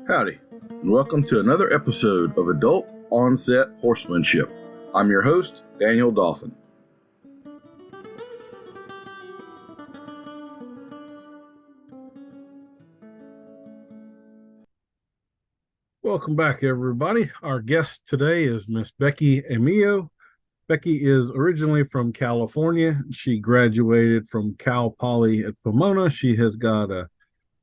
Howdy, and welcome to another episode of Adult Onset Horsemanship. I'm your host, Daniel Dolphin. Welcome back, everybody. Our guest today is Miss Becky Amio. Becky is originally from California. She graduated from Cal Poly at Pamona. She has got a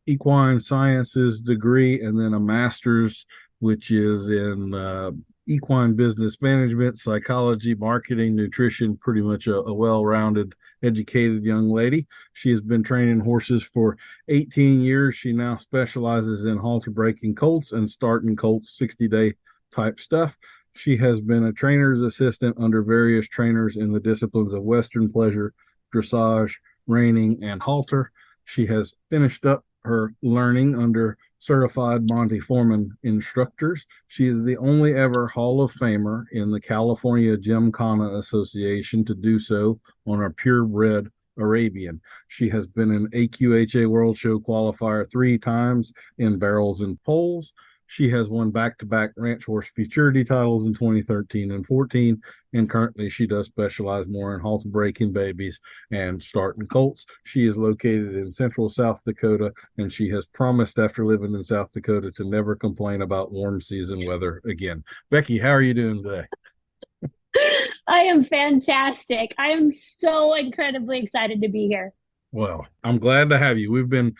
equine sciences degree and then a master's, which is in equine business management, psychology, marketing, nutrition, pretty much a well-rounded, educated young lady. She has been training horses for 18 years. She now specializes in halter breaking colts and starting colts, 60-day type stuff. She has been a trainer's assistant under various trainers in the disciplines of Western pleasure, dressage, reining, and halter. She has finished up her learning under Certified Monte Foreman Instructors. She is the only ever Hall of Famer in the California Gymkhana Association to do so on a purebred Arabian. She has been an AQHA World Show Qualifier 3 times in barrels and poles. She has won back-to-back Ranch Horse Futurities titles in 2013 and 14, and currently she does specialize more in halter breaking babies and starting colts. She is located in central South Dakota, and she has promised after living in South Dakota to never complain about warm season weather again. Becky, how are you doing today? I am fantastic. I am so incredibly excited to be here. Well, I'm glad to have you. We've been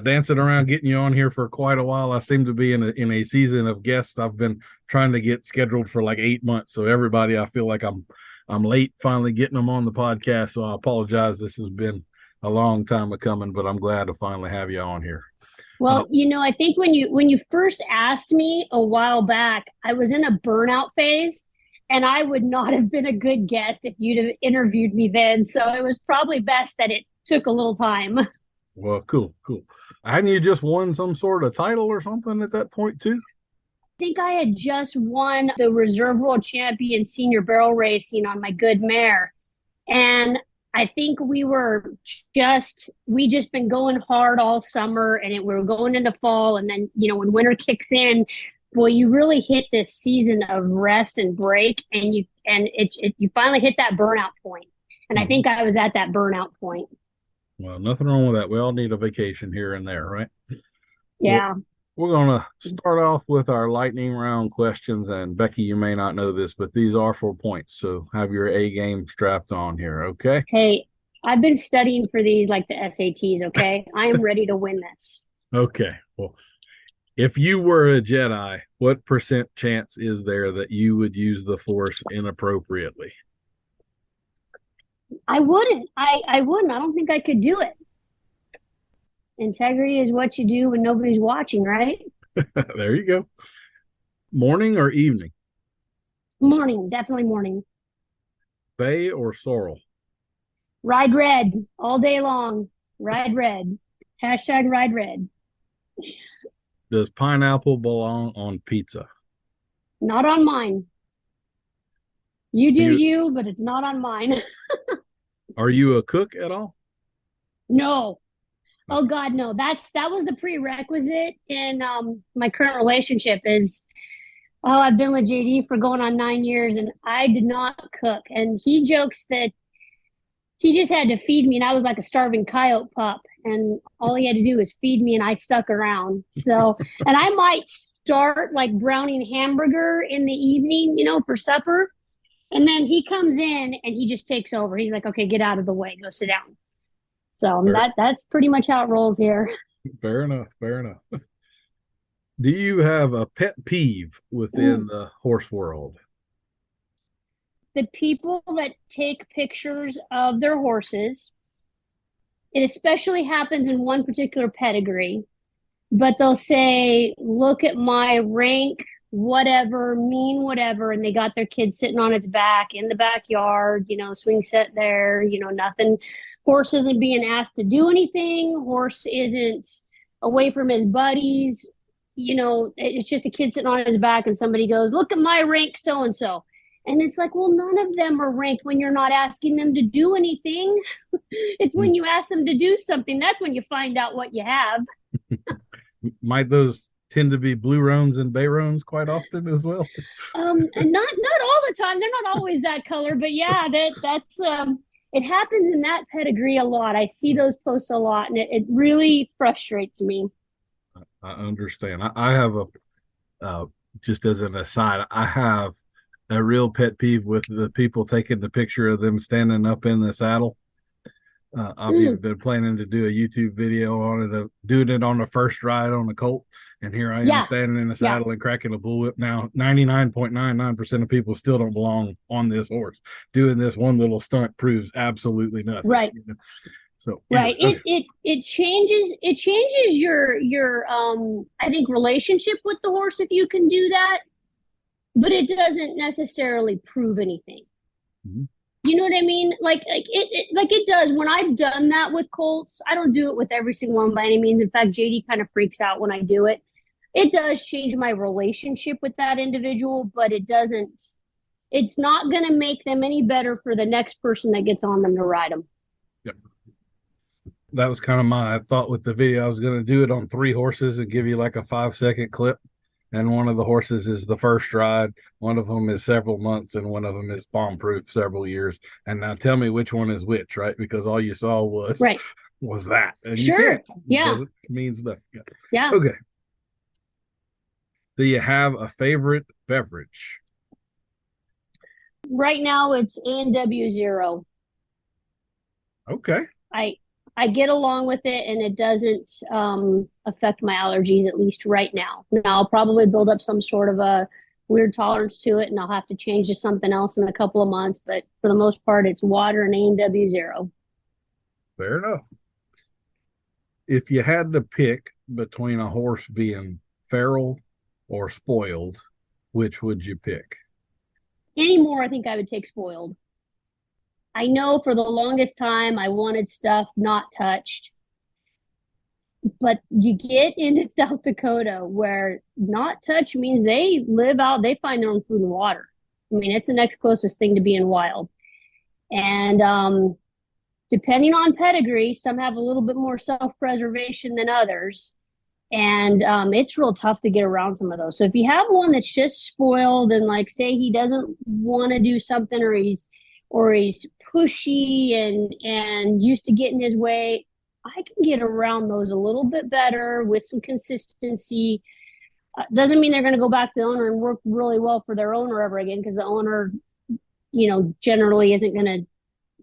dancing around getting you on here for quite a while. I seem to be in a season of guests. I've been trying to get scheduled for like 8 months. So everybody, I feel like I'm late finally getting them on the podcast. So I apologize. This has been a long time of coming, but I'm glad to finally have you on here. Well, I think when you first asked me a while back, I was in a burnout phase, and I would not have been a good guest if you'd have interviewed me then. So it was probably best that it took a little time. Well, cool. Hadn't you just won some sort of title or something at that point too? I think I had just won the Reserve World Champion Senior Barrel Racing on my good mare. And I think we just been going hard all summer, and we were going into fall. And then, when winter kicks in, boy, you really hit this season of rest and break, and you finally hit that burnout point. And I think I was at that burnout point. Well, nothing wrong with that. We all need a vacation here and there, right? Yeah. Well, we're going to start off with our lightning round questions. And Becky, you may not know this, but these are for points. So have your A game strapped on here, okay? Hey, I've been studying for these like the SATs, okay? I am ready to win this. Okay. Well, if you were a Jedi, what % chance is there that you would use the Force inappropriately? I wouldn't. I wouldn't. I don't think I could do it. Integrity is what you do when nobody's watching, right? There you go. Morning or evening? Morning. Definitely morning. Bay or sorrel? Ride red all day long. Ride red. Hashtag ride red. Does pineapple belong on pizza? Not on mine. You do you, but it's not on mine. Are you a cook at all? No. Oh God, no. That was the prerequisite in my current relationship is, I've been with JD for going on 9 years, and I did not cook. And he jokes that he just had to feed me, and I was like a starving coyote pup, and all he had to do was feed me, and I stuck around. So, and I might start like browning hamburger in the evening, for supper. And then he comes in and he just takes over. He's like, okay, get out of the way. Go sit down. So that's pretty much how it rolls here. Fair enough. Do you have a pet peeve within the horse world? The people that take pictures of their horses, it especially happens in one particular pedigree, but they'll say, look at my rank, whatever, mean whatever, and they got their kid sitting on its back in the backyard, swing set there, nothing. Horse isn't being asked to do anything. Horse isn't away from his buddies. It's just a kid sitting on his back, and somebody goes, look at my rank so-and-so. And it's like, well, none of them are ranked when you're not asking them to do anything. It's when you ask them to do something, that's when you find out what you have. Might those tend to be blue roans and bay roans quite often as well? And not all the time. They're not always that color, but yeah, that's it happens in that pedigree a lot. I see those posts a lot, and it really frustrates me. I understand. I have just as an aside, I have a real pet peeve with the people taking the picture of them standing up in the saddle. I've even been planning to do a YouTube video on it, of doing it on the first ride on the Colt. And here I am Yeah, standing in the yeah, saddle and cracking a bullwhip. Now, 99.99% of people still don't belong on this horse. Doing this one little stunt proves absolutely nothing. right. You know? So, Right. anyway, okay. It changes your I think relationship with the horse if you can do that, but it doesn't necessarily prove anything. Mm-hmm. You know what I mean? Like it does when I've done that with colts. I don't do it with every single one by any means. In fact, JD kind of freaks out when I do it. It does change my relationship with that individual, but it's not going to make them any better for the next person that gets on them to ride them. Yep. That was kind of my thought with the video. I was going to do it on 3 horses and give you like a 5-second clip. And one of the horses is the first ride. One of them is several months, and one of them is bomb proof several years. And now tell me which one is which, right? Because all you saw was right. was that, and sure, you can't. Yeah, it means nothing. Yeah. Okay. Do you have a favorite beverage? Right now, it's A&W Zero. Okay. I get along with it, and it doesn't affect my allergies, at least right now. Now I'll probably build up some sort of a weird tolerance to it, and I'll have to change to something else in a couple of months. But for the most part, it's water and A&W Zero. Fair enough. If you had to pick between a horse being feral or spoiled, which would you pick? Anymore, I think I would take spoiled. I know for the longest time I wanted stuff not touched. But you get into South Dakota where not touch means they live out, they find their own food and water. I mean, it's the next closest thing to being wild. And depending on pedigree, some have a little bit more self-preservation than others. And it's real tough to get around some of those. So if you have one that's just spoiled and like say he doesn't want to do something or he's pushy and used to getting his way, I can get around those a little bit better with some consistency. Doesn't mean they're going to go back to the owner and work really well for their owner ever again, because the owner, generally isn't going to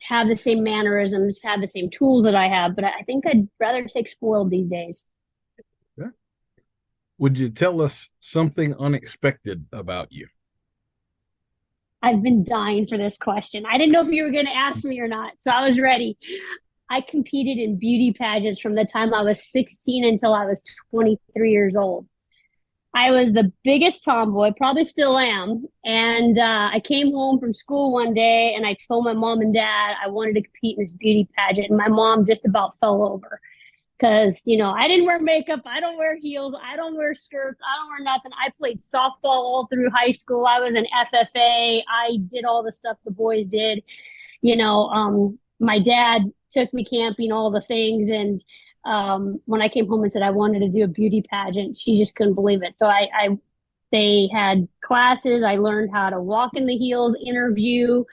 have the same mannerisms, have the same tools that I have. But I think I'd rather take spoiled these days. Yeah. Would you tell us something unexpected about you? I've been dying for this question. I didn't know if you were going to ask me or not, so I was ready. I competed in beauty pageants from the time I was 16 until I was 23 years old. I was the biggest tomboy, probably still am. And I came home from school one day and I told my mom and dad I wanted to compete in this beauty pageant. And my mom just about fell over because, I didn't wear makeup. I don't wear heels. I don't wear skirts. I don't wear nothing. I played softball all through high school. I was an FFA. I did all the stuff the boys did. My dad took me camping, all the things. And when I came home and said I wanted to do a beauty pageant, she just couldn't believe it. So they had classes. I learned how to walk in the heels, interview,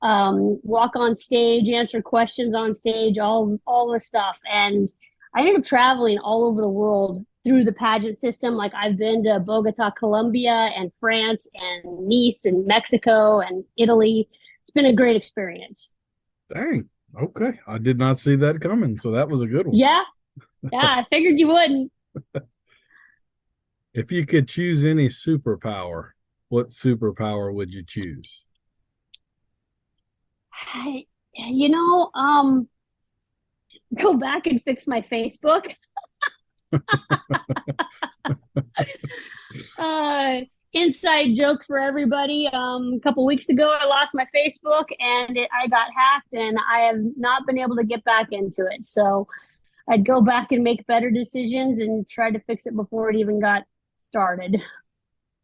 walk on stage, answer questions on stage, all the stuff. And I ended up traveling all over the world through the pageant system. Like I've been to Bogota, Colombia, and France, and Nice, and Mexico, and Italy. It's been a great experience. Dang. Okay. I did not see that coming. So that was a good one. Yeah. Yeah. I figured you wouldn't. If you could choose any superpower, what superpower would you choose? Go back and fix my Facebook. Inside joke for everybody. A couple weeks ago, I lost my Facebook and I got hacked, and I have not been able to get back into it. So I'd go back and make better decisions and try to fix it before it even got started.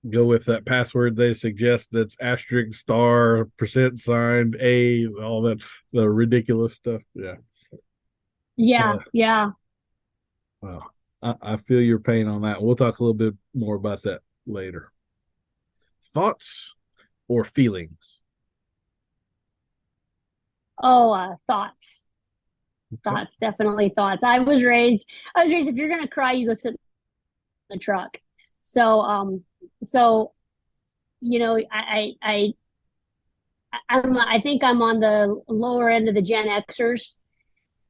Go with that password they suggest that's asterisk star percent signed a all that the ridiculous stuff. Yeah. Yeah. Wow. I feel your pain on that. We'll talk a little bit more about that later. Thoughts or feelings? Oh, thoughts. Okay. Thoughts, definitely thoughts. I was raised if you're gonna cry, you go sit in the truck. So so I think I'm on the lower end of the Gen Xers,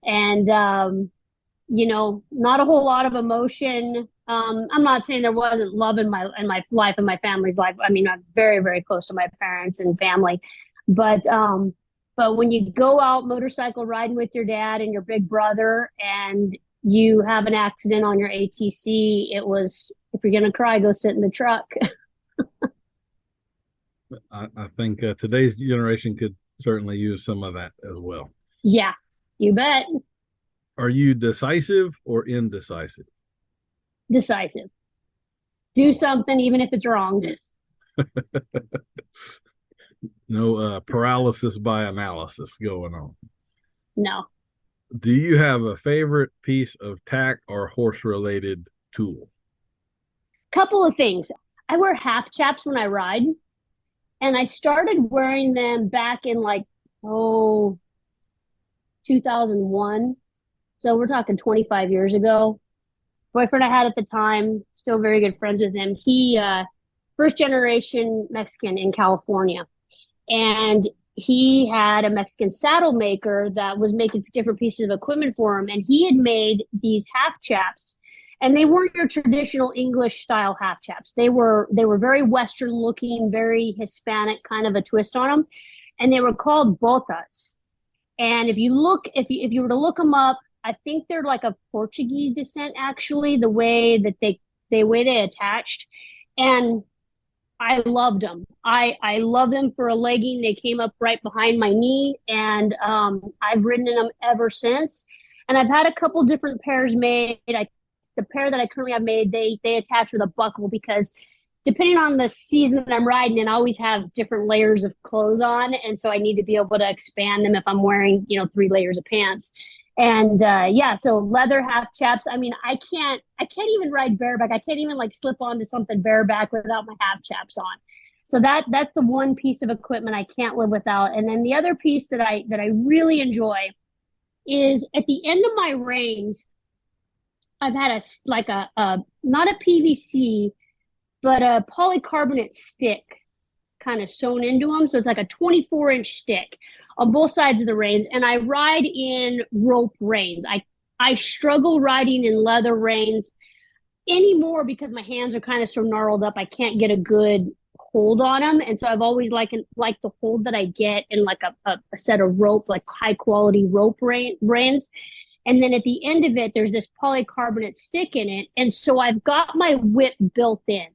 and not a whole lot of emotion. I'm not saying there wasn't love in my life and my family's life. I mean, I'm very, very close to my parents and family, but when you go out motorcycle riding with your dad and your big brother, and you have an accident on your ATC, it was, if you're gonna cry, go sit in the truck. I think today's generation could certainly use some of that as well. Yeah, you bet. Are you decisive or indecisive? Decisive. I Do like something even if it's wrong. no paralysis by analysis going on. No. Do you have a favorite piece of tack or horse related tool? Couple of things. I wear half chaps when I ride, and I started wearing them back in like, oh, 2001. So we're talking 25 years ago. Boyfriend I had at the time, still very good friends with him. He first generation Mexican in California, and he had a Mexican saddle maker that was making different pieces of equipment for him, and he had made these half chaps, and they weren't your traditional English style half chaps. They were very Western looking, very Hispanic kind of a twist on them, and they were called botas. And if you were to look them up, I think they're like of Portuguese descent, actually, the way that they attached. And I loved them. I love them for a legging. They came up right behind my knee, and I've ridden in them ever since. And I've had a couple different pairs made. The pair that I currently have made, they attach with a buckle, because depending on the season that I'm riding, and I always have different layers of clothes on, and so I need to be able to expand them if I'm wearing 3 layers of pants. And yeah, so leather half chaps. I mean, I can't even ride bareback. I can't even like slip onto something bareback without my half chaps on. So that's the one piece of equipment I can't live without. And then the other piece that I really enjoy is at the end of my reins, I've had a not a PVC, but a polycarbonate stick kind of sewn into them. So it's like a 24-inch stick on both sides of the reins. And I ride in rope reins. I struggle riding in leather reins anymore because my hands are kind of so gnarled up. I can't get a good hold on them. And so I've always liked the hold that I get in like a set of rope, like high quality rope reins. And then at the end of it, there's this polycarbonate stick in it. And so I've got my whip built in.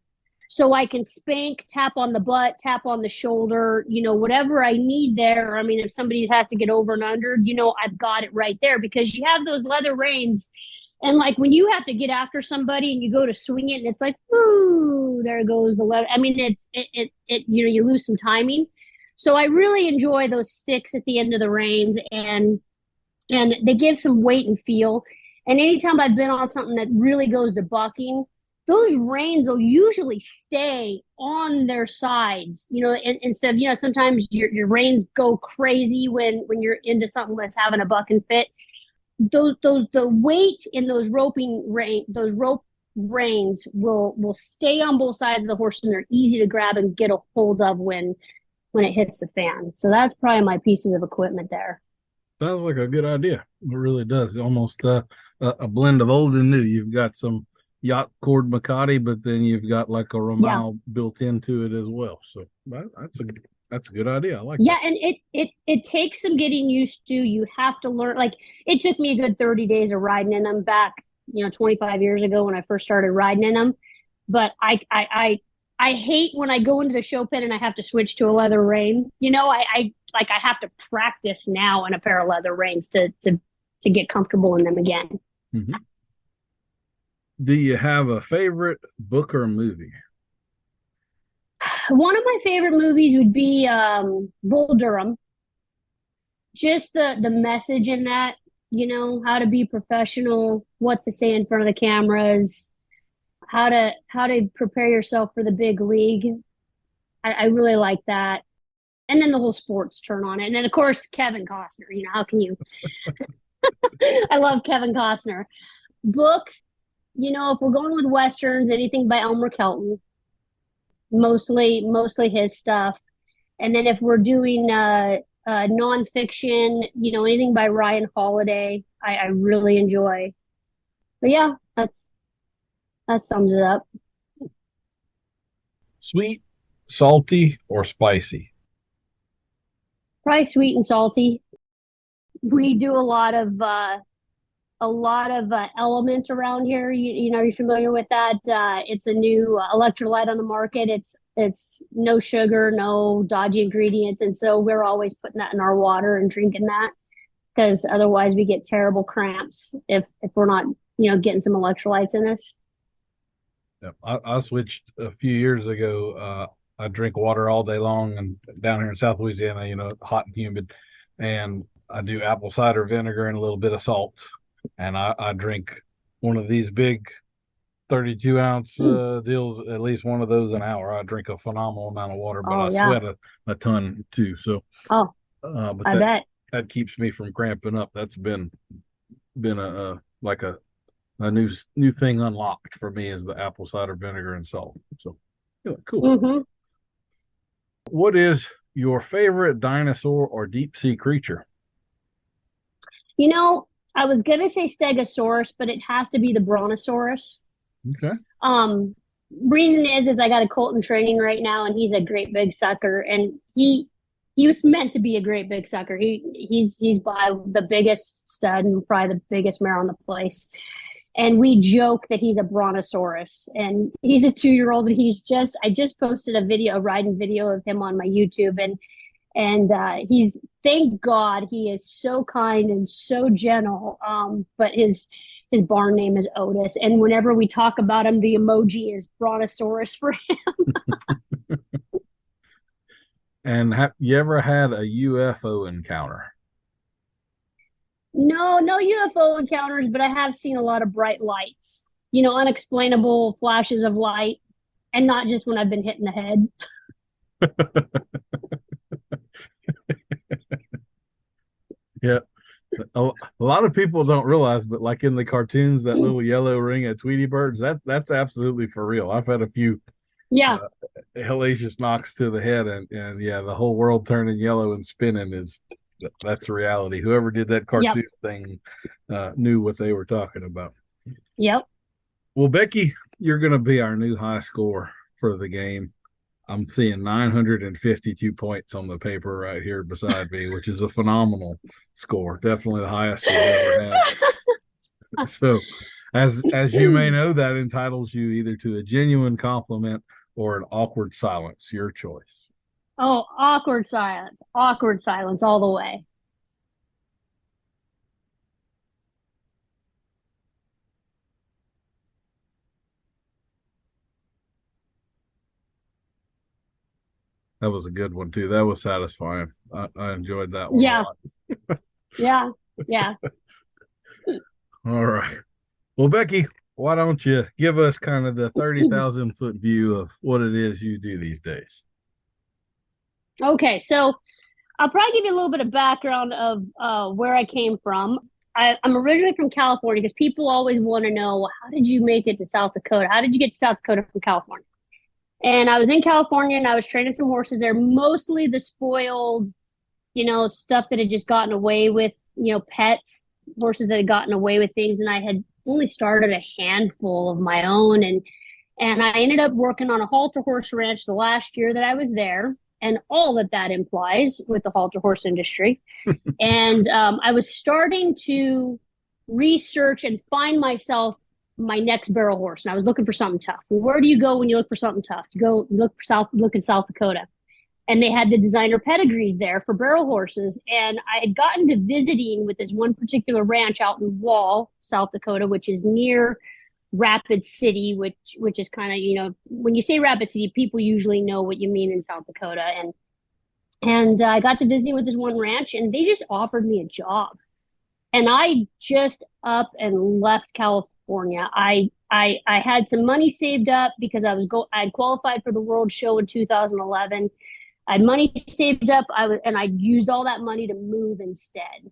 So I can spank, tap on the butt, tap on the shoulder, whatever I need there. I mean, if somebody has to get over and under, I've got it right there, because you have those leather reins. And like when you have to get after somebody and you go to swing it and it's like, ooh, there goes the leather. I mean, you lose some timing. So I really enjoy those sticks at the end of the reins, and they give some weight and feel. And anytime I've been on something that really goes to bucking, those reins will usually stay on their sides, instead of, sometimes your reins go crazy when you're into something that's having a buck and fit. The weight in those rope reins will stay on both sides of the horse, and they're easy to grab and get a hold of when it hits the fan. So that's probably my pieces of equipment there. Sounds like a good idea. It really does. Almost a blend of old and new. You've got some yacht cord Makati, but then you've got like a Yeah. Romal built into it as well. So that's a good idea. I like Yeah, that. and it takes some getting used to. You have to learn. Like, it took me a good 30 days of riding in them back, 25 years ago when I first started riding in them. But I hate when I go into the show pen and I have to switch to a leather rein. I have to practice now in a pair of leather reins to get comfortable in them again. Mm-hmm. Do you have a favorite book or movie? One of my favorite movies would be Bull Durham. Just the message in that, how to be professional what to say in front of the cameras, how to prepare yourself for the big league. I really like that. And then the whole sports turn on it. And then of course Kevin Costner, how can you I love Kevin Costner. Books, if we're going with westerns, anything by Elmer Kelton, mostly his stuff. And then if we're doing nonfiction, anything by Ryan Holiday, I really enjoy. But yeah, that sums it up. Sweet, salty, or spicy? Probably sweet and salty. We do a lot of element around here. You're familiar with that. It's a new electrolyte on the market. It's no sugar, no dodgy ingredients, and so we're always putting that in our water and drinking that, because otherwise we get terrible cramps if we're not getting some electrolytes in us. Yeah, I switched a few years ago. I drink water all day long, and down here in South Louisiana, hot and humid, and I do apple cider vinegar and a little bit of salt, and I drink one of these big 32-ounce deals, at least one of those an hour. I drink a phenomenal amount of water, but I sweat a ton too. So, but I bet that keeps me from cramping up. That's been a like a new thing unlocked for me, is the apple cider vinegar and salt. So, yeah, cool. Mm-hmm. What is your favorite dinosaur or deep sea creature? I was gonna say Stegosaurus, but it has to be the Brontosaurus. Okay. Reason is I got a Colt in training right now, and he's a great big sucker, and he was meant to be a great big sucker. He's by the biggest stud and probably the biggest mare on the place. And we joke that he's a Brontosaurus, and he's a 2-year-old, and I just posted a riding video of him on my YouTube, and he's, thank God, he is so kind and so gentle. But his barn name is Otis, and whenever we talk about him, the emoji is Brontosaurus for him. And have you ever had a UFO encounter? No UFO encounters, but I have seen a lot of bright lights, unexplainable flashes of light, and not just when I've been hit in the head. Yeah. A lot of people don't realize, but like in the cartoons, that little yellow ring of Tweety birds, that's absolutely for real. I've had a few hellacious knocks to the head, and yeah, the whole world turning yellow and spinning that's reality. Whoever did that cartoon thing knew what they were talking about. Yep. Well, Becky, you're going to be our new high score for the game. I'm seeing 952 points on the paper right here beside me, which is a phenomenal score. Definitely the highest we've ever had. So, as you may know, that entitles you either to a genuine compliment or an awkward silence. Your choice. Oh, awkward silence all the way. That was a good one too. That was satisfying. I enjoyed that one. Yeah. Yeah. All right. Well, Becky, why don't you give us kind of the 30,000 foot view of what it is you do these days? Okay, so I'll probably give you a little bit of background of where I came from. I'm originally from California, because people always want to know, how did you make it to South Dakota? How did you get to South Dakota from California? And I was in California, and I was training some horses there, mostly the spoiled, stuff that had just gotten away with, pets, horses that had gotten away with things. And I had only started a handful of my own. And I ended up working on a halter horse ranch the last year that I was there, and all that implies with the halter horse industry. And I was starting to research and find myself my next barrel horse, and I was looking for something tough. Well, where do you go when you look for something tough? You go look in South Dakota, and they had the designer pedigrees there for barrel horses. And I had gotten to visiting with this one particular ranch out in Wall, South Dakota, which is near Rapid City, which is kind of, when you say Rapid City, people usually know what you mean in South Dakota. And I got to visiting with this one ranch, and they just offered me a job. And I just up and left California. I had some money saved up because I had qualified for the World Show in 2011. I had money saved up. I used all that money to move instead.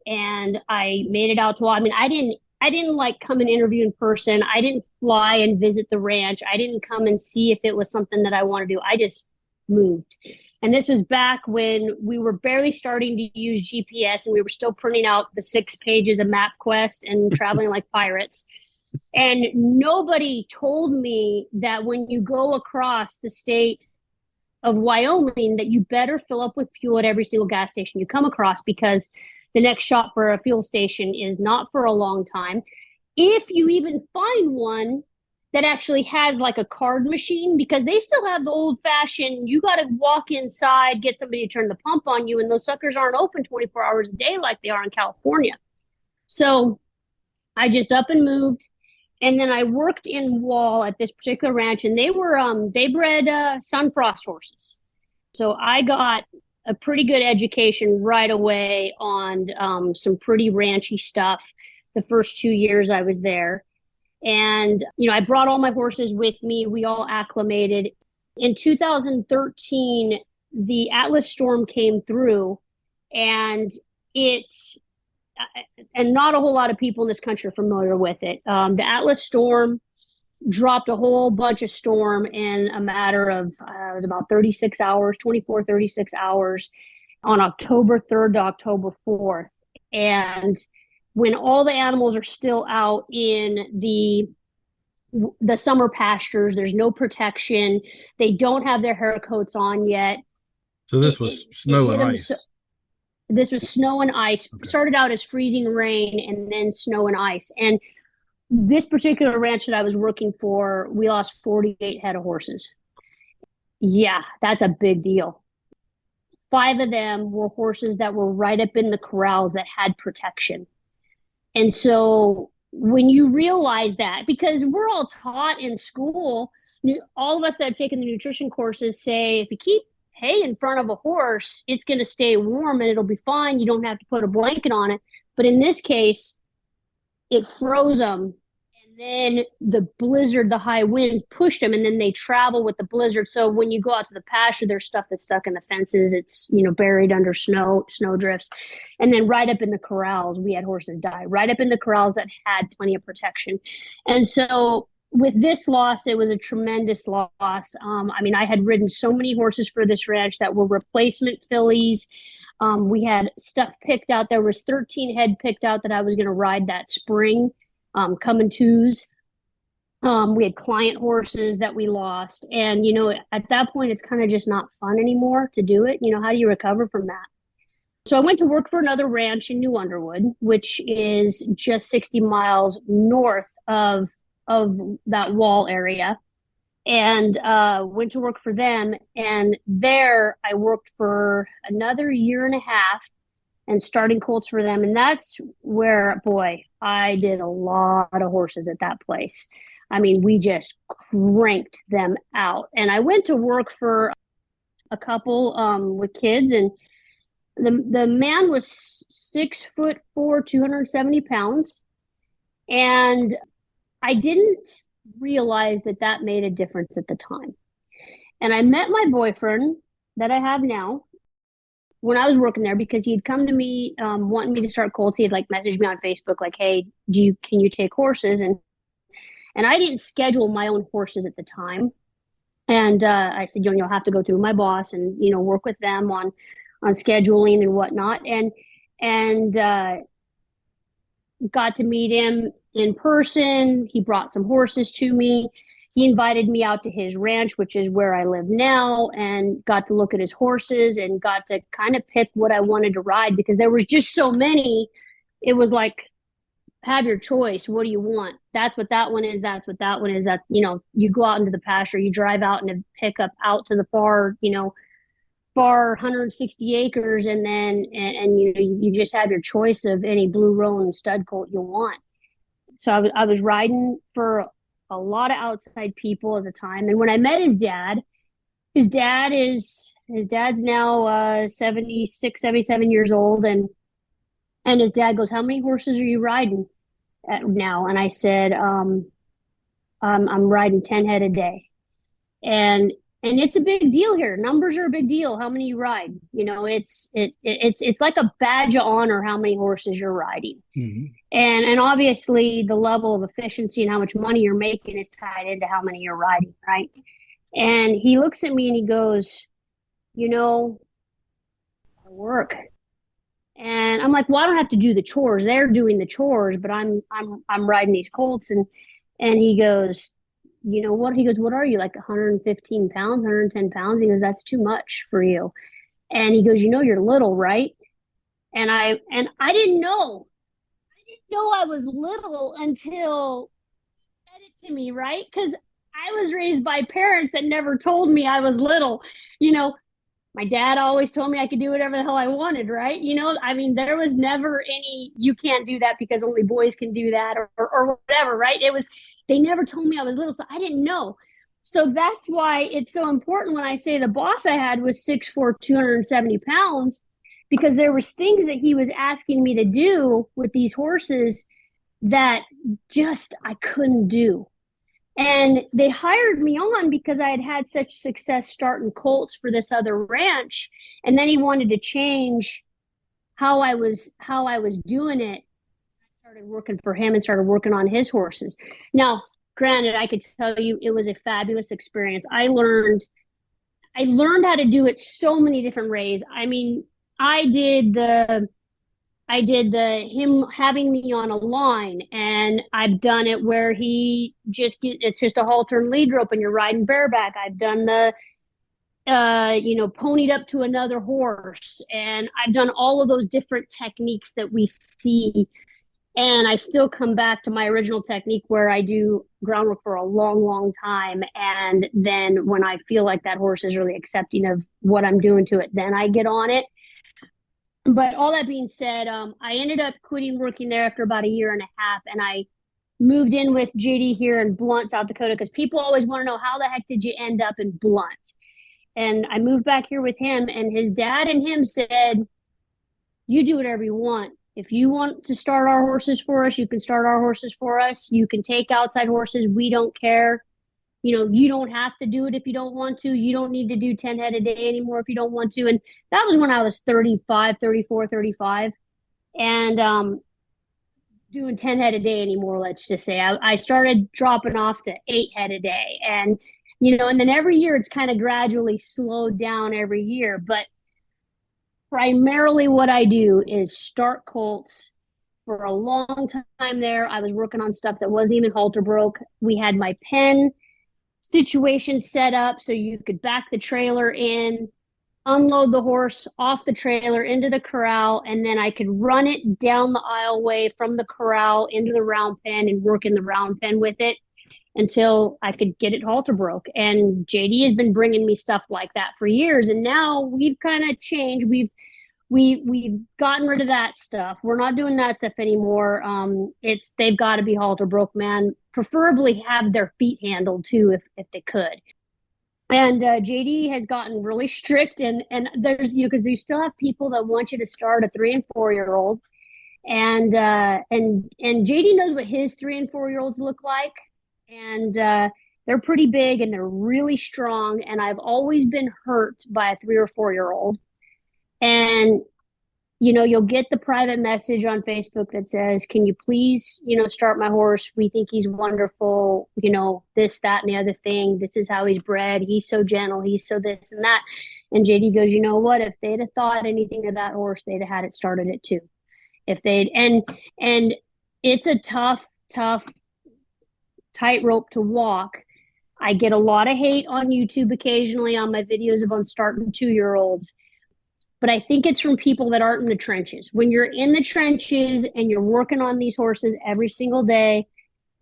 And I made it out to, I mean, I didn't like come and interview in person. I didn't fly and visit the ranch. I didn't come and see if it was something that I want to do. I just moved. And this was back when we were barely starting to use GPS, and we were still printing out the 6 pages of MapQuest and traveling like pirates. And nobody told me that when you go across the state of Wyoming, that you better fill up with fuel at every single gas station you come across, because the next shop for a fuel station is not for a long time. If you even find one that actually has like a card machine, because they still have the old fashioned, you got to walk inside, get somebody to turn the pump on you, and those suckers aren't open 24 hours a day like they are in California. So I just up and moved. And then I worked in Wall at this particular ranch, and they bred Sunfrost horses. So I got a pretty good education right away on some pretty ranchy stuff the first 2 years I was there. And, I brought all my horses with me. We all acclimated. In 2013, the Atlas storm came through, and not a whole lot of people in this country are familiar with it. The Atlas storm dropped a whole bunch of storm in a matter of, it was about 36 hours, 24, 36 hours on October 3rd to October 4th. And when all the animals are still out in the summer pastures, there's no protection. They don't have their hair coats on yet. So this was snow and ice. This was snow and ice. Okay. Started out as freezing rain and then snow and ice. And this particular ranch that I was working for, we lost 48 head of horses. Yeah, that's a big deal. 5 of them were horses that were right up in the corrals that had protection. And so when you realize that, because we're all taught in school, all of us that have taken the nutrition courses say, if you keep hay in front of a horse, it's going to stay warm and it'll be fine. You don't have to put a blanket on it. But in this case, it froze them. And then the blizzard, the high winds pushed them, and then they travel with the blizzard. So when you go out to the pasture, there's stuff that's stuck in the fences. It's, buried under snow drifts. And then right up in the corrals, we had horses die right up in the corrals that had plenty of protection. And so with this loss, it was a tremendous loss. I had ridden so many horses for this ranch that were replacement fillies. We had stuff picked out. There was 13 head picked out that I was going to ride that spring, coming twos. We had client horses that we lost. And, at that point, it's kind of just not fun anymore to do it. How do you recover from that? So I went to work for another ranch in New Underwood, which is just 60 miles north of that Wall area, and went to work for them. And there I worked for another year and a half and starting colts for them. And that's where, boy, I did a lot of horses at that place. We just cranked them out. And I went to work for a couple with kids, and the man was 6'4", 270 pounds. And I didn't realize that made a difference at the time. And I met my boyfriend that I have now when I was working there, because he had come to me wanting me to start colts. He had messaged me on Facebook hey, can you take horses? And I didn't schedule my own horses at the time. And I said, you'll have to go through my boss and, work with them on scheduling and whatnot. And got to meet him in person. He brought some horses to me. He invited me out to his ranch, which is where I live now, and got to look at his horses and got to kind of pick what I wanted to ride, because there was just so many. It was have your choice. What do you want? That's what that one is. That's what that one is. That, you go out into the pasture, you drive out in a pickup out to the far 160 acres, and then you just have your choice of any blue roan stud colt you want. So I was riding for a lot of outside people at the time. And when I met his dad's now 76, 77 years old, and And his dad goes, "How many horses are you riding now?" And I said, I'm riding 10 head a day. And it's a big deal here. Numbers are a big deal. How many you ride? You know, it's like a badge of honor how many horses you're riding. Mm-hmm. And obviously the level of efficiency and how much money you're making is tied into how many you're riding, right? And he looks at me and he goes, "You know, I work." And I'm like, "Well, I don't have to do the chores. They're doing the chores, but I'm riding these colts." And he goes, "You know what?" He goes, "What are you, like 115 pounds, 110 pounds?" He goes, "That's too much for you." And he goes, "You know, you're little, right?" And I didn't know. I didn't know I was little until he said it to me, right? Because I was raised by parents that never told me I was little. You know, my dad always told me I could do whatever the hell I wanted, right? You know, I mean, there was never any, you can't do that because only boys can do that, or whatever, right? It was, they never told me I was little, so I didn't know. So that's why it's so important when I say the boss I had was 6'4", 270 pounds, because there was things that he was asking me to do with these horses that just I couldn't do. And they hired me on because I had had such success starting colts for this other ranch. And then he wanted to change how I was doing it. I started working for him and started working on his horses. Now, granted, I could tell you it was a fabulous experience. I learned how to do it so many different ways. I mean, I did the him having me on a line, and I've done it where it's just a halter and lead rope and you're riding bareback. I've done the ponied up to another horse, and I've done all of those different techniques that we see. And I still come back to my original technique where I do groundwork for a long, long time. And then when I feel like that horse is really accepting of what I'm doing to it, then I get on it. But all that being said, I ended up quitting working there after about a year and a half, and I moved in with JD here in Blunt, South Dakota, because people always want to know, how the heck did you end up in Blunt? And I moved back here with him, and his dad and him said, "You do whatever you want. If you want to start our horses for us, you can start our horses for us. You can take outside horses. We don't care. You know, you don't have to do it if you don't want to. You don't need to do 10 head a day anymore if you don't want to." And that was when I was 35, 34, 35. And doing 10 head a day anymore, let's just say. I started dropping off to 8 head a day. And, and then every year it's kind of gradually slowed down every year. But primarily what I do is start colts. For a long time there, I was working on stuff that wasn't even halter broke. We had my pen situation set up so you could back the trailer in, unload the horse off the trailer into the corral, and then I could run it down the aisleway from the corral into the round pen and work in the round pen with it until I could get it halter broke. And JD has been bringing me stuff like that for years, and now we've kind of changed. We've gotten rid of that stuff. We're not doing that stuff anymore. They've got to be halter broke, man. Preferably have their feet handled too, if they could. And JD has gotten really strict, and there's because you still have people that want you to start a 3 and 4 year old, and JD knows what his 3 and 4 year olds look like, and they're pretty big and they're really strong. And I've always been hurt by a 3 or 4 year old. And you'll get the private message on Facebook that says, "Can you please, start my horse? We think he's wonderful, this, that, and the other thing. This is how he's bred. He's so gentle. He's so this and that." And JD goes, "You know what? If they'd have thought anything of that horse, they'd have had it started it too. If they'd, and it's a tough tightrope to walk. I get a lot of hate on YouTube occasionally on my videos about starting 2-year-olds. But I think it's from people that aren't in the trenches. When you're in the trenches and you're working on these horses every single day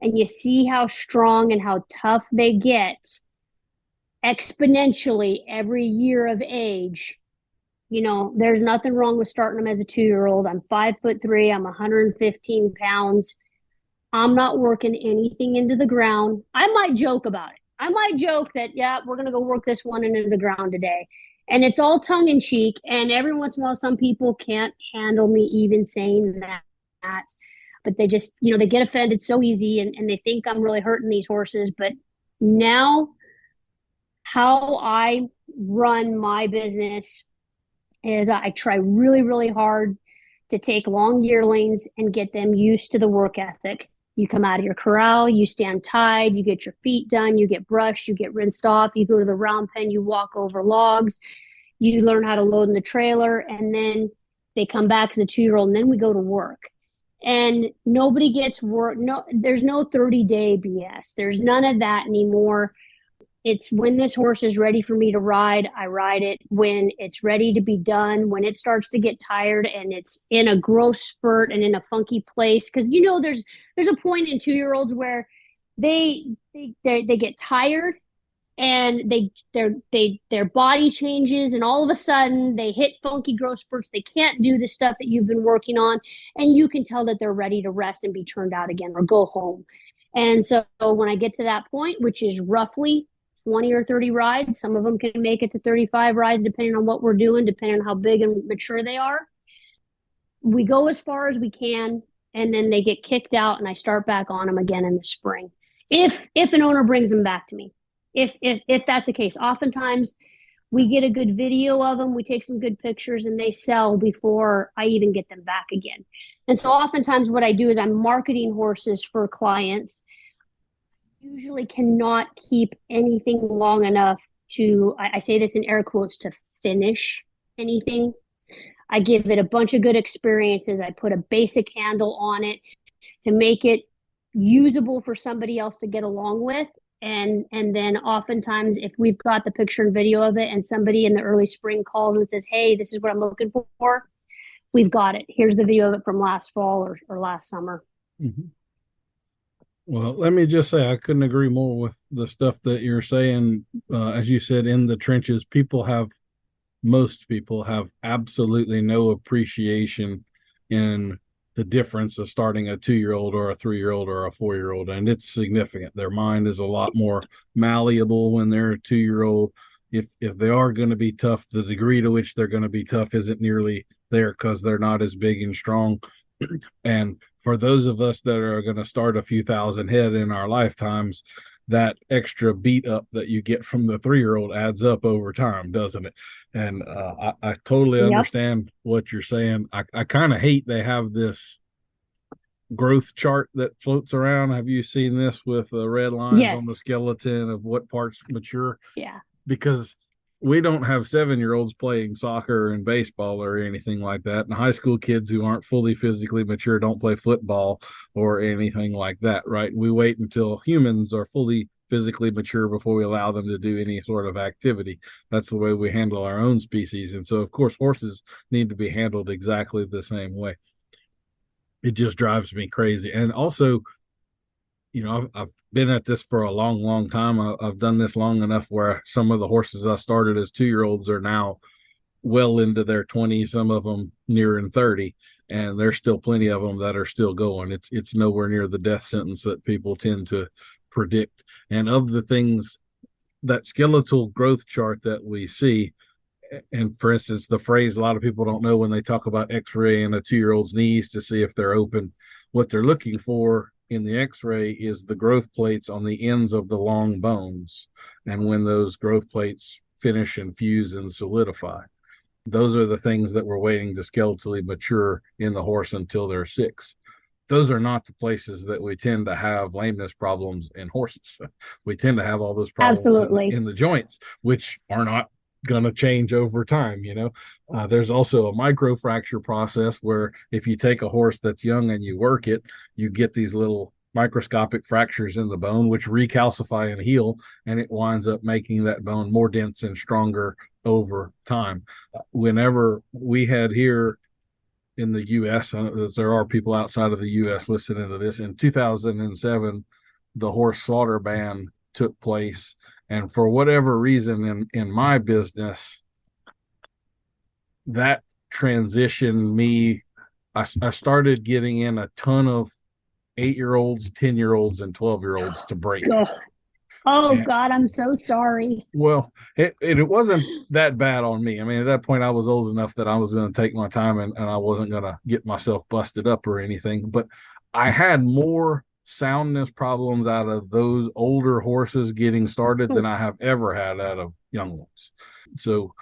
and you see how strong and how tough they get exponentially every year of age, there's nothing wrong with starting them as a 2-year-old. I'm 5'3", I'm 115 pounds. I'm not working anything into the ground. I might joke about it. I might joke that, yeah, we're going to go work this one into the ground today. And it's all tongue in cheek. And every once in a while, some people can't handle me even saying that. But they just, they get offended so easy, and they think I'm really hurting these horses. But now, how I run my business is I try really, really hard to take long yearlings and get them used to the work ethic. You come out of your corral, you stand tied, you get your feet done, you get brushed, you get rinsed off, you go to the round pen, you walk over logs, you learn how to load in the trailer, and then they come back as a 2-year-old, and then we go to work. And nobody gets work. No, there's no 30-day BS. There's none of that anymore. It's when this horse is ready for me to ride, I ride it. When it's ready to be done, when it starts to get tired and it's in a growth spurt and in a funky place, because there's a point in 2-year-olds where they get tired, and their body changes, and all of a sudden they hit funky growth spurts. They can't do the stuff that you've been working on, and you can tell that they're ready to rest and be turned out again or go home. And so when I get to that point, which is roughly 20 or 30 rides, some of them can make it to 35 rides depending on what we're doing, depending on how big and mature they are. We go as far as we can, and then they get kicked out, and I start back on them again in the spring, if an owner brings them back to me. If that's the case, oftentimes we get a good video of them, we take some good pictures, and they sell before I even get them back again. And so oftentimes what I do is I'm marketing horses for clients. Usually cannot keep anything long enough to, I say this in air quotes, to finish anything. I give it a bunch of good experiences. I put a basic handle on it to make it usable for somebody else to get along with. And then oftentimes, if we've got the picture and video of it, and somebody in the early spring calls and says, hey, this is what I'm looking for, we've got it. Here's the video of it from last fall or last summer. Mm-hmm. Well, let me just say, I couldn't agree more with the stuff that you're saying. As you said, in the trenches, most people have absolutely no appreciation in the difference of starting a 2-year-old or a 3-year-old or a 4-year-old. And it's significant. Their mind is a lot more malleable when they're a 2-year-old. If they are going to be tough, the degree to which they're going to be tough isn't nearly there because they're not as big and strong. And for those of us that are going to start a few thousand head in our lifetimes, that extra beat up that you get from the 3-year-old adds up over time, doesn't it? And I totally understand what you're saying. I kind of hate they have this growth chart that floats around. Have you seen this with red lines on the skeleton of what parts mature? Yeah. Because we don't have 7-year-olds playing soccer and baseball or anything like that. And high school kids who aren't fully physically mature don't play football or anything like that, right? We wait until humans are fully physically mature before we allow them to do any sort of activity. That's the way we handle our own species. And so, of course, horses need to be handled exactly the same way. It just drives me crazy. And also, I've been at this for a long, long time. I've done this long enough where some of the horses I started as 2-year-olds are now well into their 20s, some of them nearing 30, and there's still plenty of them that are still going. It's nowhere near the death sentence that people tend to predict. And of the things, that skeletal growth chart that we see, and for instance, the phrase a lot of people don't know when they talk about x-raying a 2-year-old's knees to see if they're open, what they're looking for in the x-ray is the growth plates on the ends of the long bones. And when those growth plates finish and fuse and solidify, those are the things that we're waiting to skeletally mature in the horse until they're 6. Those are not the places that we tend to have lameness problems in horses. We tend to have all those problems in the joints, which are not going to change over time. There's also a microfracture process where if you take a horse that's young and you work it, you get these little microscopic fractures in the bone which recalcify and heal, and it winds up making that bone more dense and stronger over time. Whenever we had here in the U.S., there are people outside of the U.S. listening to this, in 2007 the horse slaughter ban took place. And for whatever reason in my business, that transitioned me. I started getting in a ton of 8-year-olds, 10-year-olds, and 12-year-olds to break. Oh God, I'm so sorry. Well, it wasn't that bad on me. I mean, at that point, I was old enough that I was going to take my time and I wasn't going to get myself busted up or anything. But I had more soundness problems out of those older horses getting started than I have ever had out of young ones. So,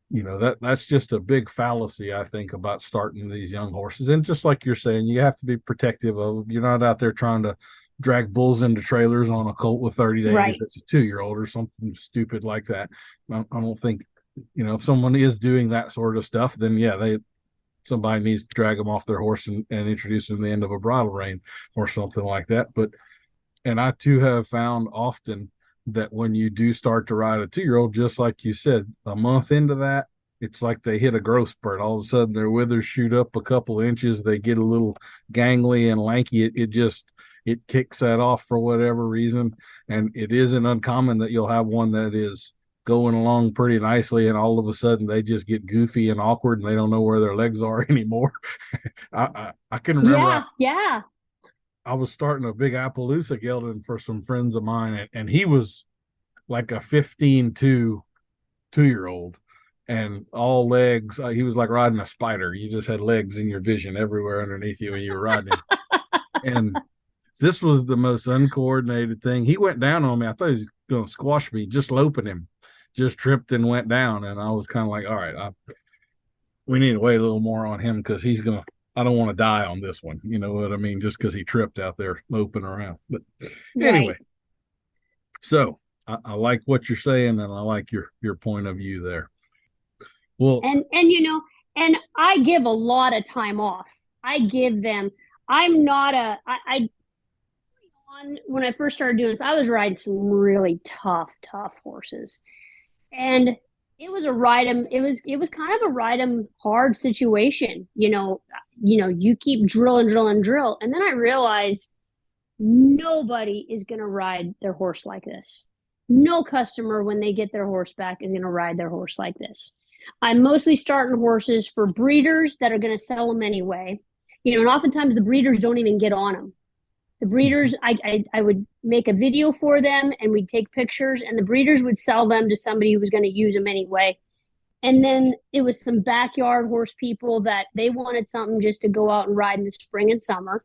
that's just a big fallacy, I think, about starting these young horses. And just like you're saying, you have to be protective of them. You're not out there trying to drag bulls into trailers on a colt with 30 days. Right. That's a 2-year-old or something stupid like that. I don't think, if someone is doing that sort of stuff, then yeah, somebody needs to drag them off their horse and introduce them to the end of a bridle rein or something like that. And I too have found often that when you do start to ride a 2-year-old, just like you said, a month into that, it's like they hit a growth spurt. All of a sudden, their withers shoot up a couple inches. They get a little gangly and lanky. It kicks that off for whatever reason. And it isn't uncommon that you'll have one that is going along pretty nicely, and all of a sudden they just get goofy and awkward, and they don't know where their legs are anymore. I can remember. Yeah. I was starting a big Appaloosa gelding for some friends of mine, and he was like a 15-2 2-year-old and all legs. He was like riding a spider. You just had legs in your vision everywhere underneath you when you were riding him. And this was the most uncoordinated thing. He went down on me. I thought he was going to squash me, just loping him, just tripped and went down. And I was kind of like, all right, we need to wait a little more on him because I don't want to die on this one. You know what I mean? Just because he tripped out there loping around. But anyway, right. So I like what you're saying, and I like your point of view there. Well, and and I give a lot of time off. I give them. I'm not I when I first started doing this, I was riding some really tough horses, and it was a ride 'em. It was kind of a ride 'em hard situation. You keep drill, and then I realized nobody is going to ride their horse like this. No customer, when they get their horse back, is going to ride their horse like this. I'm mostly starting horses for breeders that are going to sell them anyway. And oftentimes the breeders don't even get on them. The breeders, I would make a video for them and we'd take pictures, and the breeders would sell them to somebody who was going to use them anyway. And then it was some backyard horse people that they wanted something just to go out and ride in the spring and summer.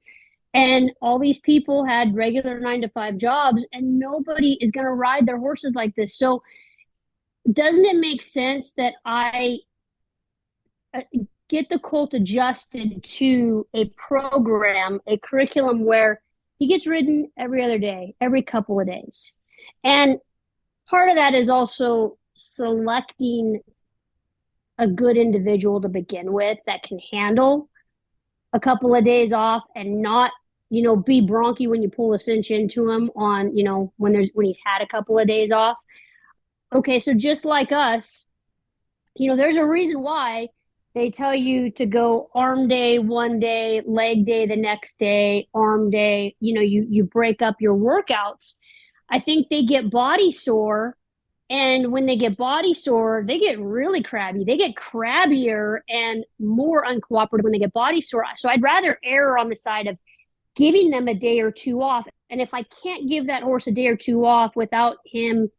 And all these people had regular 9-to-5 jobs, and nobody is going to ride their horses like this. So doesn't it make sense that I get the colt adjusted to a program, a curriculum where he gets ridden every other day, every couple of days? And part of that is also selecting a good individual to begin with that can handle a couple of days off and not, be bronky when you pull a cinch into him on, when he's had a couple of days off. Okay, so just like us, there's a reason why they tell you to go arm day one day, leg day the next day, arm day. You break up your workouts. I think they get body sore, and when they get body sore, they get really crabby. They get crabbier and more uncooperative when they get body sore. So I'd rather err on the side of giving them a day or two off. And if I can't give that horse a day or two off without him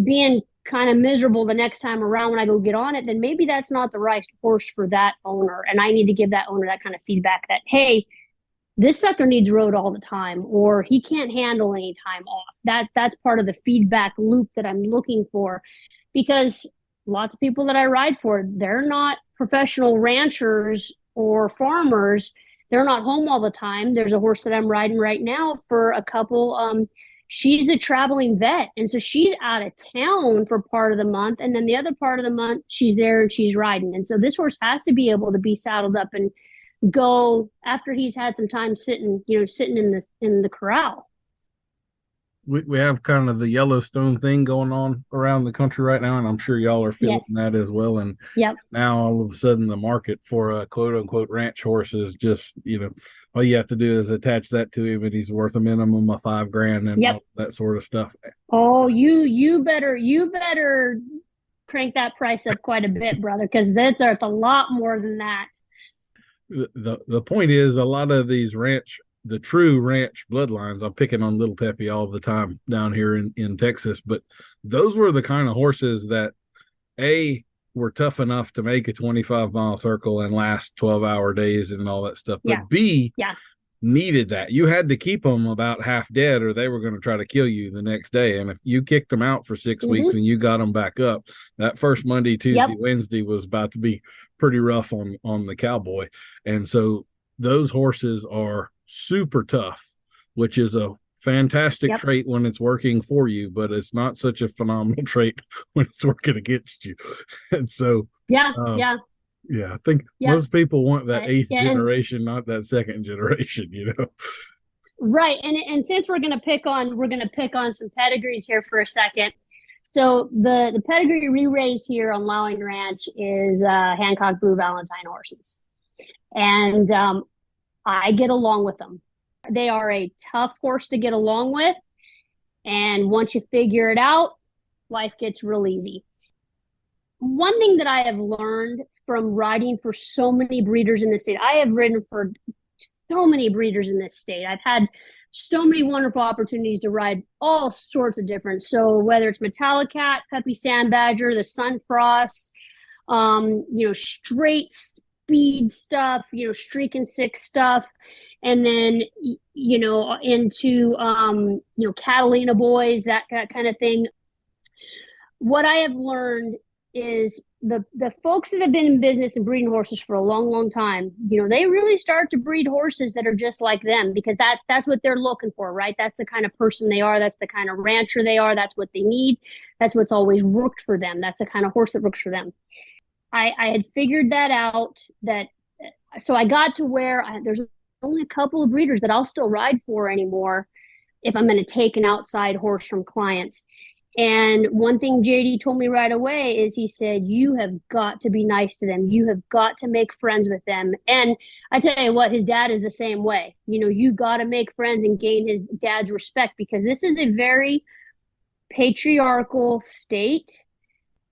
being kind of miserable the next time around when I go get on it, then maybe that's not the right horse for that owner. And I need to give that owner that kind of feedback that, hey, this sucker needs rode all the time, or he can't handle any time off. That's part of the feedback loop that I'm looking for, because lots of people that I ride for, they're not professional ranchers or farmers. They're not home all the time. There's a horse that I'm riding right now for a couple. She's a traveling vet, and so she's out of town for part of the month, and then the other part of the month she's there and she's riding. And so this horse has to be able to be saddled up and go after he's had some time sitting in the corral. We have kind of the Yellowstone thing going on around the country right now, and I'm sure y'all are feeling that as well. And now all of a sudden the market for a quote unquote ranch horse is just, all you have to do is attach that to him and he's worth a minimum of $5,000 and all that sort of stuff. Oh, you better crank that price up quite a bit, brother, because that's a lot more than that. The point is, a lot of these ranch the true ranch bloodlines. I'm picking on Little Peppy all the time down here in Texas, but those were the kind of horses that were tough enough to make a 25-mile circle and last 12-hour days and all that stuff. Yeah. But B, Yeah. needed that. You had to keep them about half dead or they were going to try to kill you the next day. And if you kicked them out for 6 weeks and you got them back up, that first Monday, Tuesday, Wednesday was about to be pretty rough on the cowboy. And so those horses are super tough, which is a fantastic trait when it's working for you, but it's not such a phenomenal trait when it's working against you. And so I think most people want that eighth generation, not that second generation, Right. And since we're gonna pick on some pedigrees here for a second. So the pedigree we raise here on Lowing Ranch is Hancock Blue Valentine horses. And I get along with them. They are a tough horse to get along with. And once you figure it out, life gets real easy. One thing that I have learned from riding for so many breeders in the state, I have ridden for so many breeders in this state. I've had so many wonderful opportunities to ride all sorts of different. So whether it's Metallicat, Peppy Sand Badger, the Sunfrost, straight speed stuff, streak and six stuff. And then, into, Catalina boys, that kind of thing. What I have learned is the folks that have been in business and breeding horses for a long, long time, they really start to breed horses that are just like them, because that's what they're looking for, right? That's the kind of person they are. That's the kind of rancher they are. That's what they need. That's what's always worked for them. That's the kind of horse that works for them. I had figured that out, so I got to where there's only a couple of breeders that I'll still ride for anymore if I'm going to take an outside horse from clients. And one thing JD told me right away is he said, you have got to be nice to them. You have got to make friends with them. And I tell you what, his dad is the same way. You got to make friends and gain his dad's respect, because this is a very patriarchal state.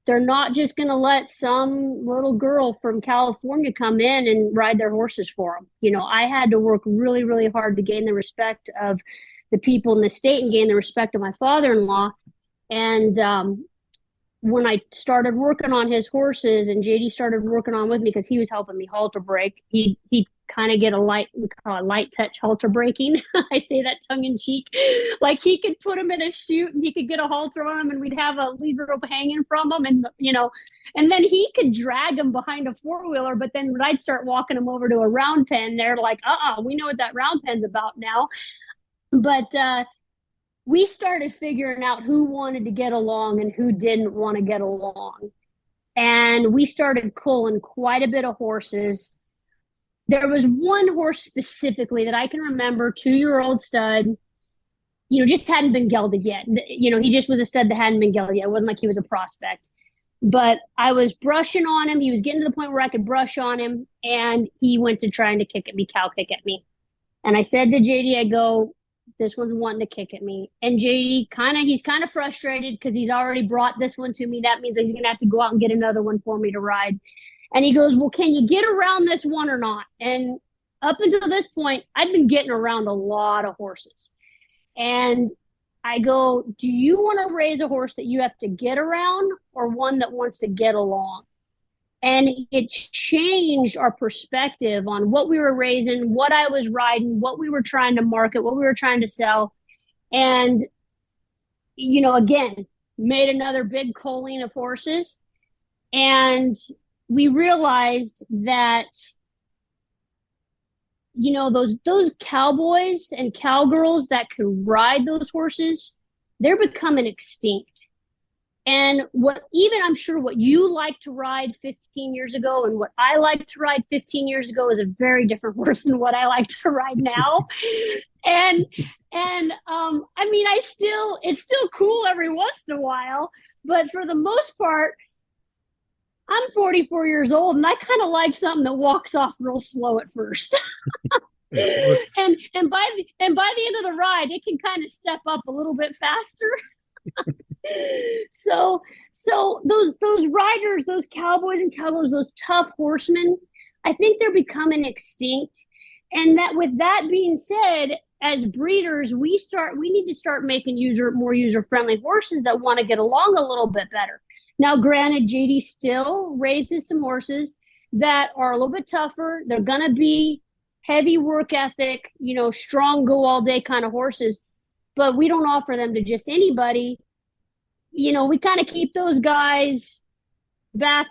They're not just going to let some little girl from California come in and ride their horses for them. I had to work really, really hard to gain the respect of the people in the state and gain the respect of my father-in-law. And when I started working on his horses and JD started working on with me, because he was helping me halter break, he kind of get we call it light touch halter breaking. I say that tongue in cheek. Like, he could put him in a chute and he could get a halter on him and we'd have a lead rope hanging from him, and and then he could drag him behind a four-wheeler. But then when I'd start walking him over to a round pen, they're like, we know what that round pen's about now. But we started figuring out who wanted to get along and who didn't want to get along. And we started culling quite a bit of horses. There was one horse specifically that I can remember, 2-year-old stud, just hadn't been gelded yet. He just was a stud that hadn't been gelded yet. It wasn't like he was a prospect. But I was brushing on him. He was getting to the point where I could brush on him, and he went to trying to cow kick at me. And I said to JD, I go, this one's wanting to kick at me. And JD he's kind of frustrated because he's already brought this one to me. That means he's going to have to go out and get another one for me to ride. And he goes, well, can you get around this one or not? And up until this point, I'd been getting around a lot of horses. And I go, do you want to raise a horse that you have to get around, or one that wants to get along? And it changed our perspective on what we were raising, what I was riding, what we were trying to market, what we were trying to sell. And, again, made another big culling of horses. And we realized that, those cowboys and cowgirls that can ride those horses, they're becoming extinct. And I'm sure what you liked to ride 15 years ago and what I liked to ride 15 years ago is a very different horse than what I like to ride now. and it's still cool every once in a while, but for the most part, I'm 44 years old and I kind of like something that walks off real slow at first. and by the end of the ride, it can kind of step up a little bit faster. So those riders, those cowboys and cowgirls, those tough horsemen, I think they're becoming extinct. And that, with that being said, as breeders, we need to start making more user friendly horses that want to get along a little bit better. Now, granted, JD still raises some horses that are a little bit tougher. They're going to be heavy work ethic, strong, go all day kind of horses, but we don't offer them to just anybody. We kind of keep those guys back,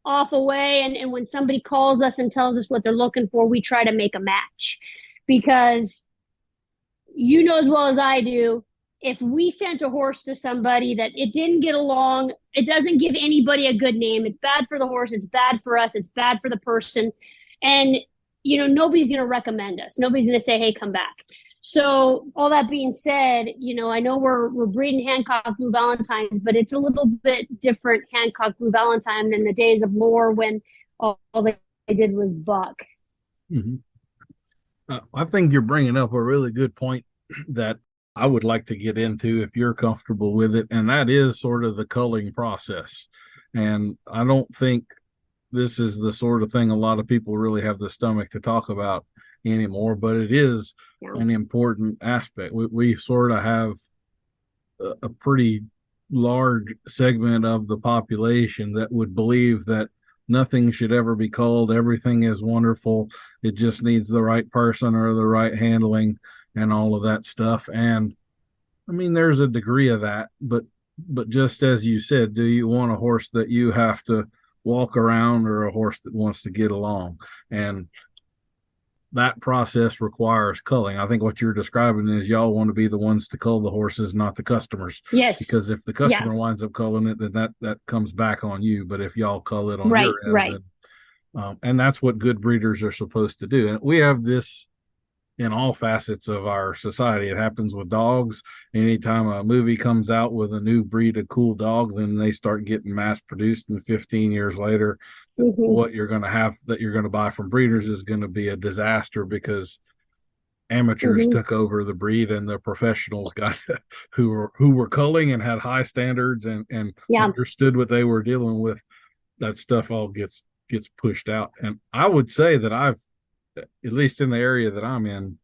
off away. And when somebody calls us and tells us what they're looking for, we try to make a match, because as well as I do, if we sent a horse to somebody that it didn't get along, it doesn't give anybody a good name. It's bad for the horse. It's bad for us. It's bad for the person. And, nobody's going to recommend us. Nobody's going to say, hey, come back. So all that being said, I know we're breeding Hancock Blue Valentines, but it's a little bit different Hancock Blue Valentine than the days of lore when all they did was buck. Mm-hmm. I think you're bringing up a really good point that I would like to get into if you're comfortable with it, and that is sort of the culling process. And I don't think this is the sort of thing a lot of people really have the stomach to talk about anymore, but it is an important aspect. We sort of have a pretty large segment of the population that would believe that nothing should ever be culled. Everything is wonderful. It just needs the right person or the right handling and all of that stuff. And I mean, there's a degree of that, but just as you said, do you want a horse that you have to walk around, or a horse that wants to get along? And that process requires culling. I think what you're describing is y'all want to be the ones to cull the horses, not the customers. Yes. Because if the customer winds up culling it, then that comes back on you. But if y'all cull it on your end, then, and that's what good breeders are supposed to do. And we have this in all facets of our society. It happens with dogs. Anytime a movie comes out with a new breed of cool dog, then they start getting mass produced, and 15 years later, what you're going to have that you're going to buy from breeders is going to be a disaster, because amateurs took over the breed, and the professionals got who were culling and had high standards and understood what they were dealing with. That stuff all gets pushed out. And I would say that I've, at least in the area that I'm in,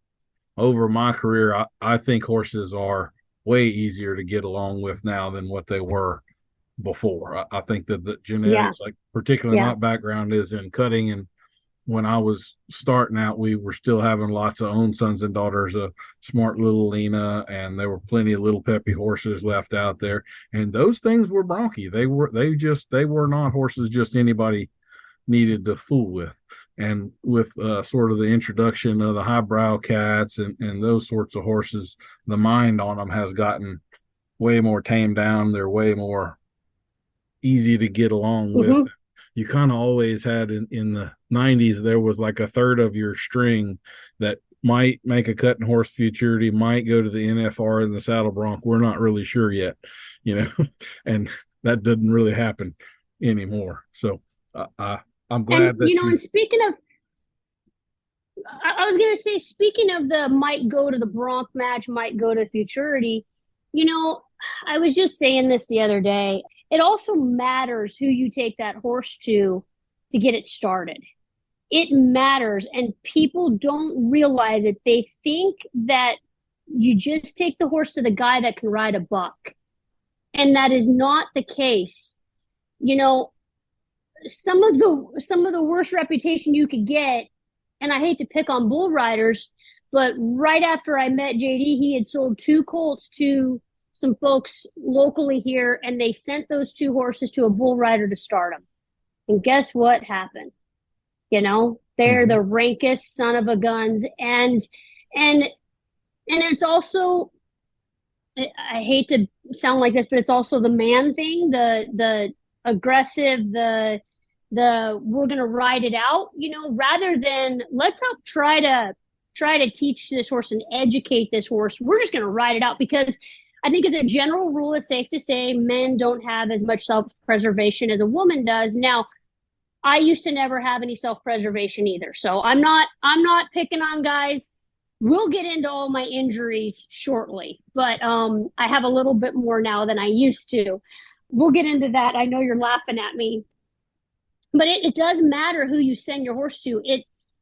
over my career, I think horses are way easier to get along with now than what they were before. I think that the genetics, like particularly my background is in cutting, and when I was starting out, we were still having lots of own sons and daughters of Smart Little Lena, and there were plenty of little peppy horses left out there, and those things were bronky. They were not horses just anybody needed to fool with. And with sort of the introduction of the highbrow cats and those sorts of horses, the mind on them has gotten way more tamed down. They're way more easy to get along with. You kind of always had in the 90s, there was like a third of your string that might make a cutting horse futurity, might go to the NFR and the saddle bronc. We're not really sure yet, and that doesn't really happen anymore. So I'm glad that and speaking of, I was going to say, speaking of the might go to the bronc match, might go to futurity, I was just saying this the other day. It also matters who you take that horse to get it started. It matters, and people don't realize it. They think that you just take the horse to the guy that can ride a buck, and that is not the case. Some of the worst reputation you could get, and I hate to pick on bull riders, but right after I met JD, he had sold 2 colts to some folks locally here, and they sent those 2 horses to a bull rider to start them. And guess what happened? They're the rankest son of a guns, and it's also, I hate to sound like this, but it's also the man thing, the aggressive, the we're going to ride it out, rather than let's help try to teach this horse and educate this horse. We're just going to ride it out, because I think as a general rule, it's safe to say men don't have as much self-preservation as a woman does. Now, I used to never have any self-preservation either. So I'm not picking on guys. We'll get into all my injuries shortly, but I have a little bit more now than I used to. We'll get into that. I know you're laughing at me. But it does matter who you send your horse to.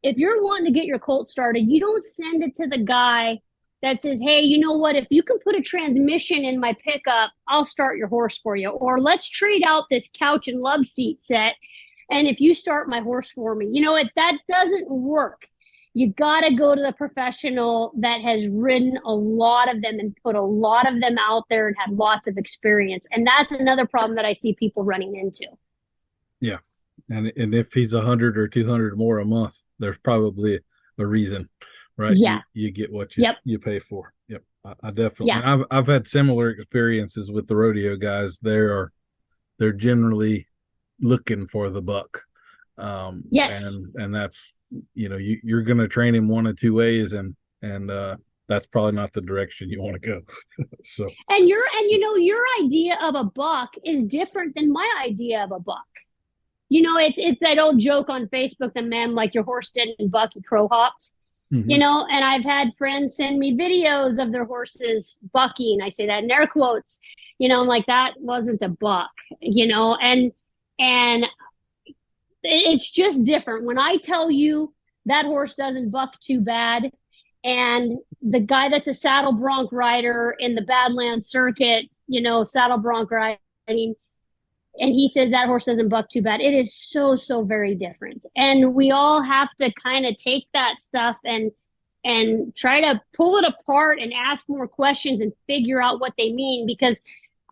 if you're wanting to get your colt started, you don't send it to the guy that says, hey, you know what, if you can put a transmission in my pickup, I'll start your horse for you. Or let's trade out this couch and love seat set, and if you start my horse for me, that doesn't work. You got to go to the professional that has ridden a lot of them and put a lot of them out there and had lots of experience. And that's another problem that I see people running into. Yeah. And if he's 100 or 200 more a month, there's probably a reason, right? Yeah. You get what you pay for. Yep. I definitely, yeah. I've had similar experiences with the rodeo guys. They're generally looking for the buck. Yes. And that's, you're going to train him one of two ways, and that's probably not the direction you want to go. So, and your idea of a buck is different than my idea of a buck. It's that old joke on Facebook, the man, like, your horse didn't buck, he crow hopped. mm-hmm. And I've had friends send me videos of their horses bucking. I say that in air quotes. I'm like, that wasn't a buck, and it's just different. When I tell you that horse doesn't buck too bad, and the guy that's a saddle bronc rider in the Badlands circuit, saddle bronc riding, and he says that horse doesn't buck too bad, it is so, so very different. And we all have to kind of take that stuff and try to pull it apart and ask more questions and figure out what they mean. Because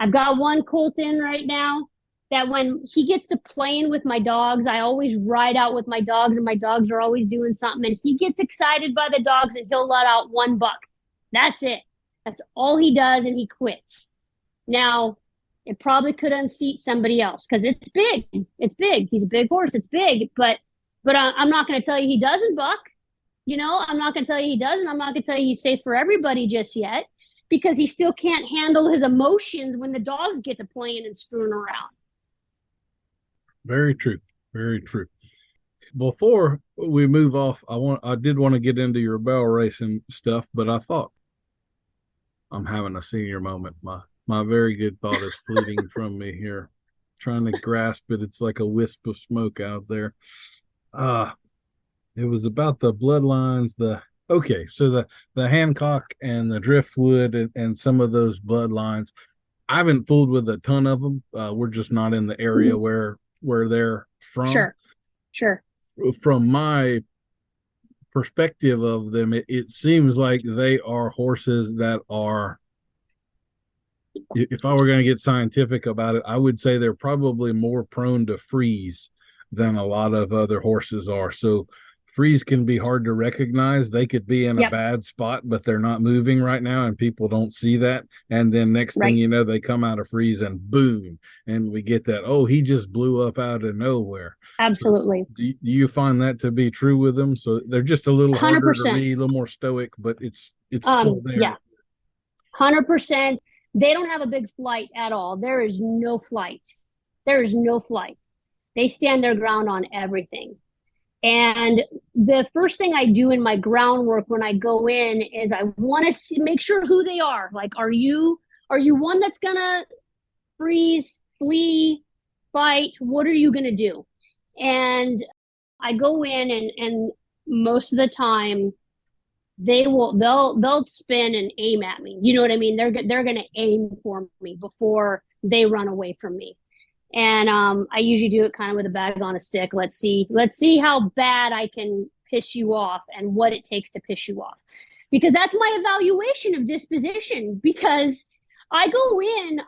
I've got one colt in right now that when he gets to playing with my dogs, I always ride out with my dogs, and my dogs are always doing something, and he gets excited by the dogs and he'll let out one buck. That's it. That's all he does, and he quits. Now, it probably could unseat somebody else because it's big. It's big. He's a big horse. It's big, but I'm not going to tell you he doesn't buck. I'm not going to tell you he doesn't. I'm not going to tell you he's safe for everybody just yet, because he still can't handle his emotions when the dogs get to playing and screwing around. Very true. Very true. Before we move off, I did want to get into your barrel racing stuff, but I thought, I'm having a senior moment. My very good thought is fleeting from me here. Trying to grasp it. It's like a wisp of smoke out there. It was about the bloodlines, so the Hancock and the Driftwood and some of those bloodlines. I haven't fooled with a ton of them. We're just not in the area where they're from. Sure. From my perspective of them, it seems like they are horses that are, if I were going to get scientific about it, I would say they're probably more prone to freeze than a lot of other horses are. So freeze can be hard to recognize. They could be in a bad spot, but they're not moving right now, and people don't see that. And then next thing you know, they come out of freeze and boom, and we get that, oh, he just blew up out of nowhere. Absolutely. So do you find that to be true with them? So they're just a little 100%. harder to read, a little more stoic, but it's still there. Yeah, 100%. They don't have a big flight at all. There is no flight. They stand their ground on everything. And the first thing I do in my groundwork when I go in is I want to make sure who they are. Like, are you one that's gonna freeze, flee, fight? What are you gonna do? And I go in, and most of the time they'll spin and aim at me. You know what I mean? They're gonna aim for me before they run away from me. And I usually do it kind of with a bag on a stick. Let's see how bad I can piss you off and what it takes to piss you off. Because that's my evaluation of disposition. Because I go in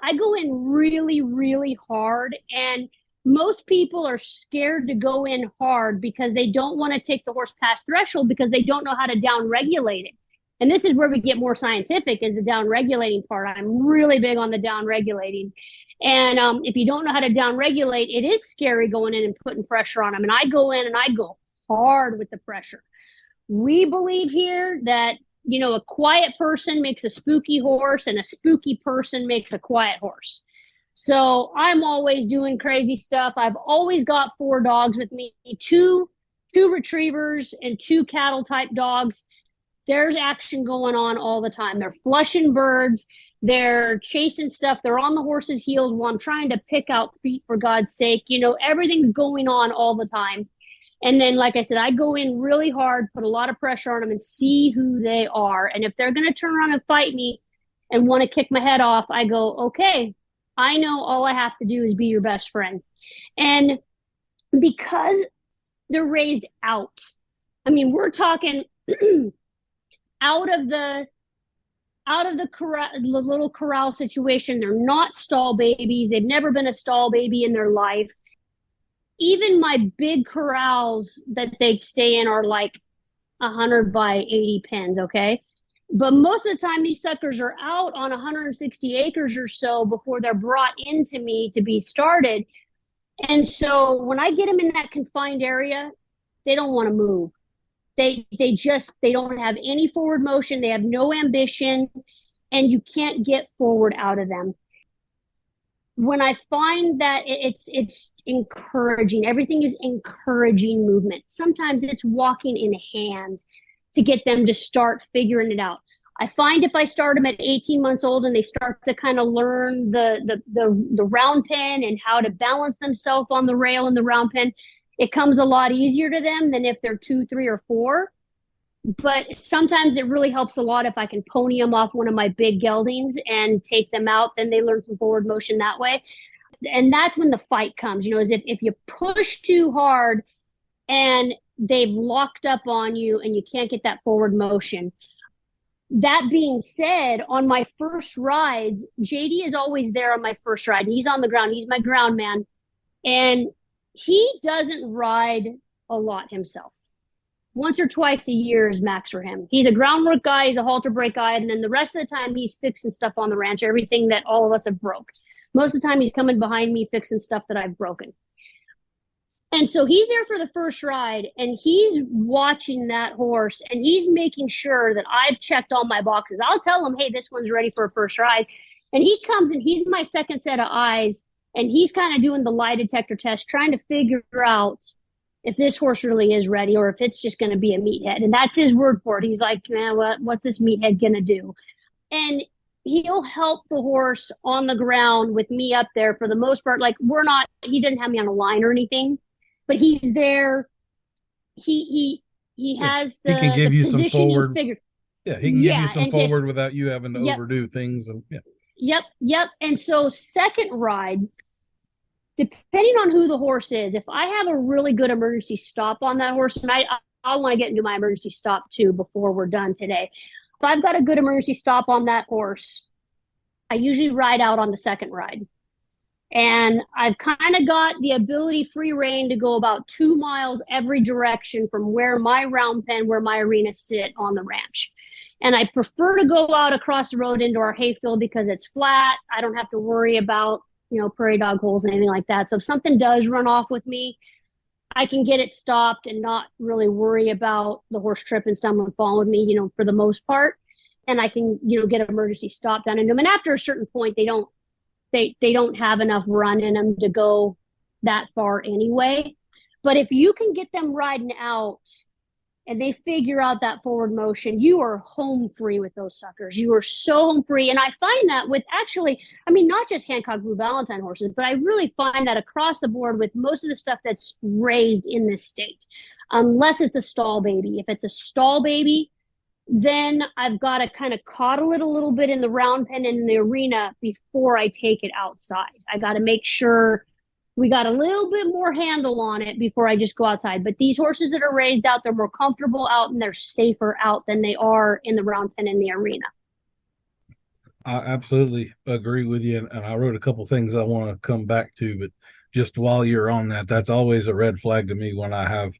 really, really hard. And most people are scared to go in hard because they don't want to take the horse past threshold because they don't know how to down regulate it. And this is where we get more scientific, is the down regulating part. I'm really big on the down regulating. And if you don't know how to down regulate, it is scary going in and putting pressure on them. And I go in and I go hard with the pressure. We believe here that, a quiet person makes a spooky horse, and a spooky person makes a quiet horse. So I'm always doing crazy stuff. I've always got 4 dogs with me, two retrievers and 2 cattle type dogs. There's action going on all the time. They're flushing birds. They're chasing stuff. They're on the horse's heels while I'm trying to pick out feet, for God's sake. Everything's going on all the time. And then, like I said, I go in really hard, put a lot of pressure on them and see who they are. And if they're going to turn around and fight me and want to kick my head off, I go, okay, I know all I have to do is be your best friend. And because they're raised out, I mean, we're talking out of the the little corral situation. They're not stall babies. They've never been a stall baby in their life. Even my big corrals that they stay in are like 100 by 80 pens, okay? But most of the time, these suckers are out on 160 acres or so before they're brought into me to be started. And so when I get them in that confined area, they don't want to move. They don't have any forward motion. They have no ambition, and you can't get forward out of them. When I find that it's encouraging, everything is encouraging movement. Sometimes it's walking in hand to get them to start figuring it out. I find if I start them at 18 months old and they start to kind of learn the round pen and how to balance themselves on the rail in the round pen, it comes a lot easier to them than if they're 2, 3, or 4. But sometimes it really helps a lot if I can pony them off one of my big geldings and take them out. Then they learn some forward motion that way. And that's when the fight comes, is if you push too hard and they've locked up on you and you can't get that forward motion. That being said, on my first rides, JD is always there on my first ride. He's on the ground. He's my ground man. And he doesn't ride a lot himself. Once or twice a year is max for him. He's a groundwork guy. He's a halter break guy. And then the rest of the time, he's fixing stuff on the ranch, everything that all of us have broke. Most of the time, he's coming behind me fixing stuff that I've broken. And so he's there for the first ride, and he's watching that horse, and he's making sure that I've checked all my boxes. I'll tell him, hey, this one's ready for a first ride. And he comes and he's my second set of eyes, and he's kind of doing the lie detector test, trying to figure out if this horse really is ready or if it's just going to be a meathead. And that's his word for it. He's like, man, what's this meathead going to do? And he'll help the horse on the ground with me up there for the most part. Like he doesn't have me on a line or anything, but he's there. He has he can give you some forward. Figure. Yeah, he can give you some forward without you having to overdo things. And Yep. And so second ride, depending on who the horse is, if I have a really good emergency stop on that horse, and I want to get into my emergency stop too before we're done today. If I've got a good emergency stop on that horse, I usually ride out on the second ride. And I've kind of got the ability, free rein, to go about 2 miles every direction from where my round pen, where my arena sit on the ranch. And I prefer to go out across the road into our hayfield because it's flat. I don't have to worry about prairie dog holes and anything like that. So if something does run off with me, I can get it stopped and not really worry about the horse tripping, stumbling, falling with me, for the most part. And I can, get an emergency stop done. And after a certain point, they don't have enough run in them to go that far anyway. But if you can get them riding out and they figure out that forward motion, you are home free with those suckers. You are so home free. And I find that with not just Hancock Blue Valentine horses, but I really find that across the board with most of the stuff that's raised in this state, unless it's a stall baby. If it's a stall baby, then I've got to kind of coddle it a little bit in the round pen and in the arena before I take it outside. I got to make sure we got a little bit more handle on it before I just go outside. But these horses that are raised out, they're more comfortable out and they're safer out than they are in the round pen in the arena. I absolutely agree with you. And I wrote a couple things I want to come back to, but just while you're on that, that's always a red flag to me when I have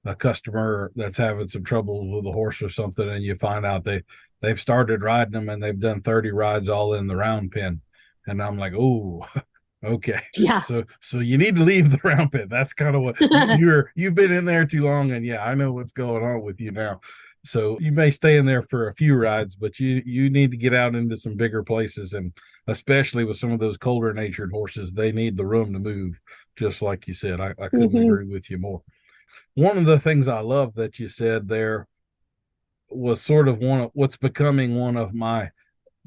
a customer that's having some trouble with a horse or something, and you find out they've started riding them and they've done 30 rides all in the round pen. And I'm like, oh, okay. Yeah. So you need to leave the round pen. That's kind of what you've been in there too long. And I know what's going on with you now. So you may stay in there for a few rides, but you need to get out into some bigger places. And especially with some of those colder natured horses, they need the room to move. Just like you said, I couldn't agree with you more. One of the things I love that you said there was sort of what's becoming one of my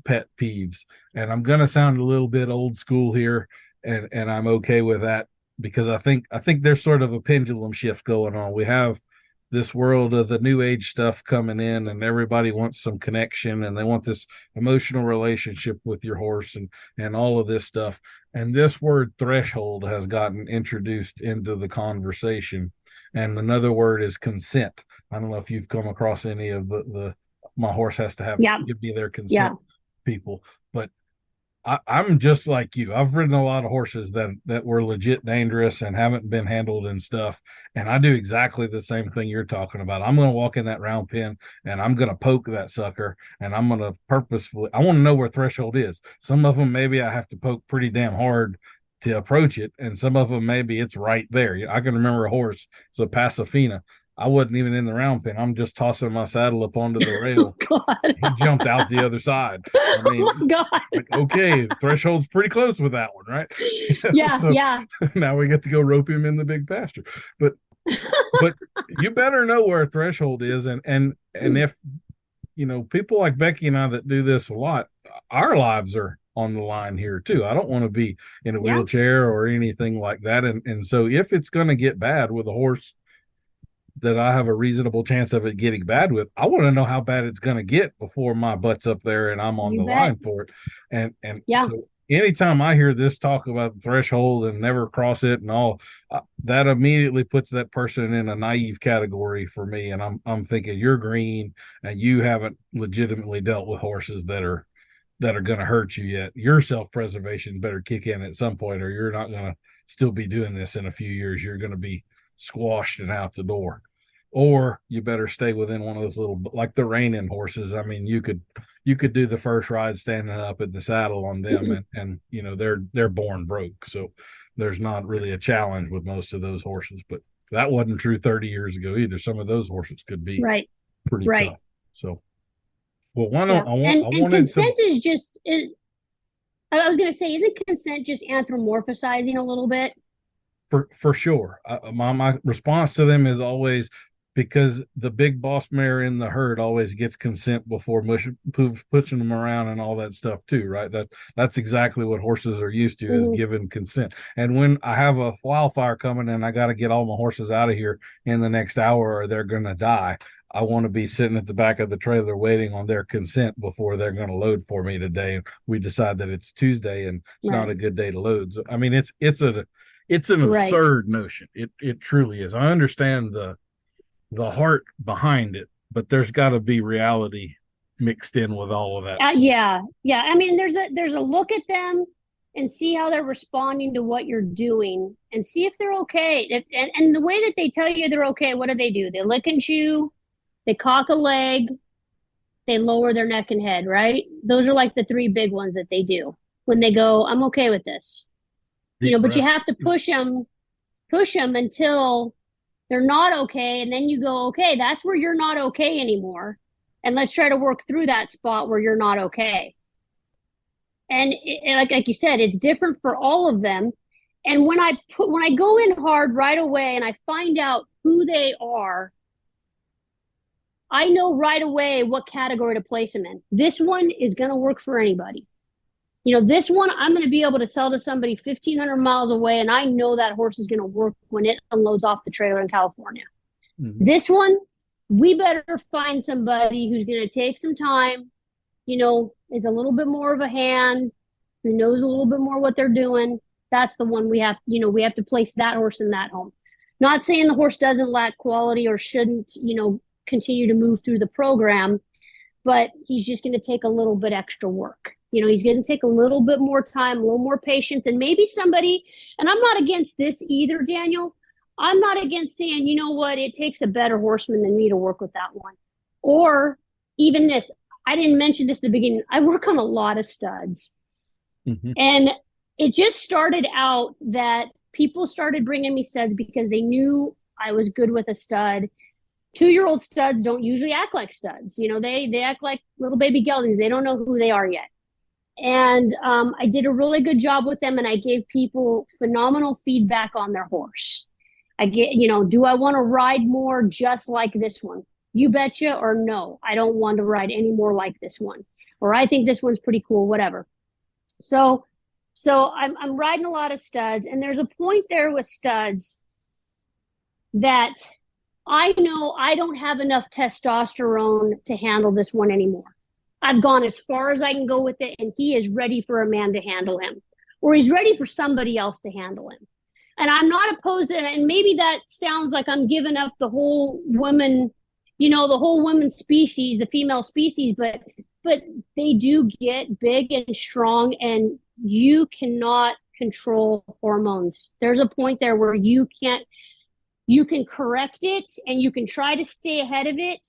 pet peeves. And I'm going to sound a little bit old school here, and I'm okay with that. because I think there's sort of a pendulum shift going on. We have this world of the new age stuff coming in, and everybody wants some connection, and they want this emotional relationship with your horse, and all of this stuff. And this word threshold has gotten introduced into the conversation. And another word is consent. I don't know if you've come across any of the my horse has to have Yeah. give me their Yeah. consent people, but I'm just like you. I've ridden a lot of horses that were legit dangerous and haven't been handled and stuff. And I do exactly the same thing you're talking about. I'm going to walk in that round pen and I'm going to poke that sucker, and I'm going to purposefully. I want to know where threshold is. Some of them maybe I have to poke pretty damn hard to approach it, and some of them maybe it's right there. I can remember a horse, it's a Pasifina. I wasn't even in the round pen. I'm just tossing my saddle up onto the rail. Oh, God. He jumped out the other side. I Oh mean, my God. like, okay, threshold's pretty close with that one, right? Yeah. So Yeah. now we get to go rope him in the big pasture. But you better know where threshold is, and if people like Becky and I that do this a lot, our lives are on the line here too. I don't want to be in a Yeah. wheelchair or anything like that. And so if it's going to get bad with a horse that I have a reasonable chance of it getting bad with, I want to know how bad it's going to get before my butt's up there and I'm on You the bet. line for it. And Yeah. so anytime I hear this talk about the threshold and never cross it and all, that immediately puts that person in a naive category for me. And I'm thinking you're green and you haven't legitimately dealt with horses that are going to hurt you yet. Your self-preservation better kick in at some point, or you're not going to still be doing this in a few years. You're going to be squashed and out the door, or you better stay within one of those little, like the reining horses. I mean, you could do the first ride standing up in the saddle on them, and they're born broke, so there's not really a challenge with most of those horses. But that wasn't true 30 years ago either. Some of those horses could be Right. pretty Right. tough. So, well, why Yeah. don't I And wanted to consent is I was going to say, isn't consent just anthropomorphizing a little bit? for sure. My response to them is always, because the big boss mare in the herd always gets consent before pushing them around and all that stuff too, right? That's exactly what horses are used to, is Mhm. giving consent. And when I have a wildfire coming and I got to get all my horses out of here in the next hour or they're going to die, I want to be sitting at the back of the trailer waiting on their consent before they're going to load for me today. We decide that it's Tuesday and it's not Right. a good day to load. So, I mean, it's an Right. absurd notion. It truly is. I understand the heart behind it, but there's got to be reality mixed in with all of that stuff. Yeah. Yeah. I mean, there's a look at them and see how they're responding to what you're doing and see if they're okay. And the way that they tell you they're okay, what do? They lick and chew, they cock a leg, they lower their neck and head, right? Those are like the three big ones that they do when they go, I'm okay with this. Deep But you breath. have to push them until they're not okay. And then you go, okay, that's where you're not okay anymore. And let's try to work through that spot where you're not okay. And like you said, it's different for all of them. And when I go in hard right away and I find out who they are, I know right away what category to place them in. This one is going to work for anybody. This one I'm going to be able to sell to somebody 1,500 miles away, and I know that horse is going to work when it unloads off the trailer in California. Mm-hmm. This one, we better find somebody who's going to take some time, is a little bit more of a hand, who knows a little bit more what they're doing. That's the one we have to place that horse in that home. Not saying the horse doesn't lack quality or shouldn't, continue to move through the program, but he's just going to take a little bit extra work. He's going to take a little bit more time, a little more patience, and maybe somebody, and I'm not against this either, Daniel. I'm not against saying, you know what, it takes a better horseman than me to work with that one. Or even this, I didn't mention this at the beginning. I work on a lot of studs. Mm-hmm. And it just started out that people started bringing me studs because they knew I was good with a stud. 2-year-old studs don't usually act like studs. They act like little baby geldings. They don't know who they are yet. And I did a really good job with them, and I gave people phenomenal feedback on their horse. Do I want to ride more just like this one? You betcha, or no, I don't want to ride any more like this one. Or I think this one's pretty cool, whatever. So So I'm riding a lot of studs, and there's a point there with studs that I know I don't have enough testosterone to handle this one anymore. I've gone as far as I can go with it, and he is ready for a man to handle him, or he's ready for somebody else to handle him. And I'm not opposed to it. And maybe that sounds like I'm giving up the whole woman, the whole woman species, the female species, but they do get big and strong, and you cannot control hormones. There's a point there where you can correct it, and you can try to stay ahead of it,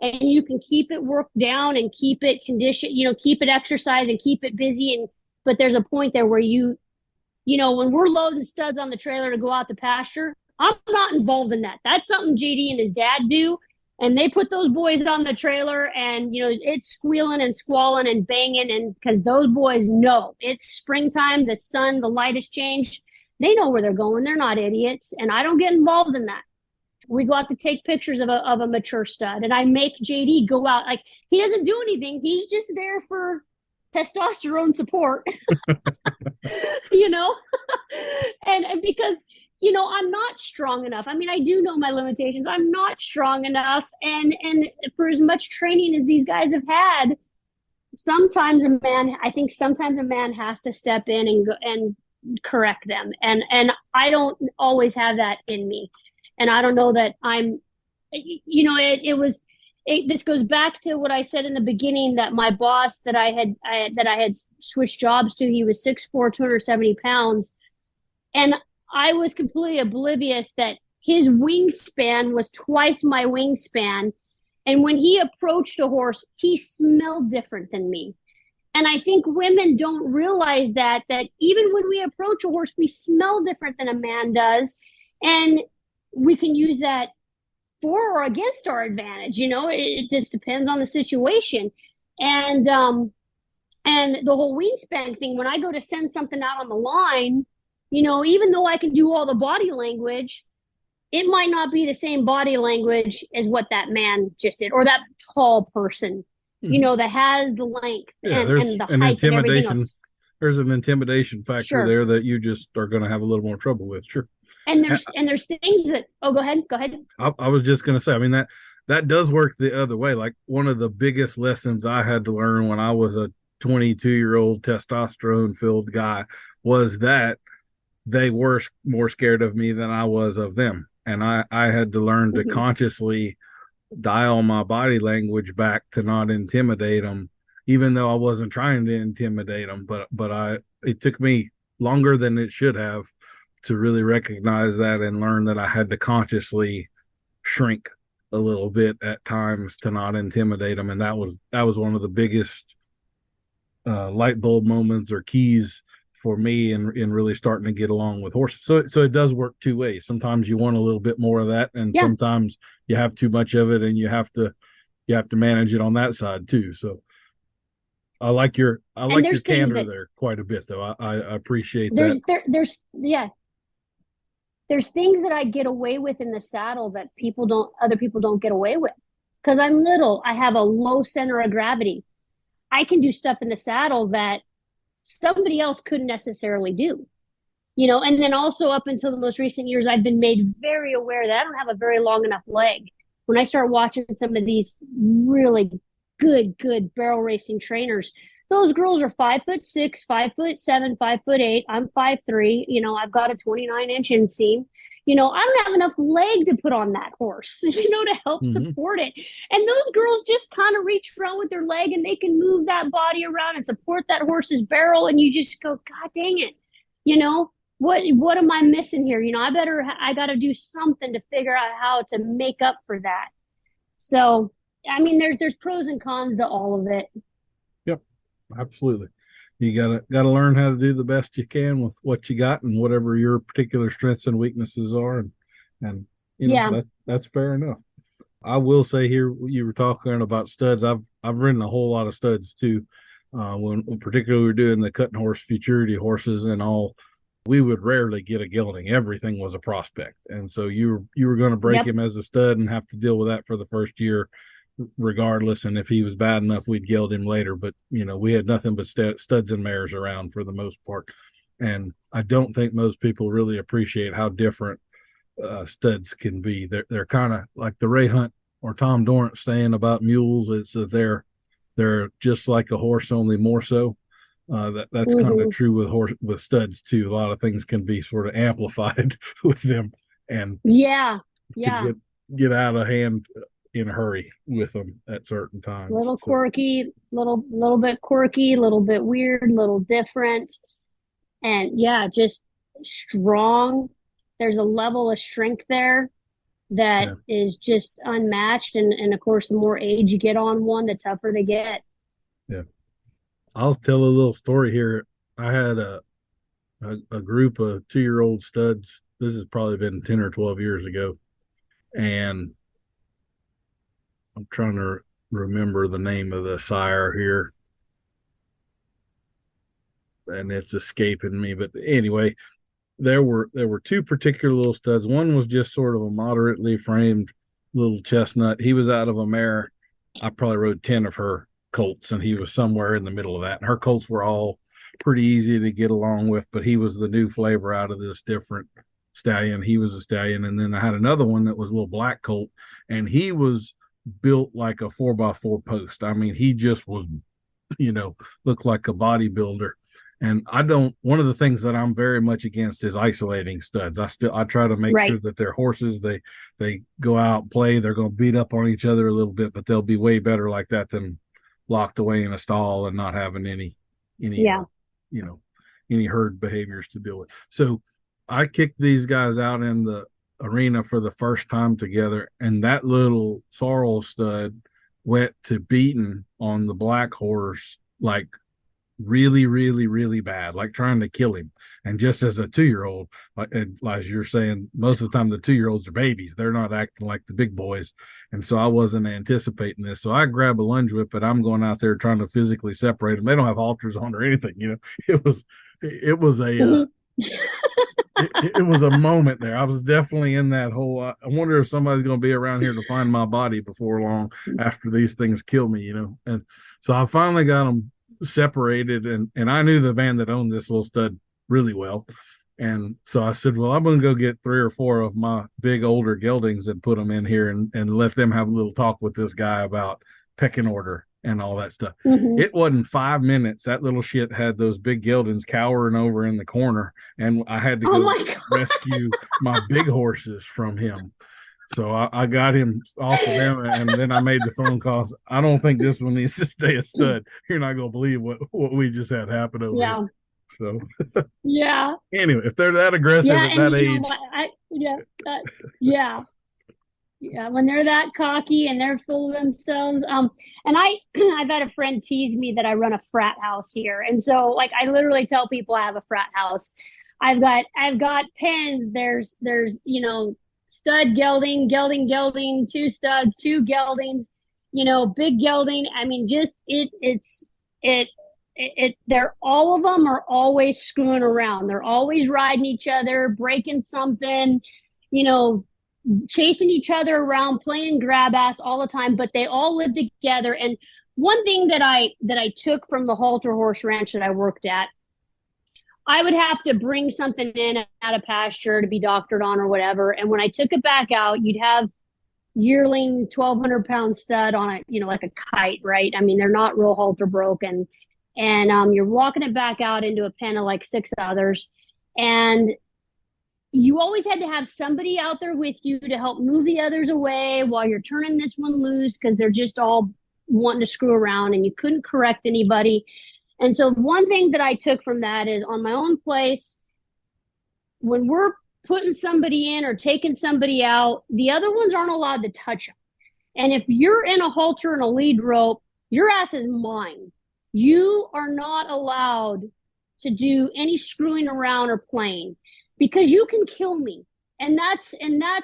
and you can keep it worked down and keep it conditioned, keep it exercise and keep it busy. But there's a point there where when we're loading studs on the trailer to go out to pasture, I'm not involved in that. That's something JD and his dad do. And they put those boys on the trailer, and, it's squealing and squalling and banging. And because those boys know it's springtime, the sun, the light has changed. They know where they're going. They're not idiots. And I don't get involved in that. We go out to take pictures of a mature stud, and I make JD go out. Like, he doesn't do anything. He's just there for testosterone support, and because, I'm not strong enough. I mean, I do know my limitations. I'm not strong enough. And for as much training as these guys have had, sometimes a man has to step in and go and correct them. And I don't always have that in me. And I don't know that this goes back to what I said in the beginning, that my boss that I had switched jobs to, he was 6'4", 270 pounds. And I was completely oblivious that his wingspan was twice my wingspan. And when he approached a horse, he smelled different than me. And I think women don't realize that even when we approach a horse, we smell different than a man does. And we can use that for or against our advantage. It just depends on the situation. And the whole wingspan thing, when I go to send something out on the line, even though I can do all the body language, it might not be the same body language as what that man just did, or that tall person, that has the length and the height and everything else. There's an intimidation factor there that you just are going to have a little more trouble with. Sure. And there's things that, go ahead. I was just going to say, I mean, that does work the other way. Like, one of the biggest lessons I had to learn when I was a 22-year-old testosterone filled guy was that they were more scared of me than I was of them. And I had to learn to consciously dial my body language back to not intimidate them, even though I wasn't trying to intimidate them. But it took me longer than it should have to really recognize that and learn that I had to consciously shrink a little bit at times to not intimidate them. And that was one of the biggest light bulb moments or keys for me in really starting to get along with horses. So it does work two ways. Sometimes you want a little bit more of that, and sometimes you have too much of it, and you have to manage it on that side too. So I like your candor there quite a bit, though. I appreciate that. There's things that I get away with in the saddle that other people don't get away with, because I'm little. I have a low center of gravity. I can do stuff in the saddle that somebody else couldn't necessarily do, and then also up until the most recent years, I've been made very aware that I don't have a very long enough leg. When I start watching some of these really good barrel racing trainers, those girls are 5'6", 5'7", 5'8". I'm 5'3". I've got a 29-inch inseam. I don't have enough leg to put on that horse, to help support it. And those girls just kind of reach around with their leg, and they can move that body around and support that horse's barrel. And you just go, God dang it. What am I missing here? I got to do something to figure out how to make up for that. So, I mean, there's pros and cons to all of it. Yep, absolutely. You gotta learn how to do the best you can with what you got and whatever your particular strengths and weaknesses are, and that's fair enough. I will say, here, you were talking about studs. I've ridden a whole lot of studs too. When particularly we were doing the cutting horse futurity horses and all, we would rarely get a gelding. Everything was a prospect, and so you were going to break him as a stud and have to deal with that for the first year. regardless. And if he was bad enough, we'd geld him later. But, we had nothing but studs and mares around for the most part. And I don't think most people really appreciate how different studs can be. They're kind of like the Ray Hunt or Tom Dorrance saying about mules. It's that they're just like a horse, only more so. That's kind of true with studs too. A lot of things can be sort of amplified with them, and yeah, can get out of hand in a hurry with them at certain times. Little quirky, little bit quirky, little bit weird, little different, and just strong. There's a level of strength there that is just unmatched, and of course, the more age you get on one, the tougher they get. Yeah. I'll tell a little story here. I had a group of 2-year-old studs. This has probably been 10 or 12 years ago. And I'm trying to remember the name of the sire here. And it's escaping me. But anyway, there were two particular little studs. One was just sort of a moderately framed little chestnut. He was out of a mare. I probably rode 10 of her colts, and he was somewhere in the middle of that. And her colts were all pretty easy to get along with, but he was the new flavor out of this different stallion. He was a stallion. And then I had another one that was a little black colt, and he was built like a 4x4 post. I mean, he just was, looked like a bodybuilder. And one of the things that I'm very much against is isolating studs. I try to make sure that they're horses. They go out and play. They're going to beat up on each other a little bit, but they'll be way better like that than locked away in a stall and not having any herd behaviors to deal with. So I kicked these guys out in the arena for the first time together, and that little sorrel stud went to beating on the black horse, like really, really, really bad, like trying to kill him. And just as a 2-year-old, as you're saying, most of the time the 2-year-olds are babies. They're not acting like the big boys. And so I wasn't anticipating this. So I grab a lunge whip, and I'm going out there trying to physically separate them. They don't have halters on or anything. It was a it was a moment there. I was definitely in that whole, I wonder if somebody's going to be around here to find my body before long after these things kill me, And so I finally got them separated, and I knew the man that owned this little stud really well. And so I said, well, I'm going to go get 3 or 4 of my big older geldings and put them in here and let them have a little talk with this guy about pecking order and all that stuff. It wasn't 5 minutes. That little shit had those big geldings cowering over in the corner, and I had to go rescue my big horses from him. So I got him off of them, and then I made the phone calls. I don't think this one needs to stay a stud. You're not going to believe what we just had happen over here. So, anyway, if they're that aggressive at that age. When they're that cocky and they're full of themselves. And I've had a friend tease me that I run a frat house here. And so, like, I literally tell people I have a frat house. I've got pens. There's stud gelding, 2 studs, 2 geldings, big gelding. I mean, just they're all of them are always screwing around. They're always riding each other, breaking something, chasing each other around, playing grab ass all the time, but they all live together. And one thing that I took from the Halter horse ranch that I worked at, I would have to bring something in out of pasture to be doctored on or whatever. And when I took it back out, you'd have yearling 1,200-pound stud on it, like a kite, right? I mean, they're not real halter broken. And you're walking it back out into a pen of like 6 others. And you always had to have somebody out there with you to help move the others away while you're turning this one loose, because they're just all wanting to screw around, and you couldn't correct anybody. And so one thing that I took from that is, on my own place, when we're putting somebody in or taking somebody out, the other ones aren't allowed to touch them. And if you're in a halter and a lead rope, your ass is mine. You are not allowed to do any screwing around or playing, because you can kill me. And that's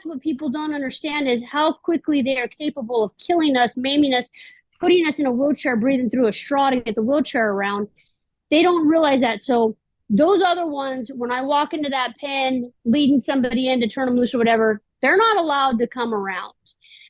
what people don't understand, is how quickly they are capable of killing us, maiming us, putting us in a wheelchair, breathing through a straw to get the wheelchair around. They don't realize that. So those other ones, when I walk into that pen, leading somebody in to turn them loose or whatever, they're not allowed to come around.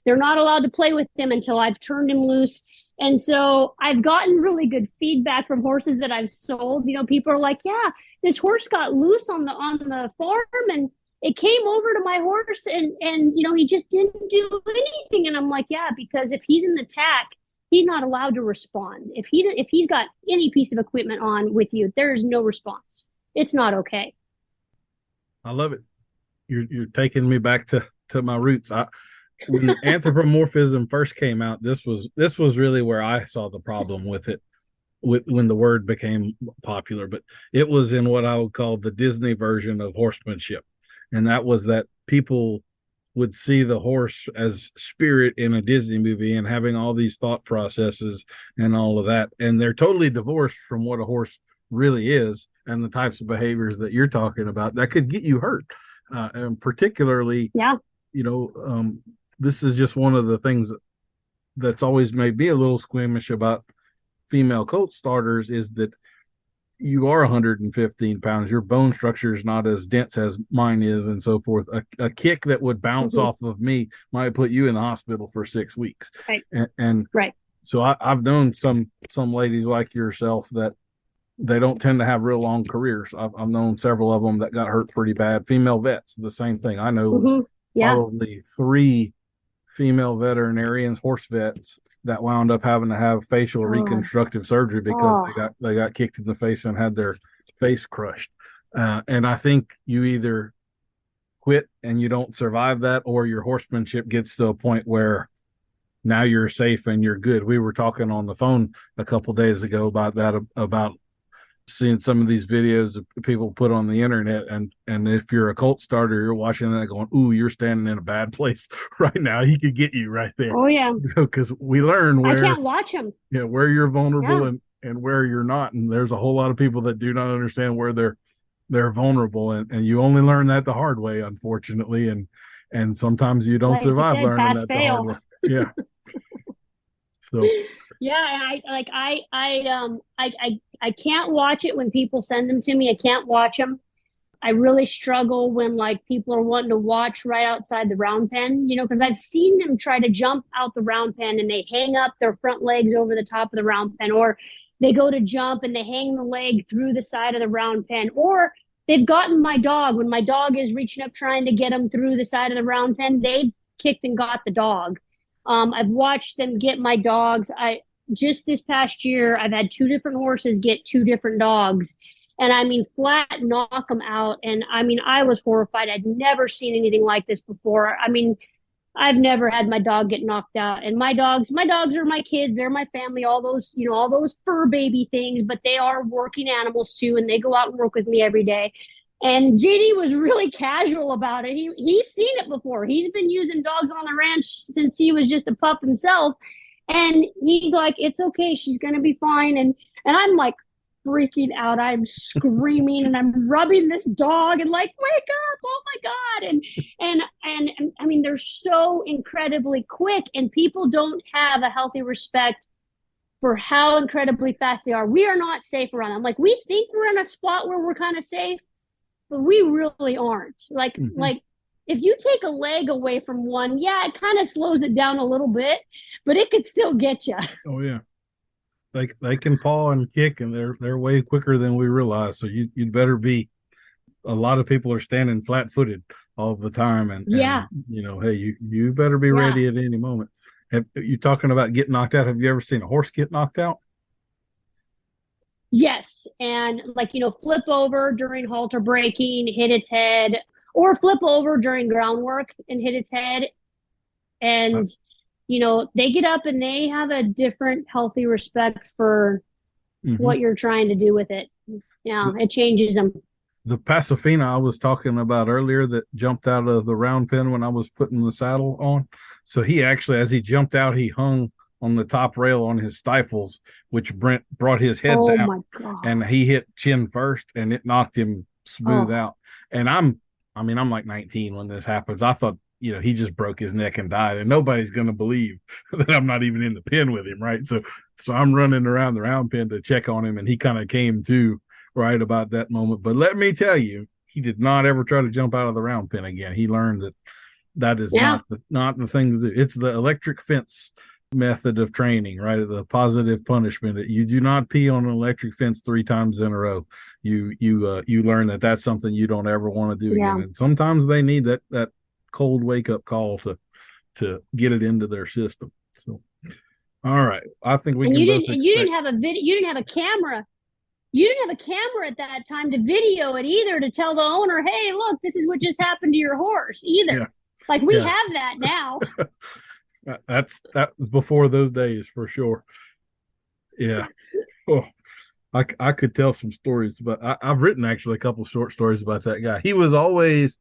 They're not allowed to play with him until I've turned him loose. And so I've gotten really good feedback from horses that I've sold. You know, people are like, yeah, this horse got loose on the farm and it came over to my horse and you know, he just didn't do anything. And I'm like, yeah, because if he's in the tack, he's not allowed to respond. If he's got any piece of equipment on with you, there is no response. It's not okay. I love it. You're taking me back to my roots. When anthropomorphism first came out, this was really where I saw the problem with it, when the word became popular. But it was in what I would call the Disney version of horsemanship, and that was that people would see the horse as spirit in a Disney movie and having all these thought processes and all of that, and they're totally divorced from what a horse really is and the types of behaviors that you're talking about that could get you hurt, and particularly, yeah, you know, this is just one of the things that's always made me a little squeamish about female colt starters, is that you are 115 pounds. Your bone structure is not as dense as mine is, and so forth. A kick that would bounce off of me might put you in the hospital for 6 weeks. Right. And right. So I've known some ladies like yourself that they don't tend to have real long careers. I've known several of them that got hurt pretty bad. Female vets, the same thing. I know probably 3 female veterinarians, horse vets, that wound up having to have facial reconstructive surgery because they got kicked in the face and had their face crushed. And I think you either quit and you don't survive that, or your horsemanship gets to a point where now you're safe and you're good. We were talking on the phone a couple days ago about that, about seeing some of these videos that people put on the internet, and if you're a colt starter, you're watching that going, ooh, you're standing in a bad place right now. He could get you right there. Oh yeah. Because we learn where I can't watch him. Yeah, where you're vulnerable and where you're not. And there's a whole lot of people that do not understand where they're vulnerable, and you only learn that the hard way, unfortunately. And sometimes you don't survive learning that the hard way. Yeah. So yeah, and I can't watch it when people send them to me. I can't watch them. I really struggle when like people are wanting to watch right outside the round pen, you know, because I've seen them try to jump out the round pen and they hang up their front legs over the top of the round pen, or they go to jump and they hang the leg through the side of the round pen, or they've gotten my dog when my dog is reaching up trying to get them through the side of the round pen. They've kicked and got the dog. I've watched them get my dogs. Just this past year, I've had 2 different horses get 2 different dogs. And I mean, flat knock them out. And I mean, I was horrified. I'd never seen anything like this before. I mean, I've never had my dog get knocked out. And my dogs are my kids. They're my family, all those, you know, all those fur baby things, but they are working animals too. And they go out and work with me every day. And JD was really casual about it. He's seen it before. He's been using dogs on the ranch since he was just a pup himself. And he's like, it's okay. She's going to be fine. And I'm like freaking out. I'm screaming and I'm rubbing this dog and like, wake up. Oh my God. And I mean, they're so incredibly quick, and people don't have a healthy respect for how incredibly fast they are. We are not safe around them. Like, we think we're in a spot where we're kind of safe, but we really aren't. Like if you take a leg away from one, yeah, it kind of slows it down a little bit, but it could still get you. Oh yeah, they can paw and kick, and they're way quicker than we realize. So you'd better be. A lot of people are standing flat-footed all the time, and you know, hey, you better be ready at any moment. Have you talking about getting knocked out? Have you ever seen a horse get knocked out? Yes. And like, you know, flip over during halter breaking, hit its head, or flip over during groundwork and hit its head. And, you know, they get up and they have a different healthy respect for what you're trying to do with it. Yeah, so it changes them. The Pasifina I was talking about earlier that jumped out of the round pen when I was putting the saddle on. So he actually, as he jumped out, he hung on the top rail on his stifles, which Brent brought his head down, and he hit chin first, and it knocked him smooth out. And I'm like 19 when this happens. I thought, you know, he just broke his neck and died, and nobody's going to believe that I'm not even in the pen with him, right? So I'm running around the round pen to check on him, and he kind of came to right about that moment. But let me tell you, he did not ever try to jump out of the round pen again. He learned that That is Yeah. not the thing to do. It's the electric fence method of training, right? The positive punishment. You do not pee on an electric fence 3 times in a row. You learn that that's something you don't ever want to do Yeah. again. And sometimes they need that cold wake up call to get it into their system. So, all right, I think we And can you both didn't you expect. didn't have a video, you didn't have a camera. You didn't have a camera at that time to video it either, to tell the owner, hey, look, this is what just happened to your horse either. Yeah, Like we yeah. have that now. That was before those days for sure. Yeah. Oh, I could tell some stories, but I've written actually a couple short stories about that guy. He was always,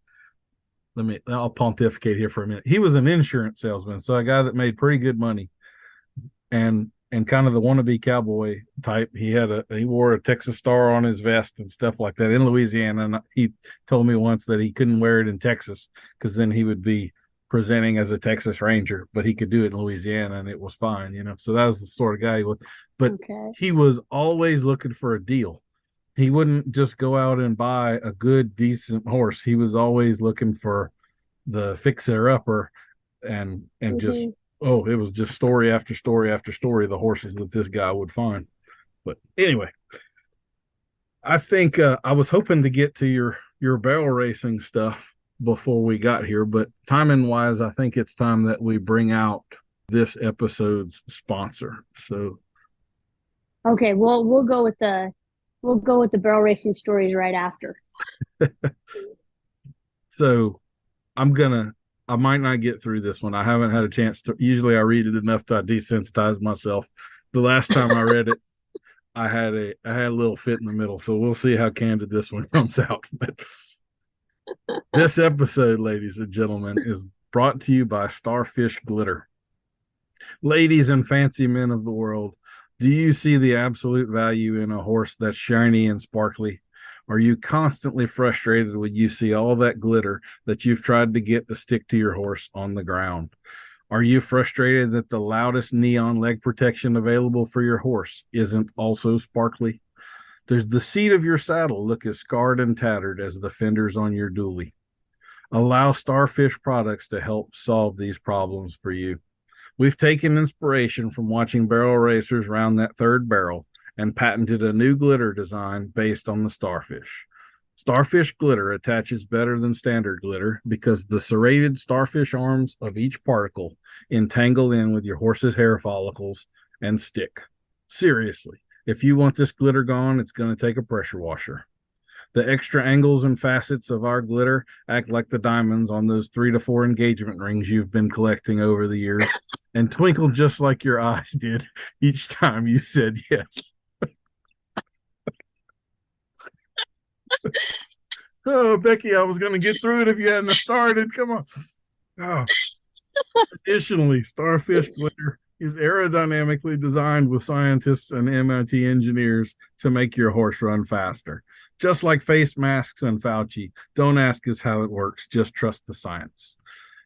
I'll pontificate here for a minute. He was an insurance salesman, so a guy that made pretty good money, and kind of the wannabe cowboy type. He wore a Texas star on his vest and stuff like that in Louisiana. And he told me once that he couldn't wear it in Texas because then he would be presenting as a Texas Ranger, but he could do it in Louisiana and it was fine, you know. So that was the sort of guy he was. But Okay. he was always looking for a deal. He wouldn't just go out and buy a good, decent horse. He was always looking for the fixer upper and just it was just story after story after story of the horses that this guy would find. But anyway, I think I was hoping to get to your barrel racing stuff before we got here, but timing wise, I think it's time that we bring out this episode's sponsor. So Okay, well we'll go with the barrel racing stories right after. so I might not get through this one. I haven't had a chance to. Usually I read it enough to desensitize myself. The last time I read it, I had a little fit in the middle. So we'll see how candid this one comes out. But this episode, ladies and gentlemen, is brought to you by Starfish Glitter. Ladies and fancy men of the world, do you see the absolute value in a horse that's shiny and sparkly? Are you constantly frustrated when you see all that glitter that you've tried to get to stick to your horse on the ground? Are you frustrated that the loudest neon leg protection available for your horse isn't also sparkly? Does the seat of your saddle look as scarred and tattered as the fenders on your dually? Allow Starfish products to help solve these problems for you. We've taken inspiration from watching barrel racers round that third barrel and patented a new glitter design based on the Starfish. Starfish glitter attaches better than standard glitter because the serrated starfish arms of each particle entangle in with your horse's hair follicles and stick. Seriously, if you want this glitter gone, it's going to take a pressure washer. The extra angles and facets of our glitter act like the diamonds on those 3 to 4 engagement rings you've been collecting over the years and twinkle just like your eyes did each time you said yes. Oh, Becky, I was going to get through it if you hadn't started. Come on. Oh. Additionally, Starfish glitter is aerodynamically designed with scientists and MIT engineers to make your horse run faster. Just like face masks and Fauci, don't ask us how it works, just trust the science.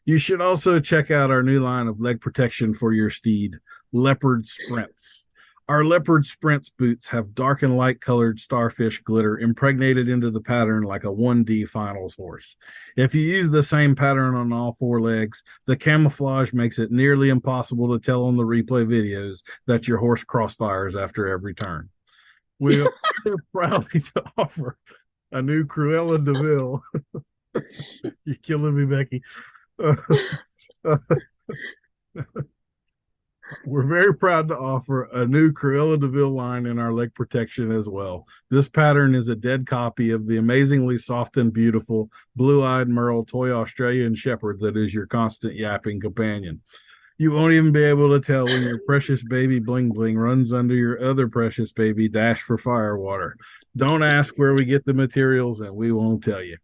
You should also check out our new line of leg protection for your steed, Leopard Sprints. Our Leopard Sprints boots have dark and light colored starfish glitter impregnated into the pattern like a 1D finals horse. If you use the same pattern on all 4 legs, the camouflage makes it nearly impossible to tell on the replay videos that your horse crossfires after every turn. We're proudly to offer a new Cruella de Vil. You're killing me, Becky. We're very proud to offer a new Cruella de Vil line in our leg protection as well. This pattern is a dead copy of the amazingly soft and beautiful blue-eyed Merle toy Australian Shepherd that is your constant yapping companion. You won't even be able to tell when your precious baby Bling Bling runs under your other precious baby Dash for Firewater. Don't ask where we get the materials and we won't tell you.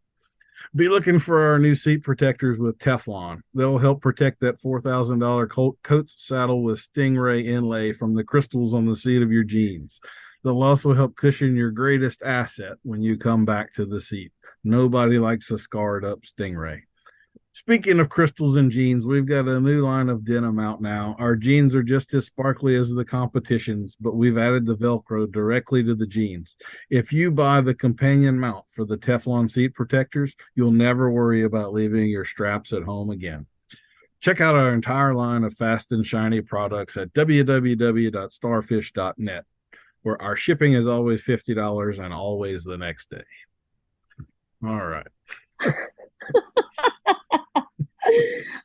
Be looking for our new seat protectors with Teflon. They'll help protect that $4,000 Colt saddle with Stingray inlay from the crystals on the seat of your jeans. They'll also help cushion your greatest asset when you come back to the seat. Nobody likes a scarred up Stingray. Speaking of crystals and jeans, we've got a new line of denim out now. Our jeans are just as sparkly as the competition's, but we've added the Velcro directly to the jeans. If you buy the companion mount for the Teflon seat protectors, you'll never worry about leaving your straps at home again. Check out our entire line of fast and shiny products at www.starfish.net, where our shipping is always $50 and always the next day. All right.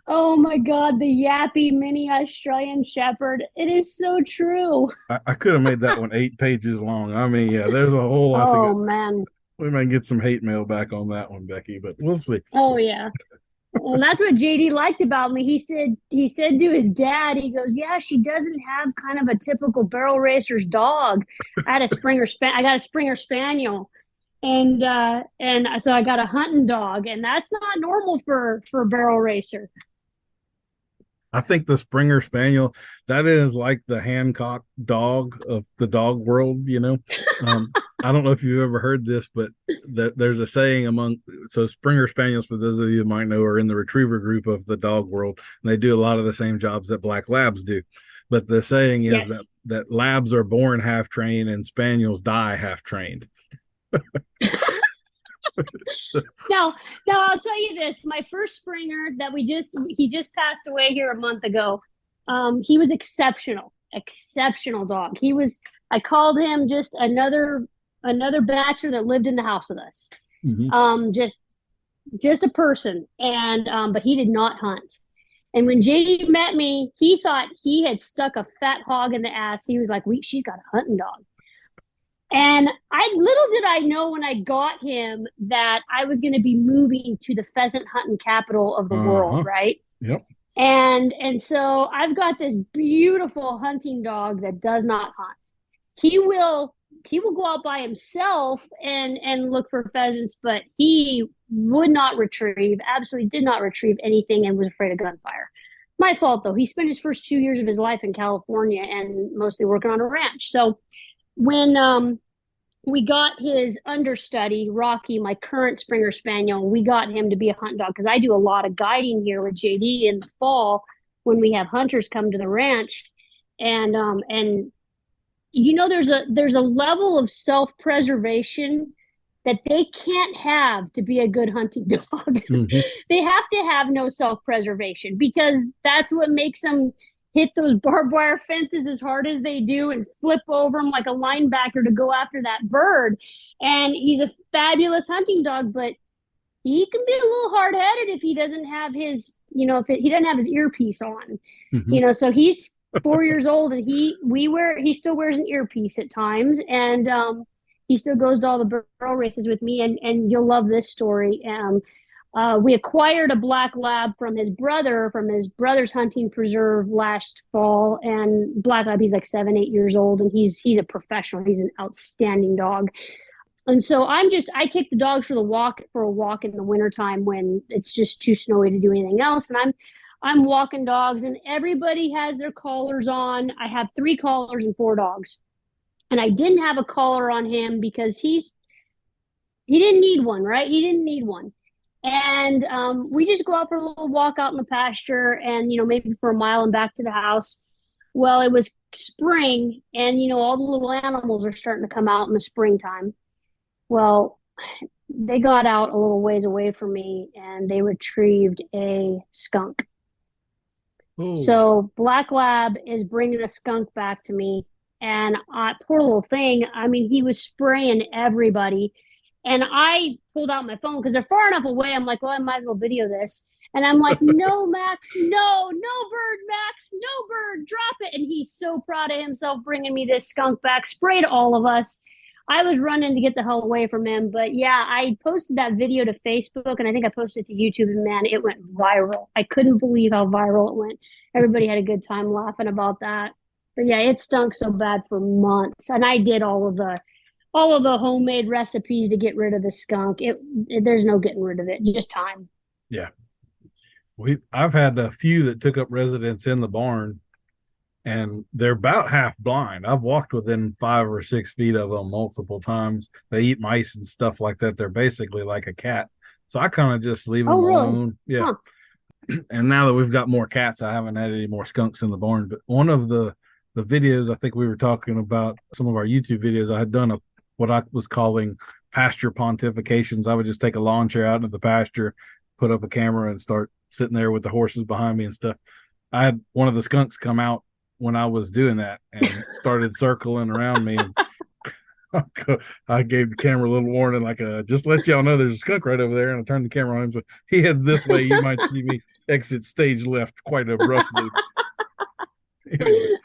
Oh my God, the yappy mini Australian Shepherd. It is so true. I could have made that one 8 pages long. I mean, yeah, there's a whole lot. Oh man. We might get some hate mail back on that one, Becky, but we'll see. Oh yeah. Well, that's what JD liked about me. He said to his dad, he goes, "Yeah, she doesn't have kind of a typical barrel racer's dog. I got a Springer Spaniel, and so I got a hunting dog, and that's not normal for a barrel racer." I think the Springer Spaniel, that is like the Hancock dog of the dog world, you know. I don't know if you've ever heard this, but there's a saying so Springer Spaniels, for those of you who might know, are in the retriever group of the dog world, and they do a lot of the same jobs that Black Labs do. But the saying is Yes. that Labs are born half trained and Spaniels die half trained. Now I'll tell you this: my first Springer that he just passed away here a month ago. He was exceptional dog. I called him just another bachelor that lived in the house with us. Mm-hmm. Just a person, and but he did not hunt. And when JD met me, he thought he had stuck a fat hog in the ass. He was like, she's got a hunting dog. And little did I know when I got him that I was going to be moving to the pheasant hunting capital of the world, right? Yep. And so I've got this beautiful hunting dog that does not hunt. He will go out by himself and look for pheasants, but he would not retrieve, absolutely did not retrieve anything, and was afraid of gunfire. My fault, though. He spent his first 2 years of his life in California and mostly working on a ranch. So when we got his understudy, Rocky, my current Springer Spaniel, we got him to be a hunt dog because I do a lot of guiding here with JD in the fall when we have hunters come to the ranch. And you know, there's a level of self-preservation that they can't have to be a good hunting dog. Mm-hmm. They have to have no self-preservation because that's what makes them hit those barbed wire fences as hard as they do and flip over them like a linebacker to go after that bird. And he's a fabulous hunting dog, but he can be a little hard-headed if he doesn't have his, if he doesn't have his earpiece on, mm-hmm. So he's 4 years old and he still wears an earpiece at times. And, he still goes to all the barrel races with me, and you'll love this story. We acquired a black lab from his brother's hunting preserve last fall, and black lab, he's like 7-8 years old, and he's a professional. He's an outstanding dog. And so I take the dogs for a walk in the wintertime when it's just too snowy to do anything else. And I'm walking dogs, and everybody has their collars on. I have 3 collars and 4 dogs. And I didn't have a collar on him because he didn't need one, right? He didn't need one. And we just go out for a little walk out in the pasture and, maybe for a mile and back to the house. Well, it was spring and, all the little animals are starting to come out in the springtime. Well, they got out a little ways away from me and they retrieved a skunk. Ooh. So Black Lab is bringing a skunk back to me. And poor little thing, I mean, he was spraying everybody. And I pulled out my phone because they're far enough away. I'm like, well, I might as well video this. And I'm like, no, Max, no bird, Max, no bird, drop it. And he's so proud of himself bringing me this skunk back, sprayed all of us. I was running to get the hell away from him. But yeah, I posted that video to Facebook and I think I posted it to YouTube, and man, it went viral. I couldn't believe how viral it went. Everybody had a good time laughing about that. But yeah, it stunk so bad for months. And I did all of the homemade recipes to get rid of the skunk. There's no getting rid of it, just time. Yeah. I've had a few that took up residence in the barn, and they're about half blind. I've walked within 5 or 6 feet of them multiple times. They eat mice and stuff like that. They're basically like a cat. So I kind of just leave them alone. Yeah. Huh. And now that we've got more cats, I haven't had any more skunks in the barn. But one of the videos, I think we were talking about some of our YouTube videos, I had done what I was calling pasture pontifications. I would just take a lawn chair out into the pasture, put up a camera, and start sitting there with the horses behind me and stuff. I had one of the skunks come out when I was doing that and started circling around me. And I gave the camera a little warning, like, just let y'all know there's a skunk right over there. And I turned the camera on him. So he heads this way. You might see me exit stage left quite abruptly. Anyway.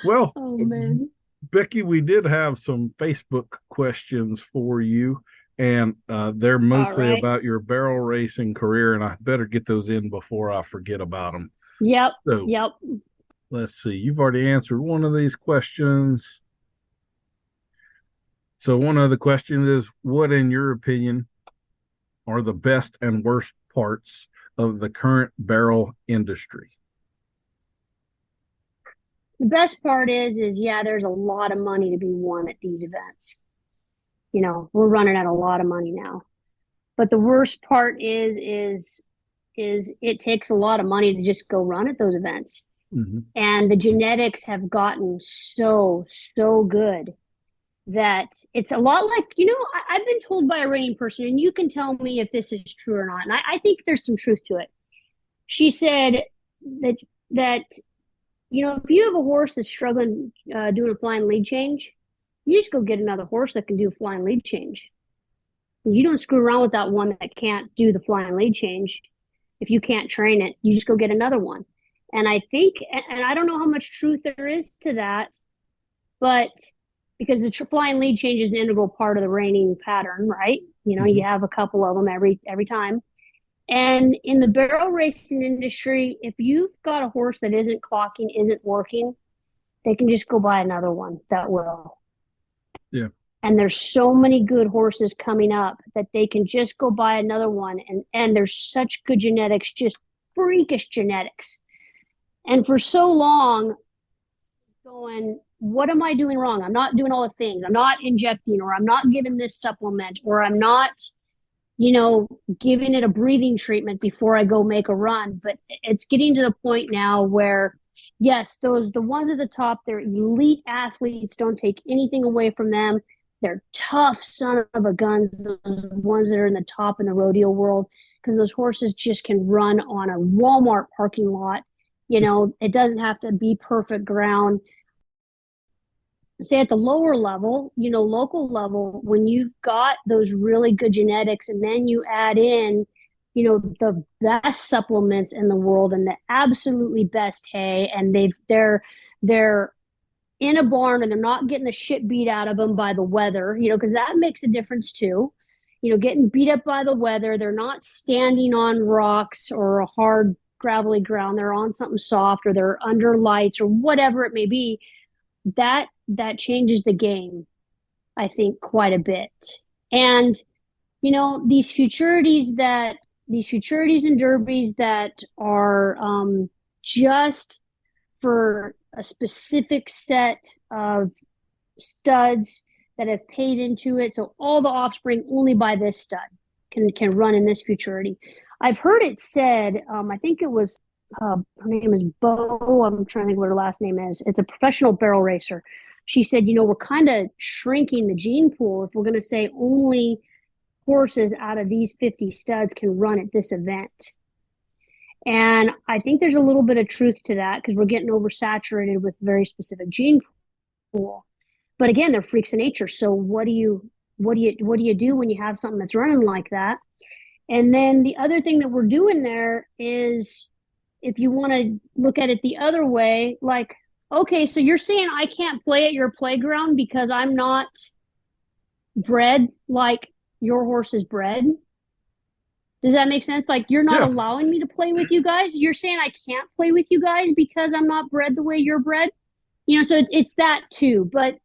Well, Oh man. Becky, we did have some Facebook questions for you, and they're mostly Right. about your barrel racing career, and I better get those in before I forget about them. Yep. So Yep. let's see. You've already answered one of these questions. So one of the questions is, what, in your opinion, are the best and worst parts of the current barrel industry? The best part is yeah, there's a lot of money to be won at these events. We're running at a lot of money now. But the worst part is it takes a lot of money to just go run at those events. Mm-hmm. And the genetics have gotten so good that it's a lot like, I've been told by a reining person, and you can tell me if this is true or not. And I think there's some truth to it. She said that if you have a horse that's struggling doing a flying lead change, you just go get another horse that can do a flying lead change. You don't screw around with that one that can't do the flying lead change. If you can't train it, you just go get another one. And I think, and I don't know how much truth there is to that, but because the flying lead change is an integral part of the reining pattern, right? You have a couple of them every time. And in the barrel racing industry, if you've got a horse that isn't clocking, isn't working, they can just go buy another one that will. Yeah. And there's so many good horses coming up that they can just go buy another one. And there's such good genetics, just freakish genetics. And for so long, going, what am I doing wrong? I'm not doing all the things. I'm not injecting, or I'm not giving this supplement, or I'm not, giving it a breathing treatment before I go make a run. But it's getting to the point now where, yes, the ones at the top, they're elite athletes. Don't take anything away from them. They're tough son of a guns, those ones that are in the top in the rodeo world, because those horses just can run on a Walmart parking lot. It doesn't have to be perfect ground. Say at the lower level, local level, when you've got those really good genetics, and then you add in, the best supplements in the world and the absolutely best hay, and they're in a barn and they're not getting the shit beat out of them by the weather, because that makes a difference too. Getting beat up by the weather, they're not standing on rocks or a hard gravelly ground. They're on something soft, or they're under lights, or whatever it may be. That changes the game, I think, quite a bit. And these futurities and derbies that are just for a specific set of studs that have paid into it. So all the offspring only by this stud can run in this futurity. I've heard it said, I think it was, her name is Bo. I'm trying to think what her last name is. It's a professional barrel racer. She said, we're kind of shrinking the gene pool if we're going to say only horses out of these 50 studs can run at this event. And I think there's a little bit of truth to that, because we're getting oversaturated with very specific gene pool. But again, they're freaks of nature. So what do you do when you have something that's running like that? And then the other thing that we're doing there is, if you want to look at it the other way, like, okay, so you're saying I can't play at your playground because I'm not bred like your horse is bred? Does that make sense? Like, you're not allowing me to play with you guys? You're saying I can't play with you guys because I'm not bred the way you're bred? So it's that too. But,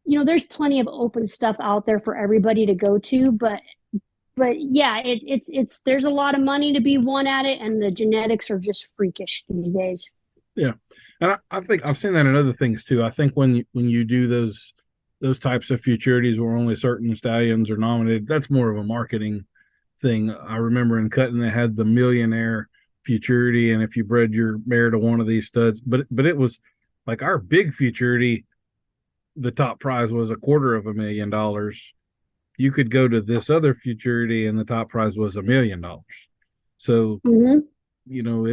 there's plenty of open stuff out there for everybody to go to. But yeah, it's there's a lot of money to be won at it, and the genetics are just freakish these days. Yeah, and I think I've seen that in other things too. I think when you do those types of futurities where only certain stallions are nominated, that's more of a marketing thing. I remember in cutting they had the millionaire futurity, and if you bred your mare to one of these studs, but it was like our big futurity, the top prize was $250,000. You could go to this other futurity and the top prize was $1 million. So, Mm-hmm.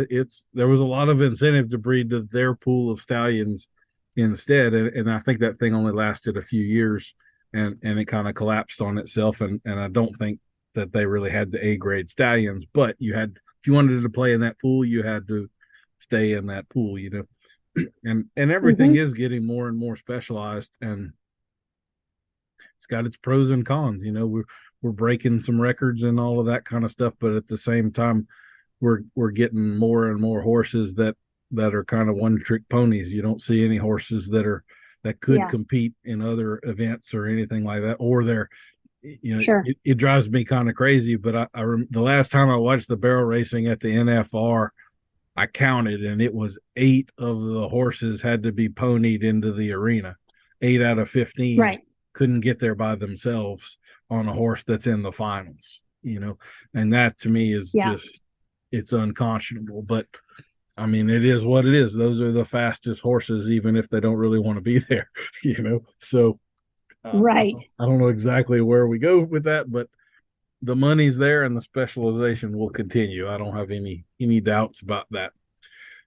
it's there was a lot of incentive to breed to their pool of stallions instead. And I think that thing only lasted a few years, and it kind of collapsed on itself. And I don't think that they really had the A grade stallions, but if you wanted to play in that pool, you had to stay in that pool. And everything Mm-hmm. is getting more and more specialized, and it's got its pros and cons. We're breaking some records and all of that kind of stuff, but at the same time, we're getting more and more horses that are kind of one trick ponies. You don't see any horses that could Yeah, compete in other events or anything like that, or sure. it drives me kind of crazy. But the last time I watched the barrel racing at the NFR, I counted, and it was 8 of the horses had to be ponied into the arena. 8 out of 15 Right. couldn't get there by themselves on a horse that's in the finals. And that to me is Yeah. just, it's unconscionable. But I mean, it is what it is. Those are the fastest horses, even if they don't really want to be there. So Right. I don't know exactly where we go with that, but the money's there and the specialization will continue. I don't have any doubts about that.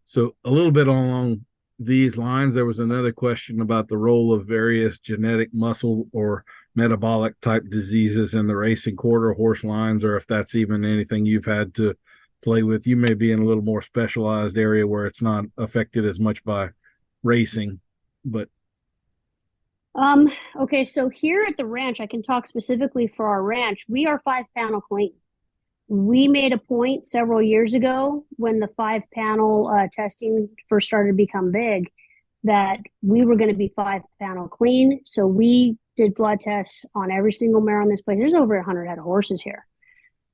So a little bit along these lines, there was another question about the role of various genetic muscle or metabolic type diseases in the racing quarter horse lines, or if that's even anything you've had to play with. You may be in a little more specialized area where it's not affected as much by racing, but Um, okay, so here at the ranch, I can talk specifically for our ranch. We are 5 panel clean. We made a point several years ago when the 5 panel testing first started to become big that we were going to be 5 panel clean. So we did blood tests on every single mare on this place. There's over 100 head of horses here.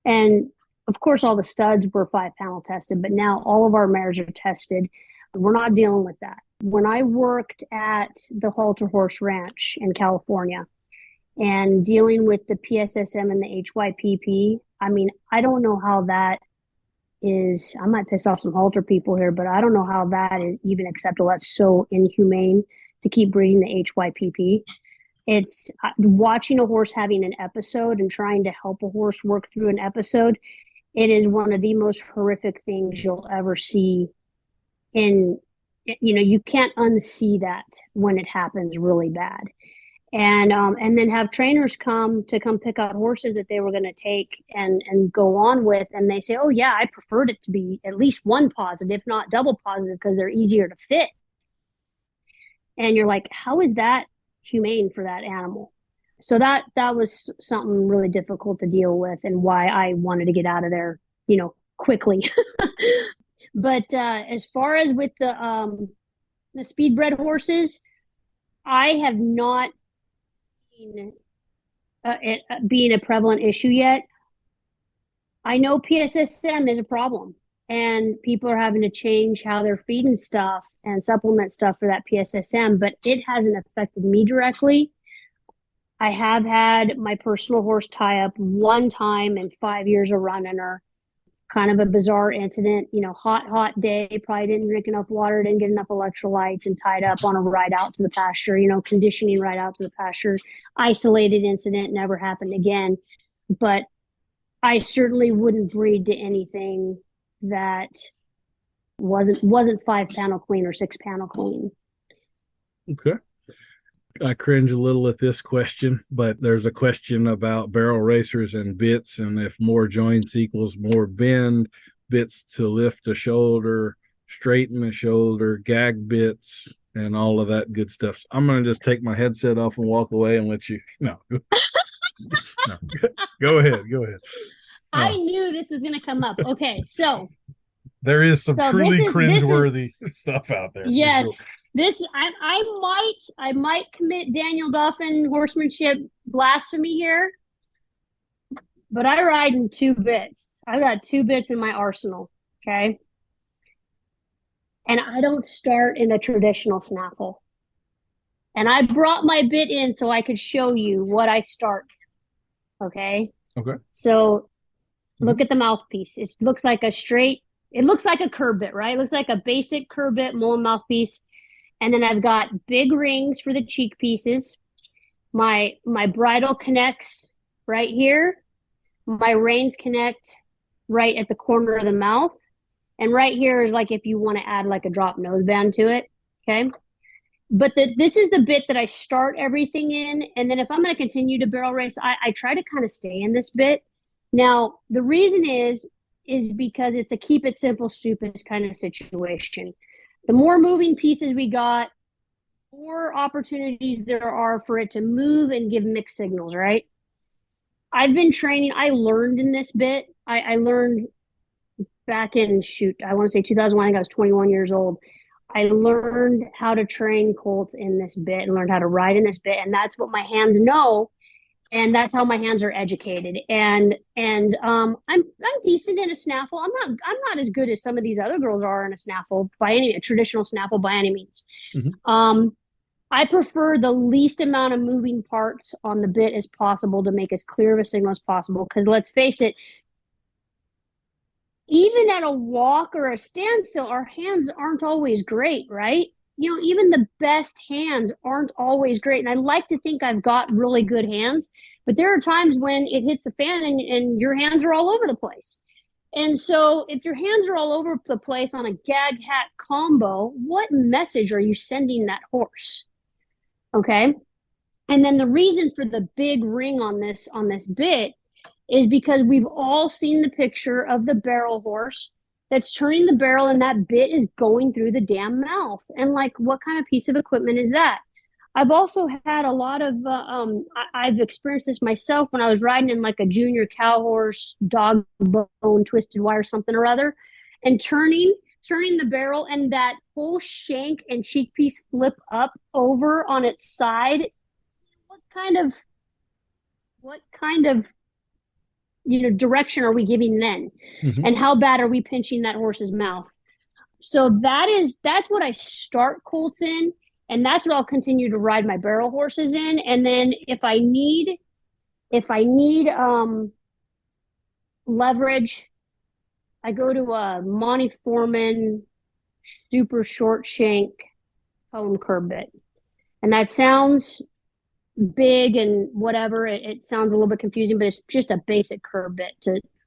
And of course, all the studs were 5 panel tested, but now all of our mares are tested. We're not dealing with that. When I worked at the Halter Horse Ranch in California and dealing with the PSSM and the HYPP, I mean, I don't know how that is. I might piss off some Halter people here, but I don't know how that is even acceptable. That's so inhumane to keep breeding the HYPP. It's watching a horse having an episode and trying to help a horse work through an episode. It is one of the most horrific things you'll ever see. You can't unsee that when it happens really bad. And then have trainers come pick out horses that they were going to take and go on with, and they say, oh yeah, I preferred it to be at least one positive, if not double positive, because they're easier to fit. And you're like, how is that humane for that animal? So that was something really difficult to deal with, and why I wanted to get out of there, quickly. But as far as with the speed bred horses, I have not seen it being a prevalent issue yet. I know PSSM is a problem, and people are having to change how they're feeding stuff and supplement stuff for that PSSM, but it hasn't affected me directly. I have had my personal horse tie up one time in 5 years of running her. Kind of a bizarre incident, hot day, probably didn't drink enough water, didn't get enough electrolytes, and tied up on a ride out to the pasture, conditioning right out to the pasture. Isolated incident, never happened again. But I certainly wouldn't breed to anything that wasn't 5 panel clean or 6 panel clean. okay. I cringe a little at this question, but there's a question about barrel racers and bits, and if more joints equals more bend, bits to lift a shoulder, straighten a shoulder, gag bits, and all of that good stuff. I'm going to just take my headset off and walk away and let you. No, no. Go ahead. I knew this was going to come up. Okay, so there is some truly cringeworthy stuff out there. Yes. Sure. This I might commit Daniel Duffin horsemanship blasphemy here, but I ride in 2 bits. I've got 2 bits in my arsenal. Okay. And I don't start in a traditional snaffle. And I brought my bit in so I could show you what I start. Okay. Okay. So Look at the mouthpiece. It looks like it looks like a curb bit, right? It looks like a basic curb bit mullen mouthpiece. And then I've got big rings for the cheek pieces. My bridle connects right here. My reins connect right at the corner of the mouth. And right here is like if you want to add like a drop nose band to it. Okay. But this is the bit that I start everything in. And then if I'm going to continue to barrel race, I try to kind of stay in this bit. Now, the reason is because it's a keep it simple, stupid kind of situation. The more moving pieces we got, more opportunities there are for it to move and give mixed signals, right? I've been training. I learned in this bit. I learned back in, I want to say 2001. I think I was 21 years old. I learned how to train colts in this bit and learned how to ride in this bit. And that's what my hands know. And that's how my hands are educated. And I'm decent in a snaffle. I'm not as good as some of these other girls are in a snaffle a traditional snaffle by any means. I prefer the least amount of moving parts on the bit as possible to make as clear of a signal as possible. Because let's face it, even at a walk or a standstill, our hands aren't always great, right? Even the best hands aren't always great. And I like to think I've got really good hands, but there are times when it hits the fan and your hands are all over the place. And so if your hands are all over the place on a gag hat combo, what message are you sending that horse? Okay. And then the reason for the big ring on this bit is because we've all seen the picture of the barrel horse that's turning the barrel and that bit is going through the damn mouth. And like, what kind of piece of equipment is that? I've also had a lot of, I've experienced this myself when I was riding in like a junior cow horse, dog bone, twisted wire, something or other, and turning the barrel and that whole shank and cheek piece flip up over on its side. What kind of direction are we giving then? And how bad are we pinching that horse's mouth? So that's what I start colts in, and that's what I'll continue to ride my barrel horses in. And then if I need leverage, I go to a Monte Foreman super short shank cone curb bit. And that sounds big and whatever. It sounds a little bit confusing, but it's just a basic curb bit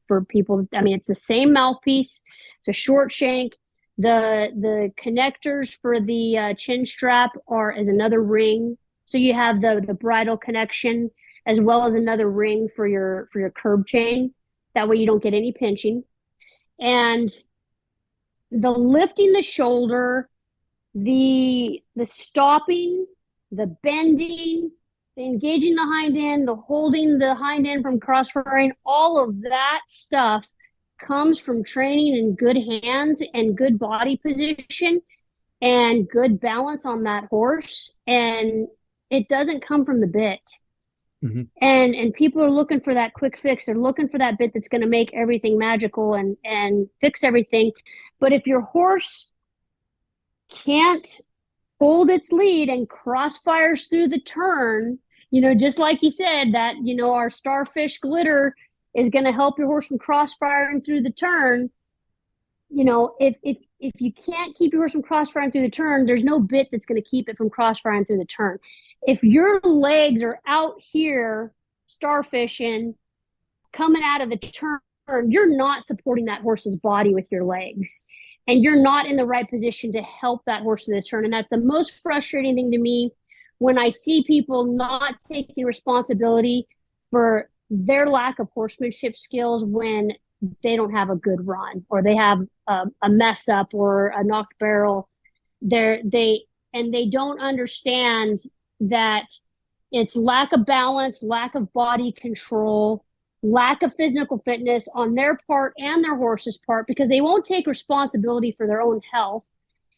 for people. I mean, it's the same mouthpiece. It's a short shank. The connectors for the chin strap is another ring. So you have the bridle connection as well as another ring for your curb chain. That way you don't get any pinching. And the lifting the shoulder, the stopping, the bending, the engaging the hind end, the holding the hind end from crossfiring, all of that stuff comes from training in good hands and good body position and good balance on that horse. And it doesn't come from the bit. And people are looking for that quick fix. They're looking for that bit that's going to make everything magical and fix everything. But if your horse can't hold its lead and crossfires through the turn, just like you said, that, our starfish glitter is going to help your horse from crossfiring through the turn. If you can't keep your horse from crossfiring through the turn, there's no bit that's going to keep it from crossfiring through the turn. If your legs are out here starfishing, coming out of the turn, you're not supporting that horse's body with your legs. And you're not in the right position to help that horse in the turn. And that's the most frustrating thing to me when I see people not taking responsibility for their lack of horsemanship skills when they don't have a good run or they have a mess up or a knocked barrel. They don't understand that it's lack of balance, lack of body control, lack of physical fitness on their part and their horse's part, because they won't take responsibility for their own health.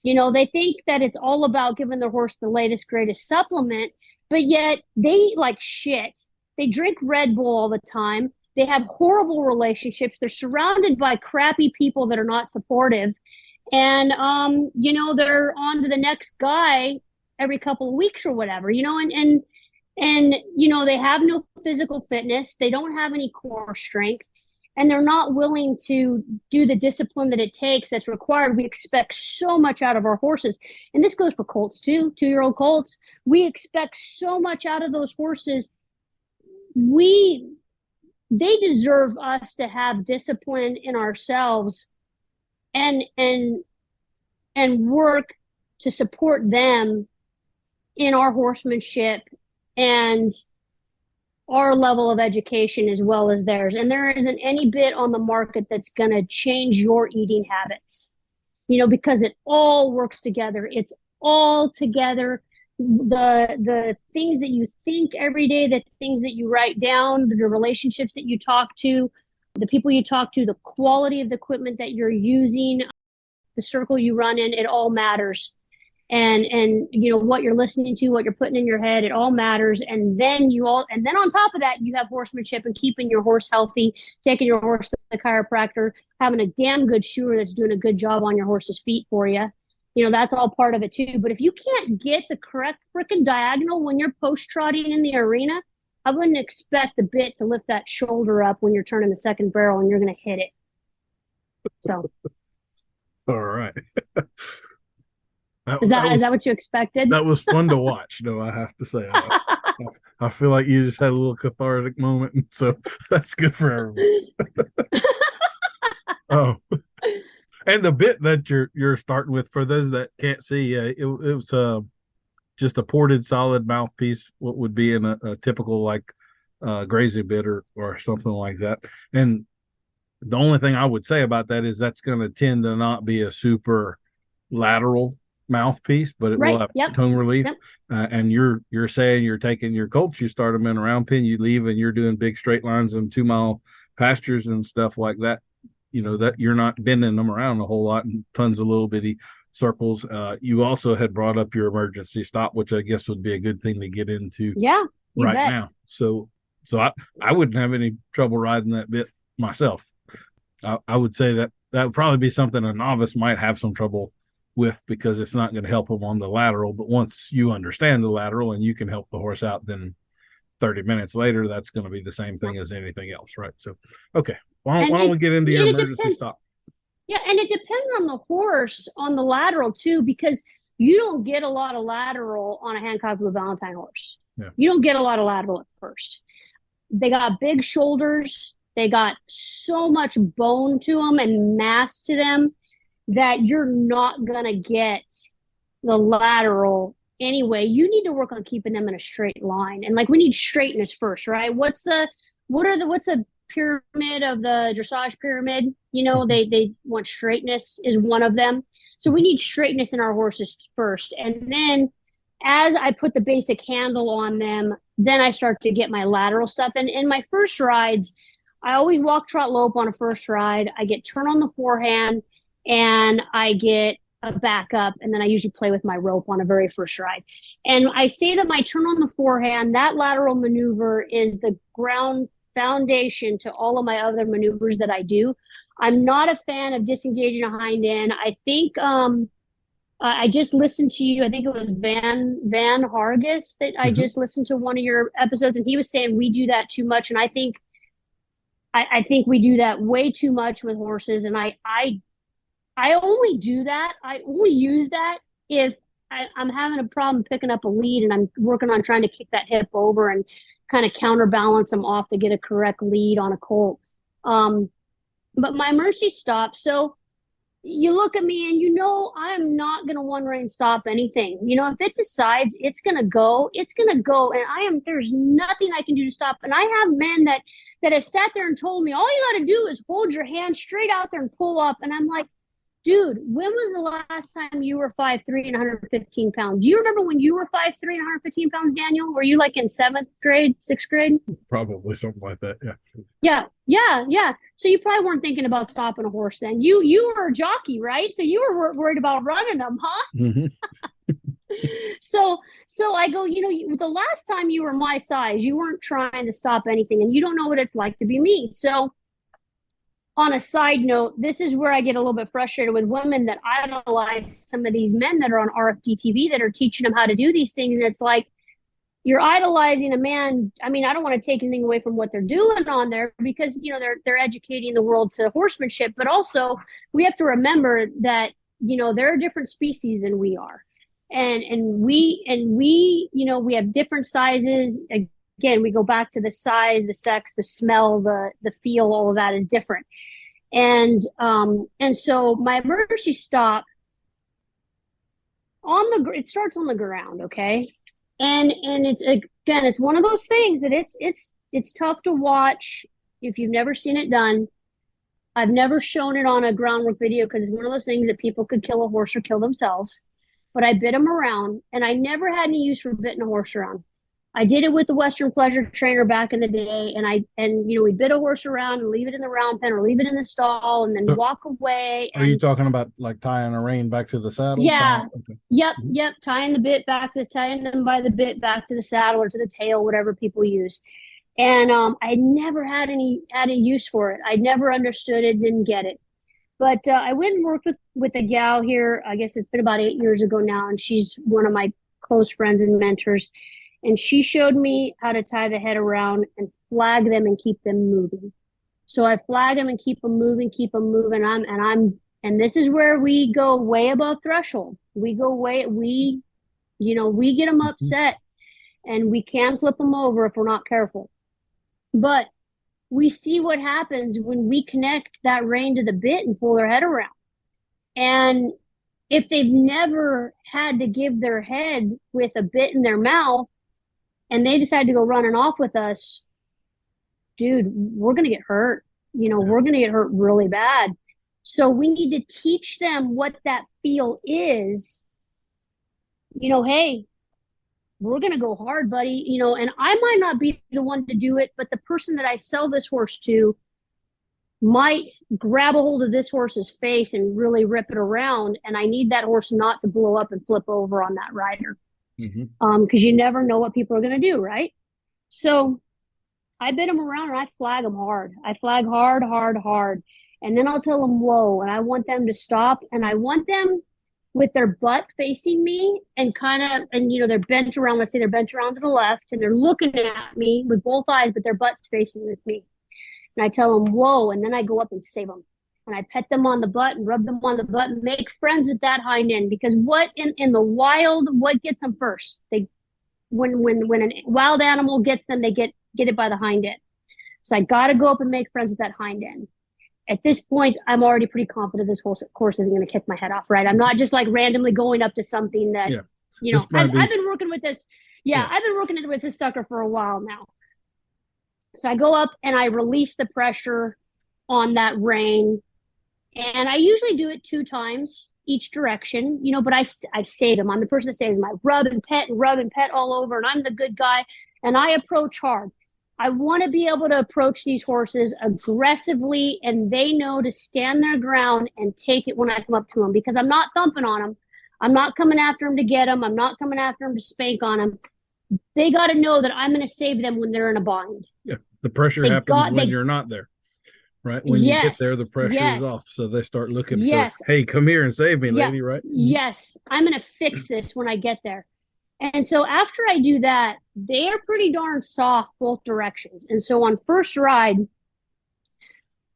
They think that it's all about giving their horse the latest, greatest supplement, but yet they eat like shit. They drink Red Bull all the time. They have horrible relationships. They're surrounded by crappy people that are not supportive. And, they're on to the next guy every couple of weeks or whatever, and they have no physical fitness. They don't have any core strength. and they're not willing to do the discipline that it takes that's required. We expect so much out of our horses. And this goes for colts too, 2-year-old colts. We expect so much out of those horses. They deserve us to have discipline in ourselves and work to support them in our horsemanship and our level of education as well as theirs. And there isn't any bit on the market that's going to change your eating habits, because it all works together. It's all together. The things that you think every day, the things that you write down, the relationships that you talk to, the people you talk to, the quality of the equipment that you're using, the circle you run in, it all matters. And what you're listening to, what you're putting in your head, it all matters. And then on top of that, you have horsemanship and keeping your horse healthy, taking your horse to the chiropractor, having a damn good shoer that's doing a good job on your horse's feet for you. That's all part of it too. But if you can't get the correct freaking diagonal when you're post trotting in the arena, I wouldn't expect the bit to lift that shoulder up when you're turning the second barrel and you're going to hit it. So. All right. Is that what you expected? That was fun to watch, though, I have to say. I feel like you just had a little cathartic moment, and so that's good for everyone. Oh, and the bit that you're starting with, for those that can't see, it was just a ported solid mouthpiece, what would be in a typical grazing bit or something like that. And the only thing I would say about that is that's going to tend to not be a super lateral mouthpiece, but it will have tongue relief. Yep. And you're saying you're taking your colts, you start them in a round pen, you leave, and you're doing big straight lines and 2-mile pastures and stuff like that. That you're not bending them around a whole lot and tons of little bitty circles. You also had brought up your emergency stop, which I guess would be a good thing to get into right now. So I wouldn't have any trouble riding that bit myself. I would say that would probably be something a novice might have some trouble with, because it's not going to help them on the lateral. But once you understand the lateral and you can help the horse out, then 30 minutes later, that's going to be the same thing as anything else, right? So, okay. Why don't we get into your emergency stop? Yeah, and it depends on the horse, on the lateral too, because you don't get a lot of lateral on a Hancock Blue Valentine horse. Yeah. You don't get a lot of lateral at first. They got big shoulders. They got so much bone to them and mass to them that you're not going to get the lateral anyway. You need to work on keeping them in a straight line. And we need straightness first, right? What's the pyramid of the dressage pyramid? They want straightness is one of them. So we need straightness in our horses first. And then as I put the basic handle on them, then I start to get my lateral stuff. And in my first rides, I always walk, trot, lope on a first ride. I get turn on the forehand, and I get a backup, and then I usually play with my rope on a very first ride. And I say that my turn on the forehand, that lateral maneuver is the ground foundation to all of my other maneuvers that I do. I'm not a fan of disengaging a hind end. I think I just listened to you. I think it was Van Hargis that I just listened to one of your episodes, and he was saying we do that too much. And I think we do that way too much with horses. And I only do that. I only use that if I'm having a problem picking up a lead and I'm working on trying to kick that hip over and kind of counterbalance them off to get a correct lead on a colt. But my mercy stop. So you look at me and I'm not going to one rein stop anything. If it decides it's going to go, it's going to go. And there's nothing I can do to stop. And I have men that have sat there and told me, all you got to do is hold your hand straight out there and pull up. And I'm like, dude, when was the last time you were 5'3" and 115 pounds? Do you remember when you were 5'3" and 115 pounds, Daniel? Were you in 7th grade, 6th grade? Probably something like that, yeah. Yeah. So you probably weren't thinking about stopping a horse then. You were a jockey, right? So you were worried about running them, huh? Mm-hmm. So I go, the last time you were my size, you weren't trying to stop anything, and you don't know what it's like to be me. So on a side note, this is where I get a little bit frustrated with women that idolize some of these men that are on RFD TV that are teaching them how to do these things. And it's like, you're idolizing a man. I mean, I don't want to take anything away from what they're doing on there, because they're educating the world to horsemanship, but also we have to remember that they're a different species than we are, and we we have different sizes. Again, we go back to the size, the sex, the smell, the feel. All of that is different, and so my emergency stop it starts on the ground, okay, and it's, again, it's one of those things that it's tough to watch if you've never seen it done. I've never shown it on a groundwork video because it's one of those things that people could kill a horse or kill themselves. But I bit them around, and I never had any use for bitting a horse around. I did it with the Western Pleasure trainer back in the day, and we bit a horse around and leave it in the round pen or leave it in the stall and then So walk away. are you talking about like tying a rein back to the saddle? Yeah. Okay. Yep. Tying them by the bit back to the saddle or to the tail, whatever people use. And I never had any use for it. I never understood it, didn't get it. But I went and worked with a gal here. I guess it's been about 8 years ago now, and she's one of my close friends and mentors. And she showed me how to tie the head around and flag them and keep them moving. So I flag them and keep them moving. And this is where we go way above threshold. We get them upset, and we can flip them over if we're not careful. But we see what happens when we connect that rein to the bit and pull their head around. And if they've never had to give their head with a bit in their mouth and they decide to go running off with us, dude, we're going to get hurt. We're going to get hurt really bad. So we need to teach them what that feel is. Hey, we're going to go hard, buddy. And I might not be the one to do it, but the person that I sell this horse to might grab a hold of this horse's face and really rip it around. And I need that horse not to blow up and flip over on that rider. Because you never know what people are going to do, right? So I bit them around and I flag them hard. I flag hard. And then I'll tell them, whoa, and I want them to stop. And I want them with their butt facing me and they're bent around. Let's say they're bent around to the left and they're looking at me with both eyes, but their butt's facing with me. And I tell them, whoa, and then I go up and save them. And I pet them on the butt and rub them on the butt and make friends with that hind end. Because what in the wild, what gets them first? When a wild animal gets them, they get it by the hind end. So I got to go up and make friends with that hind end. At this point, I'm already pretty confident this horse isn't going to kick my head off, right? I'm not just like randomly going up to something that, I've been working with this. I've been working with this sucker for a while now. So I go up and I release the pressure on that rein. And I usually do it 2 times each direction, but I save him. I'm the person that saves him. I rub and pet all over, and I'm the good guy. And I approach hard. I want to be able to approach these horses aggressively, and they know to stand their ground and take it when I come up to them, because I'm not thumping on them. I'm not coming after them to get them. I'm not coming after them to spank on them. They got to know that I'm going to save them when they're in a bind. Yeah, the pressure happens when you're not there, right? When you get there, the pressure is off. So they start looking for, hey, come here and save me, lady, right? Yes, I'm going to fix this when I get there. And so after I do that, they are pretty darn soft both directions. And so on first ride,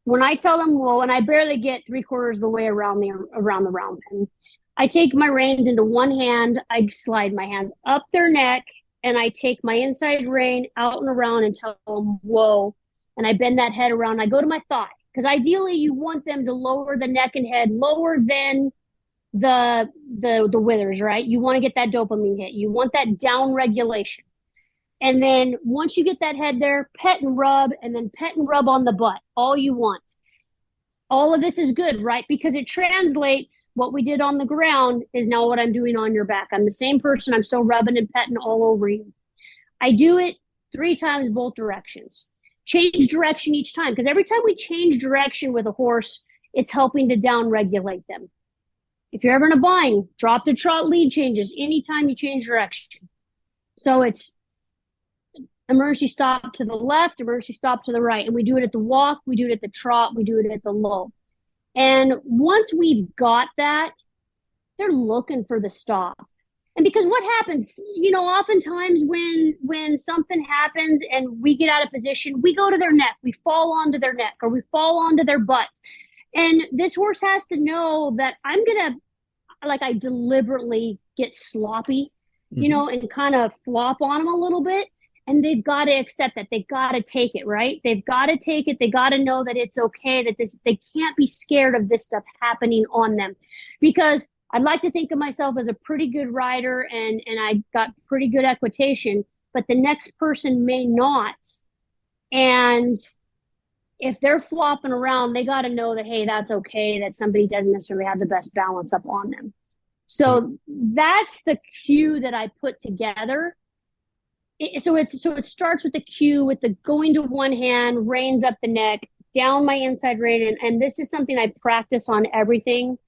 when I tell them, whoa, and I barely get 3/4 of the way around the round pen, I take my reins into one hand, I slide my hands up their neck, and I take my inside rein out and around and tell them, whoa, and I bend that head around. I go to my thigh, because ideally you want them to lower the neck and head lower than the withers, right? You want to get that dopamine hit. You want that down regulation. And then once you get that head there, pet and rub, and then pet and rub on the butt, all you want. All of this is good, right? Because it translates what we did on the ground is now what I'm doing on your back. I'm the same person. I'm still rubbing and petting all over you. I do it 3 times both directions. Change direction each time, because every time we change direction with a horse, it's helping to down regulate them. If you're ever in a bind, drop to trot lead changes anytime you change direction. So it's emergency stop to the left, emergency stop to the right. And we do it at the walk, we do it at the trot, we do it at the low. And once we've got that, they're looking for the stop. And because what happens, oftentimes when something happens and we get out of position, we go to their neck, we fall onto their neck, or we fall onto their butt. And this horse has to know that I deliberately get sloppy, and kind of flop on them a little bit. And they've got to accept that. They've got to take it, right? They've got to take it. They got to know that it's okay, that they can't be scared of this stuff happening on them. Because I'd like to think of myself as a pretty good rider, and I got pretty good equitation, but the next person may not. And if they're flopping around, they got to know that, hey, that's okay, that somebody doesn't necessarily have the best balance up on them. So that's the cue that I put together. So it starts with the cue, with the going to one hand, reins up the neck, down my inside rein. And this is something I practice on everything.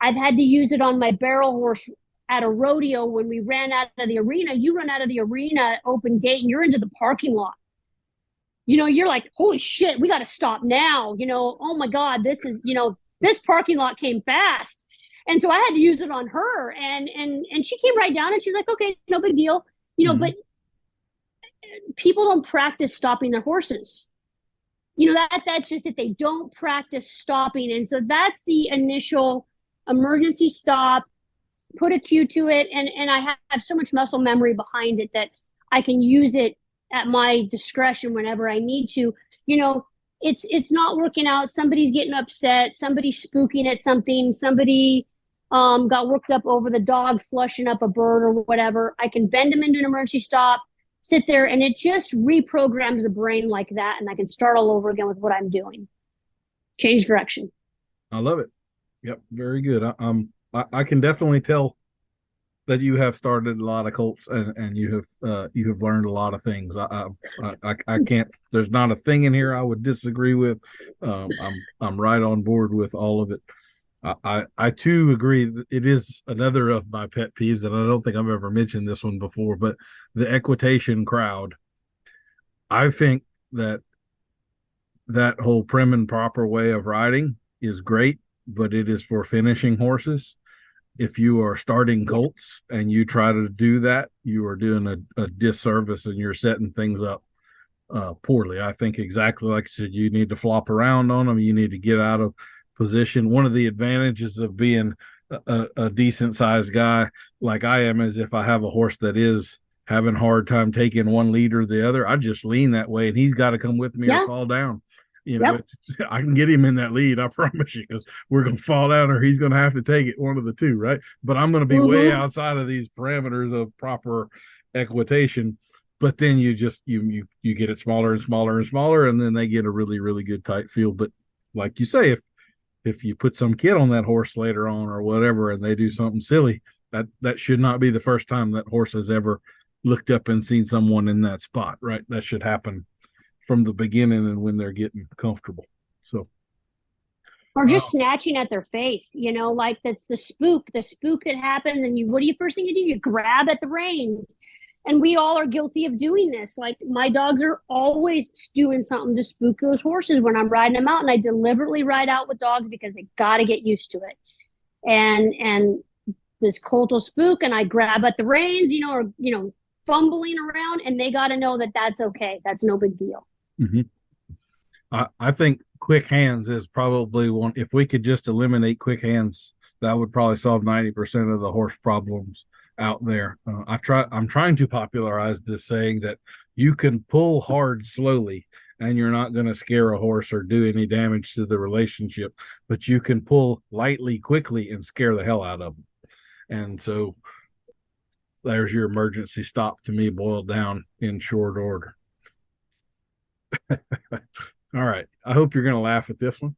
I've had to use it on my barrel horse at a rodeo. When we ran out of the arena, you run out of the arena, open gate, and you're into the parking lot. You're like, holy shit, we got to stop now. Oh my God, this parking lot came fast. And so I had to use it on her, and she came right down, and she's like, okay, no big deal. But people don't practice stopping their horses. That's just it. They don't practice stopping. And so that's the initial emergency stop, put a cue to it. And I have so much muscle memory behind it that I can use it at my discretion whenever I need to. It's not working out. Somebody's getting upset. Somebody's spooking at something. Somebody got worked up over the dog flushing up a bird or whatever. I can bend them into an emergency stop, sit there, and it just reprograms the brain like that, and I can start all over again with what I'm doing. Change direction. I love it. Yep, very good. I can definitely tell that you have started a lot of colts, and you have learned a lot of things. I can't. There's not a thing in here I would disagree with. I'm right on board with all of it. I too agree that it is another of my pet peeves, and I don't think I've ever mentioned this one before, but the equitation crowd. I think that whole prim and proper way of riding is great, but it is for finishing horses. If you are starting colts and you try to do that, you are doing a disservice, and you're setting things up poorly. I think exactly like I said, you need to flop around on them. You need to get out of position. One of the advantages of being a decent sized guy like I am is if I have a horse that is having a hard time taking one lead or the other, I just lean that way, and he's got to come with me or fall down. I can get him in that lead, I promise you, because we're going to fall down or he's going to have to take it, one of the two, right? But I'm going to be way outside of these parameters of proper equitation. But then you just you get it smaller and smaller and smaller, and then they get a really, really good tight feel. But like you say, if you put some kid on that horse later on or whatever, and they do something silly, that should not be the first time that horse has ever looked up and seen someone in that spot, right? That should happen from the beginning and when they're getting comfortable. So, or just snatching at their face, like that's the spook that happens. And what do you first thing you do? You grab at the reins. And we all are guilty of doing this. Like, my dogs are always doing something to spook those horses when I'm riding them out. And I deliberately ride out with dogs because they got to get used to it. And this colt will spook, and I grab at the reins, or fumbling around, and they got to know that that's okay. That's no big deal. Mm-hmm. I think quick hands is probably one. If we could just eliminate quick hands, that would probably solve 90% of the horse problems out there. I'm trying to popularize this saying that you can pull hard slowly and you're not going to scare a horse or do any damage to the relationship, but you can pull lightly quickly and scare the hell out of them. And so there's your emergency stop, to me, boiled down in short order. All right, I hope you're going to laugh at this one.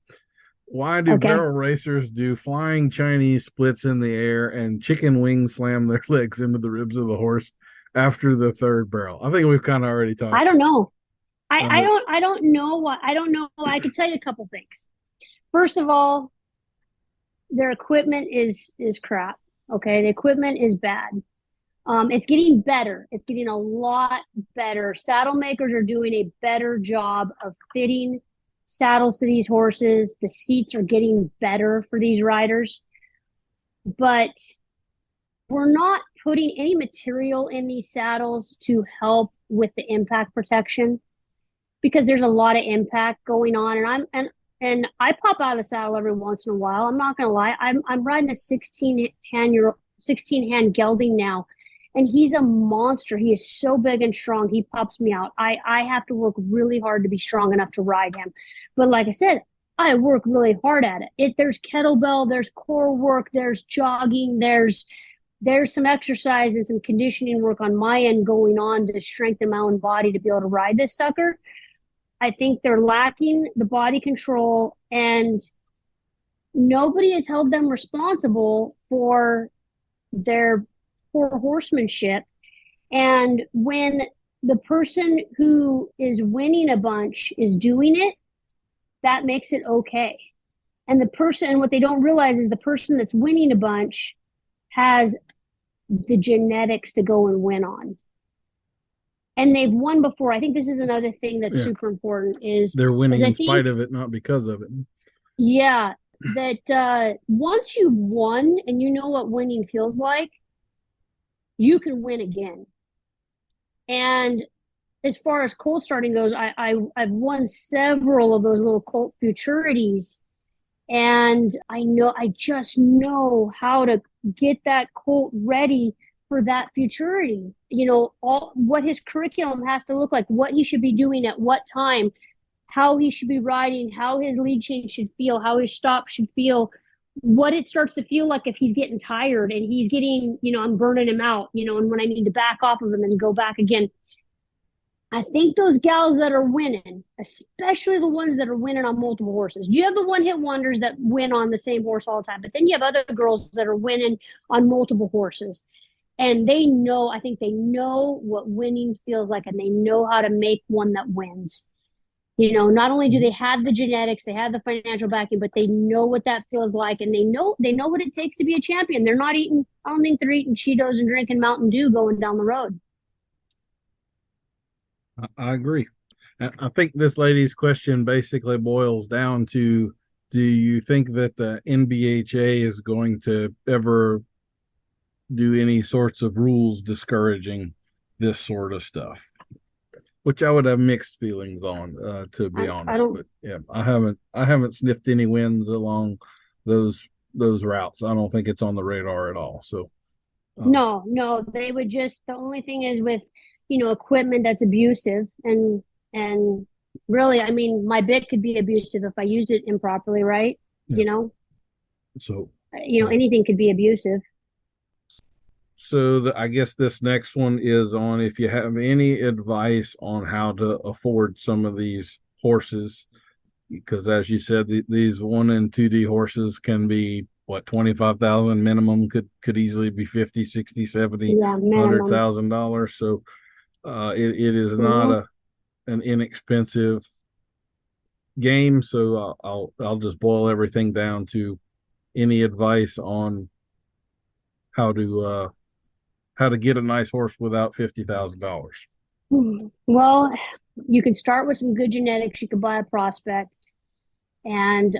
Why do barrel racers do flying Chinese splits in the air and chicken wings slam their legs into the ribs of the horse after the third barrel? I think we've kind of already talked. I don't know. I don't know what. I don't know. I can tell you a couple things. First of all, their equipment is crap. Okay, the equipment is bad. It's getting better. It's getting a lot better. Saddle makers are doing a better job of fitting saddles to these horses. The seats are getting better for these riders, but we're not putting any material in these saddles to help with the impact protection, because there's a lot of impact going on. And I pop out of the saddle every once in a while. I'm not gonna lie. I'm riding a 16 hand gelding now, and he's a monster. He is so big and strong. He pops me out. I have to work really hard to be strong enough to ride him. But like I said, I work really hard at it. There's kettlebell, there's core work, there's jogging, there's some exercise and some conditioning work on my end going on to strengthen my own body to be able to ride this sucker. I think they're lacking the body control, and nobody has held them responsible for their poor horsemanship. And when the person who is winning a bunch is doing it, that makes it okay. And what they don't realize is the person that's winning a bunch has the genetics to go and win on. And they've won before. I think this is another thing that's super important is they're winning in spite of it, not because of it. Yeah. That once you've won and you know what winning feels like, you can win again. And as far as colt starting goes, I've won several of those little Colt Futurities. And I just know how to get that colt ready for that futurity. What his curriculum has to look like, what he should be doing at what time, how he should be riding, how his lead change should feel, how his stop should feel, what it starts to feel like if he's getting tired and he's getting, I'm burning him out, and when I need to back off of him and go back again. I think those gals that are winning, especially the ones that are winning on multiple horses, you have the one-hit wonders that win on the same horse all the time, but then you have other girls that are winning on multiple horses. And I think they know what winning feels like, and they know how to make one that wins. Not only do they have the genetics, they have the financial backing, but they know what that feels like, and they know what it takes to be a champion. I don't think they're eating Cheetos and drinking Mountain Dew going down the road. I agree. I think this lady's question basically boils down to, do you think that the NBHA is going to ever do any sorts of rules discouraging this sort of stuff? Which I would have mixed feelings on, to be honest. But yeah, I haven't sniffed any wins along those routes. I don't think it's on the radar at all. So no, they would just, the only thing is with equipment that's abusive, and really, I mean, my bit could be abusive if I used it improperly, right? Yeah. So anything could be abusive. So I guess this next one is on if you have any advice on how to afford some of these horses, because as you said, these 1 and 2D horses can be what, 25,000 minimum, could easily be 50, 60, 70, $100,000. So it is not an inexpensive game. So I'll just boil everything down to any advice on how to get a nice horse without $50,000. Well, you can start with some good genetics. You could buy a prospect, and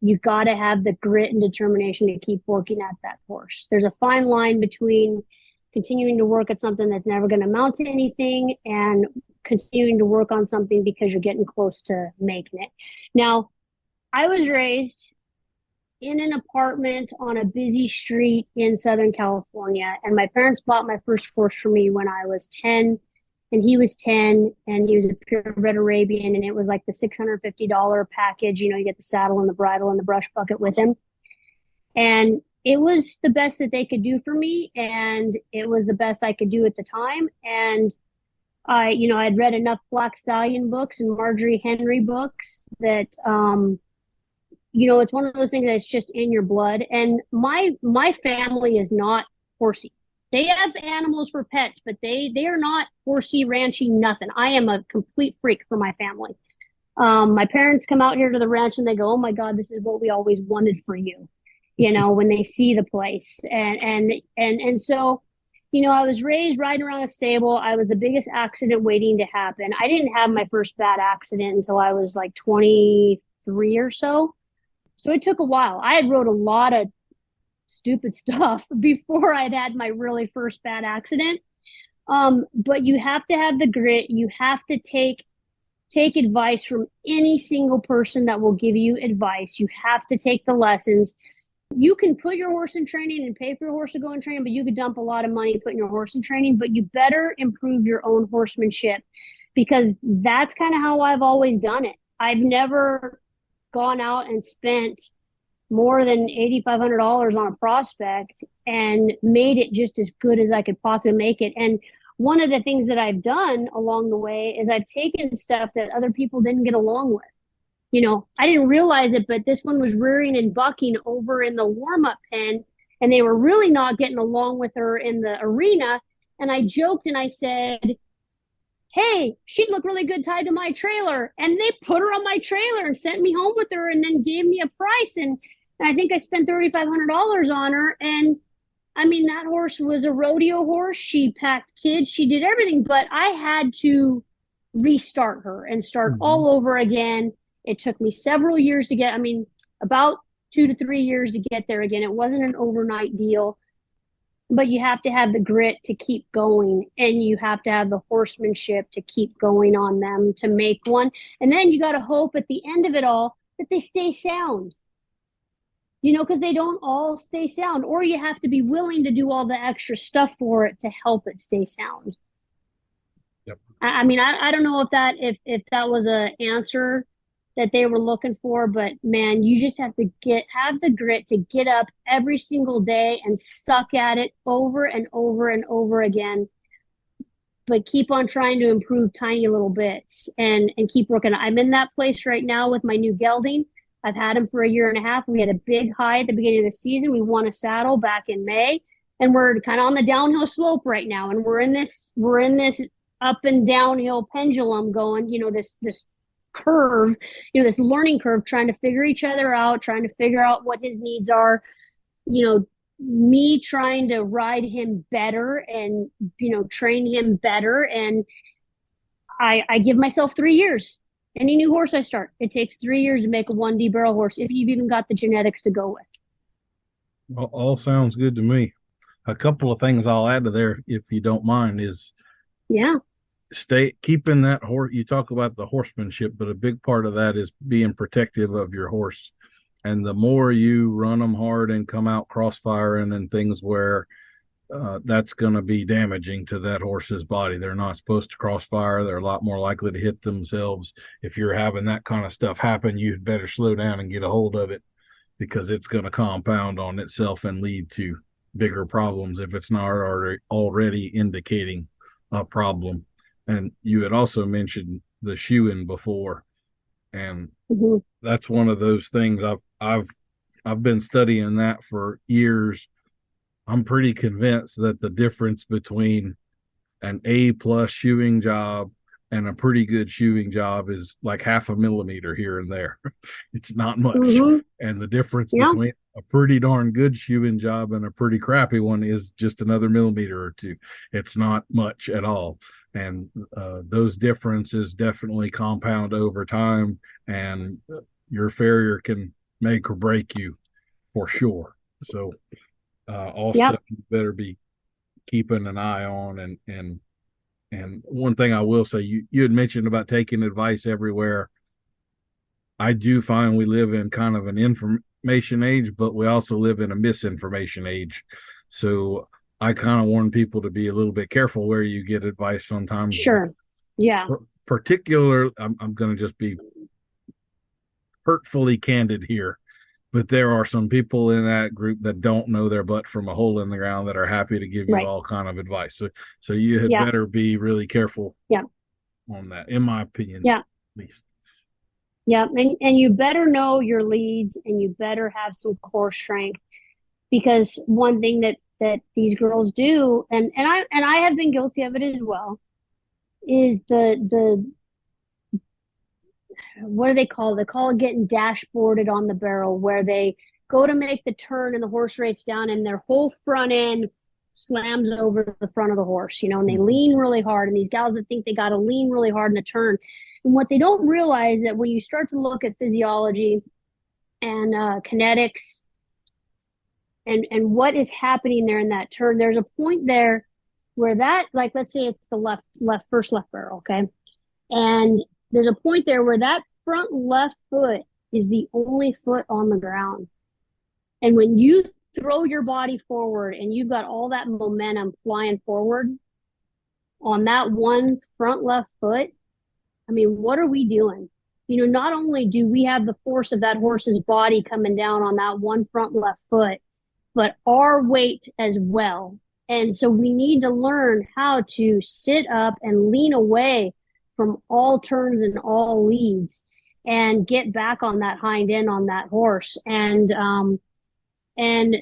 you've got to have the grit and determination to keep working at that horse. There's a fine line between continuing to work at something that's never going to amount to anything and continuing to work on something because you're getting close to making it. Now, I was raised in an apartment on a busy street in Southern California, and my parents bought my first horse for me when I was 10, and he was 10, and he was a purebred Arabian, and it was like the $650 package. You get the saddle and the bridle and the brush bucket with him, and it was the best that they could do for me, and it was the best I could do at the time. And I'd read enough Black Stallion books and Marjorie Henry books that it's one of those things that's just in your blood. And my family is not horsey. They have animals for pets, but they are not horsey, ranchy, nothing. I am a complete freak for my family. My parents come out here to the ranch and they go, "Oh my God, this is what we always wanted for you," when they see the place. And so, I was raised riding around a stable. I was the biggest accident waiting to happen. I didn't have my first bad accident until I was like 23 or so. So it took a while. I had rode a lot of stupid stuff before I'd had my really first bad accident. But you have to have the grit. You have to take advice from any single person that will give you advice. You have to take the lessons. You can put your horse in training and pay for your horse to go in training, but you could dump a lot of money putting your horse in training, but you better improve your own horsemanship, because that's kind of how I've always done it. I've never gone out and spent more than $8,500 on a prospect and made it just as good as I could possibly make it. And one of the things that I've done along the way is I've taken stuff that other people didn't get along with. You know, I didn't realize it, but this one was rearing and bucking over in the warm-up pen, and they were really not getting along with her in the arena. And I joked and I said, hey, she'd look really good tied to my trailer. And they put her on my trailer and sent me home with her and then gave me a price. And I think I spent $3,500 on her. And I mean, that horse was a rodeo horse. She packed kids. She did everything. But I had to restart her and start all over again. It took me several years to get, about 2 to 3 years to get there again. It wasn't an overnight deal, but you have to have the grit to keep going, and you have to have the horsemanship to keep going on them to make one. And then you got to hope at the end of it all that they stay sound, you know, because they don't all stay sound, or you have to be willing to do all the extra stuff for it to help it stay sound. Yep. I don't know if that was an answer that they were looking for, but man, you just have to have the grit to get up every single day and suck at it over and over and over again, but keep on trying to improve tiny little bits and keep working. I'm in that place right now with my new gelding. I've had him for a year and a half. We had a big high at the beginning of the season. We won a saddle back in May, and we're kind of on the downhill slope right now, and we're in this up and downhill pendulum going, you know, this curve, you know, this learning curve, trying to figure each other out, trying to figure out what his needs are, you know, me trying to ride him better and, you know, train him better. And I give myself 3 years. Any new horse I start, it takes 3 years to make a 1D barrel horse, if you've even got the genetics to go with. Well, all sounds good to me. A couple of things I'll add to there, if you don't mind, is keeping that horse. You talk about the horsemanship, but a big part of that is being protective of your horse. And the more you run them hard and come out crossfiring and things where that's going to be damaging to that horse's body. They're not supposed to crossfire. They're a lot more likely to hit themselves. If you're having that kind of stuff happen, you'd better slow down and get a hold of it, because it's going to compound on itself and lead to bigger problems if it's not already indicating a problem. And you had also mentioned the shoeing before, and that's one of those things I've been studying that for years. I'm pretty convinced that the difference between an A+ shoeing job and a pretty good shoeing job is like 0.5 millimeter here and there. It's not much. And the difference between a pretty darn good shoeing job and a pretty crappy one is just another millimeter or two. It's not much at all. And those differences definitely compound over time, and your farrier can make or break you for sure. So all stuff you better be keeping an eye on. And one thing I will say, you had mentioned about taking advice everywhere. I do find we live in kind of an information age, but we also live in a misinformation age. So I kind of warn people to be a little bit careful where you get advice sometimes. Sure. Yeah. Particular, I'm going to just be hurtfully candid here, but there are some people in that group that don't know their butt from a hole in the ground that are happy to give you all kind of advice. So you had better be really careful on that, in my opinion. At least. Yeah. And you better know your leads, and you better have some core strength, because one thing that these girls do, and I have been guilty of it as well, is the what do they call it? They call it getting dashboarded on the barrel, where they go to make the turn and the horse rates down and their whole front end slams over the front of the horse, you know, and they lean really hard. And these gals that think they got to lean really hard in the turn. And what they don't realize, that when you start to look at physiology and kinetics, and what is happening there in that turn. There's a point there where that, like, let's say it's the first left barrel, okay? And there's a point there where that front left foot is the only foot on the ground. And when you throw your body forward and you've got all that momentum flying forward on that one front left foot, I mean, what are we doing? Not only do we have the force of that horse's body coming down on that one front left foot, but our weight as well. And so we need to learn how to sit up and lean away from all turns and all leads and get back on that hind end on that horse. And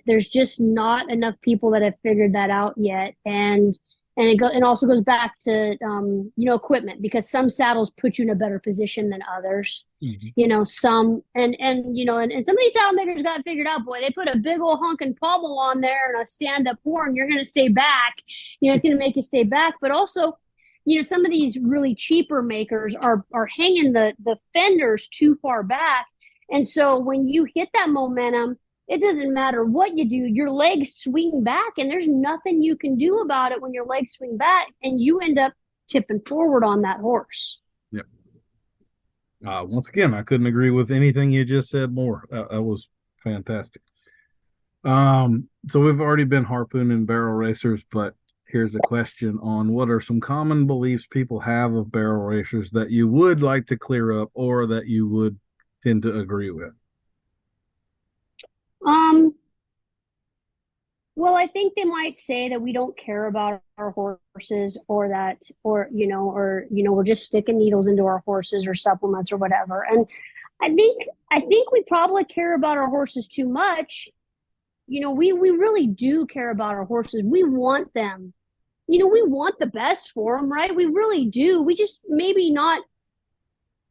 there's just not enough people that have figured that out yet. And it also goes back to equipment, because some saddles put you in a better position than others. Some and some of these saddle makers got figured out. Boy, they put a big old honking pommel on there and a stand-up horn. You're going to stay back. It's going to make you stay back. But also, some of these really cheaper makers are hanging the fenders too far back, and so when you hit that momentum, it doesn't matter what you do, your legs swing back, and there's nothing you can do about it when your legs swing back, and you end up tipping forward on that horse. Yep. Once again, I couldn't agree with anything you just said more. That was fantastic. So we've already been harpooning barrel racers, but here's a question on what are some common beliefs people have of barrel racers that you would like to clear up or that you would tend to agree with? Well, I think they might say that we don't care about our horses, or we're just sticking needles into our horses or supplements or whatever. And I think we probably care about our horses too much. We really do care about our horses. We want them. We want the best for them, right? We really do. We just maybe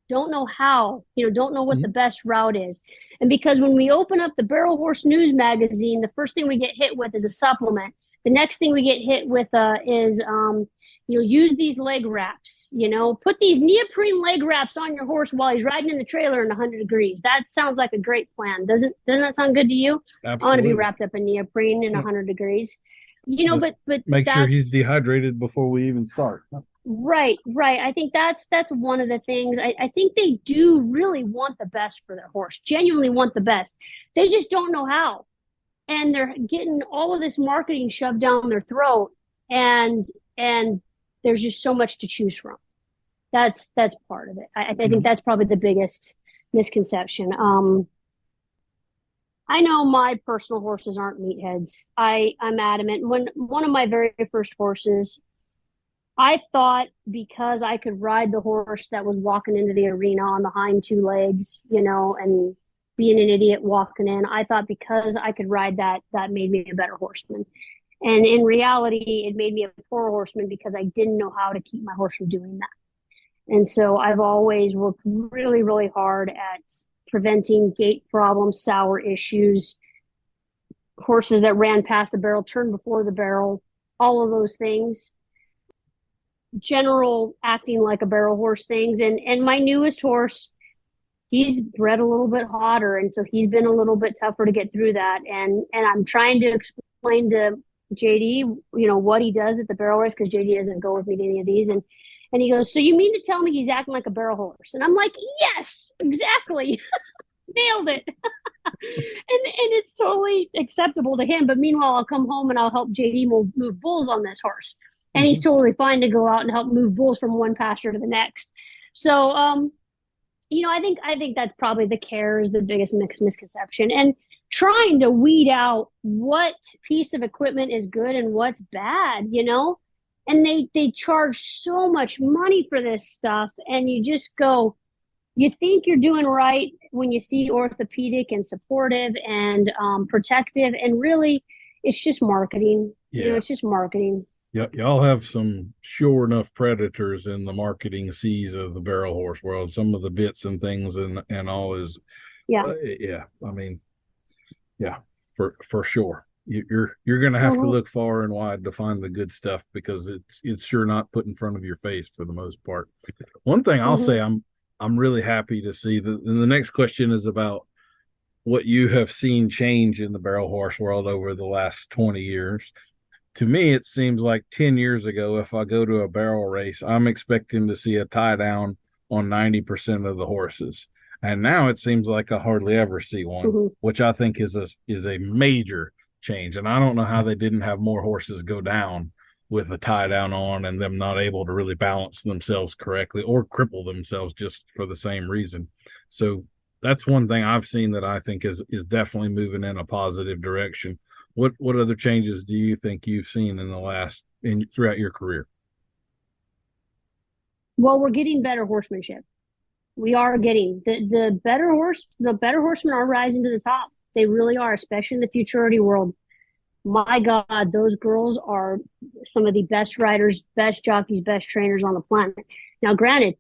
don't know how, don't know what the best route is. And because when we open up the Barrel Horse News magazine, the first thing we get hit with is a supplement. The next thing we get hit with is use these leg wraps, put these neoprene leg wraps on your horse while he's riding in the trailer in 100 degrees. That sounds like a great plan. Doesn't that sound good to you? Absolutely. I want to be wrapped up in neoprene in 100 degrees. But make sure he's dehydrated before we even start. Right. I think that's one of the things. I think they do really want the best for their horse, genuinely want the best. They just don't know how. And they're getting all of this marketing shoved down their throat, and there's just so much to choose from. That's part of it. I think that's probably the biggest misconception. I know my personal horses aren't meatheads. I'm adamant. When one of my very first horses, I thought because I could ride the horse that was walking into the arena on the hind two legs, and being an idiot walking in, I thought because I could ride that made me a better horseman. And in reality, it made me a poor horseman because I didn't know how to keep my horse from doing that. And so I've always worked really, really hard at preventing gait problems, sour issues, horses that ran past the barrel, turned before the barrel, all of those things. General acting like a barrel horse things. And my newest horse, he's bred a little bit hotter, and so he's been a little bit tougher to get through that. And I'm trying to explain to JD, what he does at the barrel race, because JD doesn't go with me to any of these. And he goes, so you mean to tell me he's acting like a barrel horse? And I'm like, yes, exactly. Nailed it. and it's totally acceptable to him. But meanwhile, I'll come home and I'll help JD move bulls on this horse. And he's totally fine to go out and help move bulls from one pasture to the next. So, I think that's probably the care is the biggest misconception. And trying to weed out what piece of equipment is good and what's bad, and they charge so much money for this stuff. And you just go, you think you're doing right when you see orthopedic and supportive and protective. And really, it's just marketing. Yeah. It's just marketing. Yep, y'all have some sure enough predators in the marketing seas of the barrel horse world. Some of the bits and things and all is, I mean, yeah, for sure. You're going to have to look far and wide to find the good stuff, because it's sure not put in front of your face for the most part. One thing I'll say, I'm really happy to see that. And the next question is about what you have seen change in the barrel horse world over the last 20 years. To me, it seems like 10 years ago, if I go to a barrel race, I'm expecting to see a tie down on 90% of the horses. And now it seems like I hardly ever see one, Mhm. which I think is a major change. And I don't know how they didn't have more horses go down with a tie down on and them not able to really balance themselves correctly or cripple themselves just for the same reason. So that's one thing I've seen that I think is definitely moving in a positive direction. What other changes do you think you've seen in the last throughout your career? Well, we're getting better horsemanship. We are getting the better horsemen are rising to the top. They really are, especially in the futurity world. My God, those girls are some of the best riders, best jockeys, best trainers on the planet. Now, granted,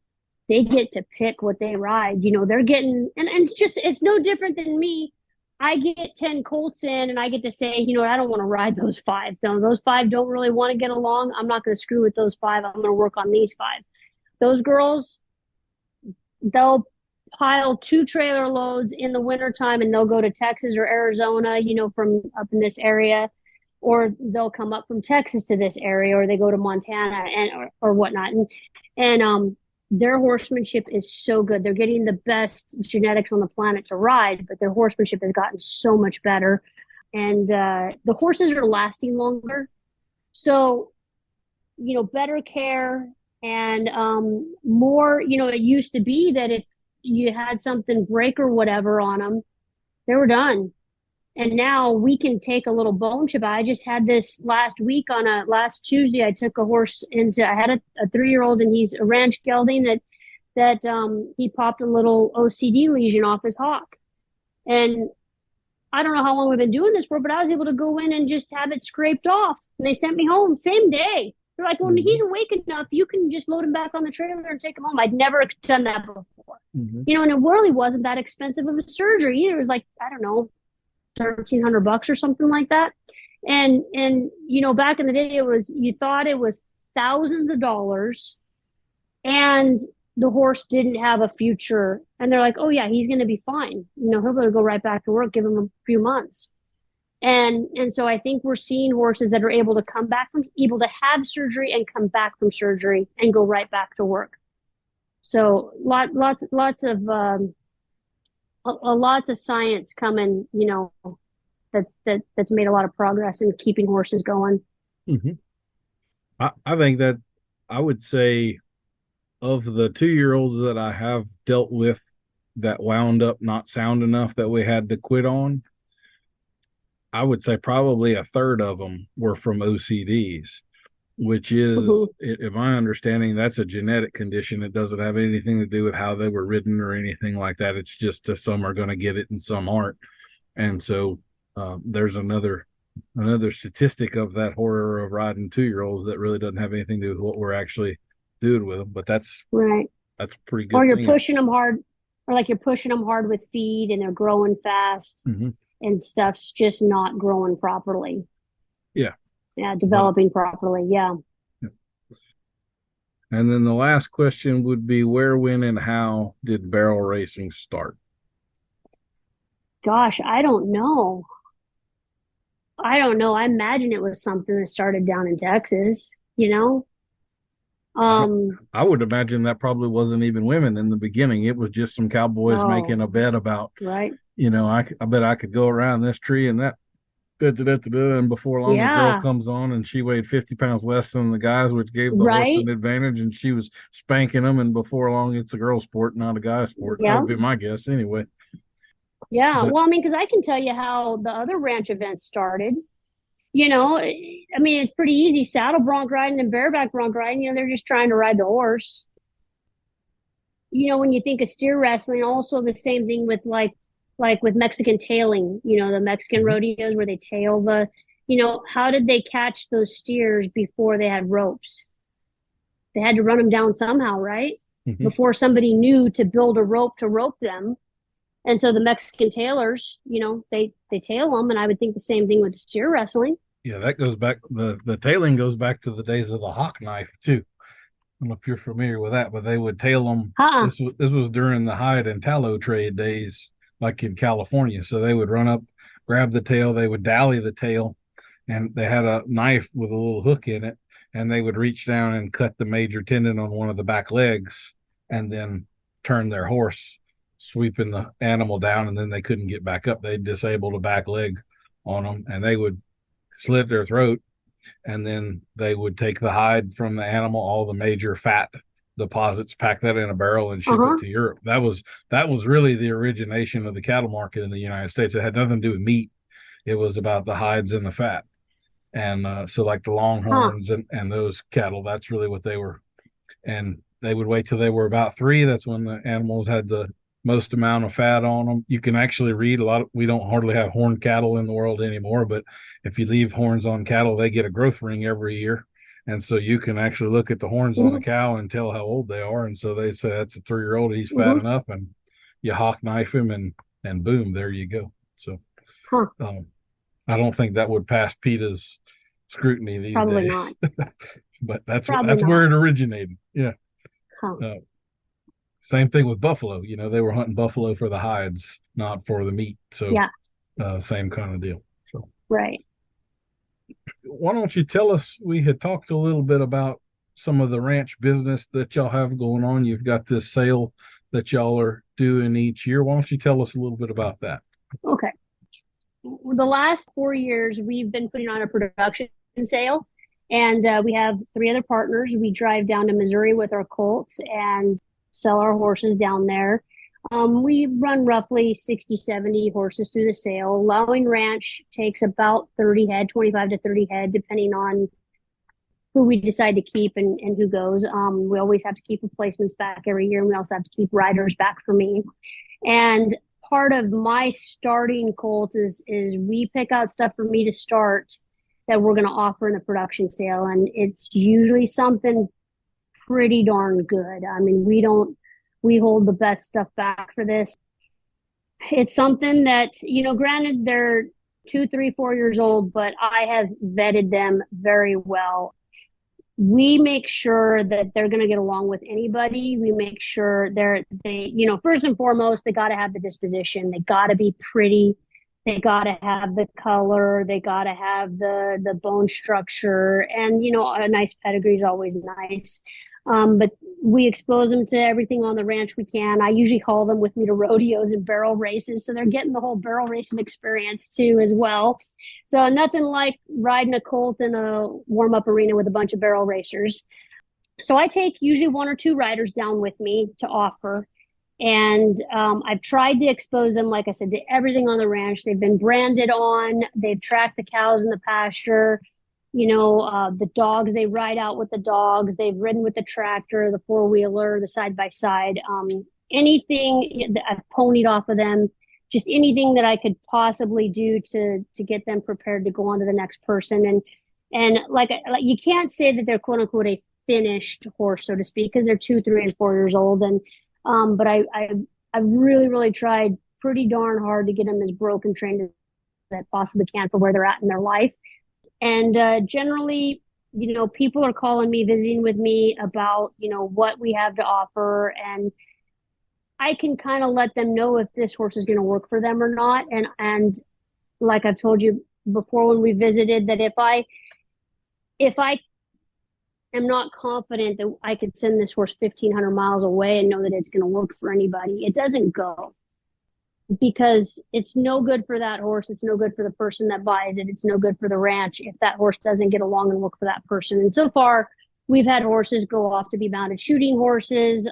they get to pick what they ride. They're getting, and it's no different than me. I get 10 colts in and I get to say, I don't want to ride those five. No, those five don't really want to get along. I'm not going to screw with those five. I'm going to work on these five. Those girls, they'll pile 2 trailer loads in the wintertime and they'll go to Texas or Arizona, from up in this area, or they'll come up from Texas to this area, or they go to Montana or whatnot. And their horsemanship is so good. They're getting the best genetics on the planet to ride, but their horsemanship has gotten so much better. And the horses are lasting longer. So, better care and more, it used to be that if you had something break or whatever on them, they were done. And now we can take a little bone chip. I just had this last week last Tuesday. I took a horse I had a 3-year-old and he's a ranch gelding that he popped a little OCD lesion off his hock. And I don't know how long we've been doing this for, but I was able to go in and just have it scraped off. And they sent me home same day. They're like, well, he's awake enough. You can just load him back on the trailer and take him home. I'd never done that before. And it really wasn't that expensive of a surgery either. It was like, I don't know, $1,300 or something like that. And back in the day, you thought it was thousands of dollars and the horse didn't have a future. And they're like, oh yeah, he's going to be fine. He'll be able to go right back to work, give him a few months. And so I think we're seeing horses that are able to able to have surgery and come back from surgery and go right back to work. So lots of lots of science coming, that's made a lot of progress in keeping horses going. Mm-hmm. I think that I would say of the 2-year-olds that I have dealt with that wound up not sound enough that we had to quit on, I would say probably a third of them were from OCDs, which is, in my understanding, that's a genetic condition. It doesn't have anything to do with how they were ridden or anything like that. It's just some are going to get it and some aren't. And so there's another statistic of that horror of riding 2-year-olds that really doesn't have anything to do with what we're actually doing with them. But that's right. That's pretty good. Or you're pushing them hard, or like you're pushing them hard with feed and they're growing fast. And stuff's just not growing properly. Yeah, developing properly. Yeah. And then the last question would be, where, when, and how did barrel racing start? Gosh, I don't know. I imagine it was something that started down in Texas, I would imagine that probably wasn't even women in the beginning. It was just some cowboys making a bet about, right. I bet I could go around this tree and that, and before long, a girl comes on and she weighed 50 pounds less than the guys, which gave the horse an advantage, and she was spanking them. And before long, it's a girl sport, not a guy sport. That would be my guess anyway. Yeah. Well, I mean, because I can tell you how the other ranch events started. It's pretty easy. Saddle bronc riding and bareback bronc riding, they're just trying to ride the horse. When you think of steer wrestling, also the same thing with like with Mexican tailing, the Mexican rodeos where they tail how did they catch those steers before they had ropes? They had to run them down somehow, right? Before somebody knew to build a rope to rope them. And so the Mexican tailors, they tail them. And I would think the same thing with the steer wrestling. Yeah, that goes back, the tailing goes back to the days of the hawk knife too. I don't know if you're familiar with that, but they would tail them. This was during the hide and tallow trade days. like in California. So they would run up, grab the tail, they would dally the tail, and they had a knife with a little hook in it, and they would reach down and cut the major tendon on one of the back legs, and then turn their horse, sweeping the animal down, and then they couldn't get back up. They'd disable the back leg on them, and they would slit their throat, and then they would take the hide from the animal, all the major fat deposits, pack that in a barrel and ship it Uh-huh. to Europe. That was really the origination of the cattle market in the United States. It had nothing to do with meat. It was about the hides and the fat. And so like the Huh. longhorns and those cattle, that's really what they were. And they would wait till they were about 3. That's when the animals had the most amount of fat on them. You can actually read a lot of, we don't hardly have horned cattle in the world anymore, but if you leave horns on cattle, they get a growth ring every year. And so you can actually look at the horns on a Mm-hmm. cow and tell how old they are. And so they say that's a 3-year old, he's fat Mm-hmm. enough, and you hawk knife him, and boom, there you go. So Huh. um, I don't think that would pass PETA's scrutiny these Probably days. not. But that's Probably that's where not. it originated. Yeah. Huh. Uh, Same thing with buffalo. They were hunting buffalo for the hides, not for the meat. So Yeah. same kind of deal. So Right. why don't you tell us? We had talked a little bit about some of the ranch business that y'all have going on. You've got this sale that y'all are doing each year. Why don't you tell us a little bit about that? Okay. The last 4 years, we've been putting on a production sale, and we have 3 other partners. We drive down to Missouri with our colts and sell our horses down there. We run roughly 60, 70 horses through the sale. Allowing Ranch takes about 30 head, 25 to 30 head, depending on who we decide to keep and who goes. We always have to keep replacements back every year, and we also have to keep riders back for me. And part of my starting colt is we pick out stuff for me to start that we're going to offer in the production sale, and it's usually something pretty darn good. I mean, we hold the best stuff back for this. It's something that, granted they're 2, 3, 4 years old, but I have vetted them very well. We make sure that they're going to get along with anybody. We make sure first and foremost, they got to have the disposition. They got to be pretty. They got to have the color. They got to have the bone structure. And, a nice pedigree is always nice. But we expose them to everything on the ranch we can. I usually haul them with me to rodeos and barrel races. So they're getting the whole barrel racing experience too, as well. So nothing like riding a colt in a warm-up arena with a bunch of barrel racers. So I take usually 1 or 2 riders down with me to offer. And I've tried to expose them, like I said, to everything on the ranch. They've been branded on. They've tracked the cows in the pasture. The dogs, they ride out with the dogs. They've ridden with the tractor, the 4-wheeler, the side-by-side. Anything that I've ponied off of them, just anything that I could possibly do to get them prepared to go on to the next person. And like you can't say that they're quote unquote a finished horse, so to speak, because they're 2, 3, and 4 years old. And but I really, really tried pretty darn hard to get them as broken trained as I possibly can for where they're at in their life. And generally, people are calling me, visiting with me about, what we have to offer. And I can kind of let them know if this horse is going to work for them or not. And like I've told you before when we visited, that if I am not confident that I could send this horse 1,500 miles away and know that it's going to work for anybody, it doesn't go, because it's no good for that horse. It's no good for the person that buys it. It's no good for the ranch if that horse doesn't get along and work for that person. And so far, we've had horses go off to be mounted shooting horses.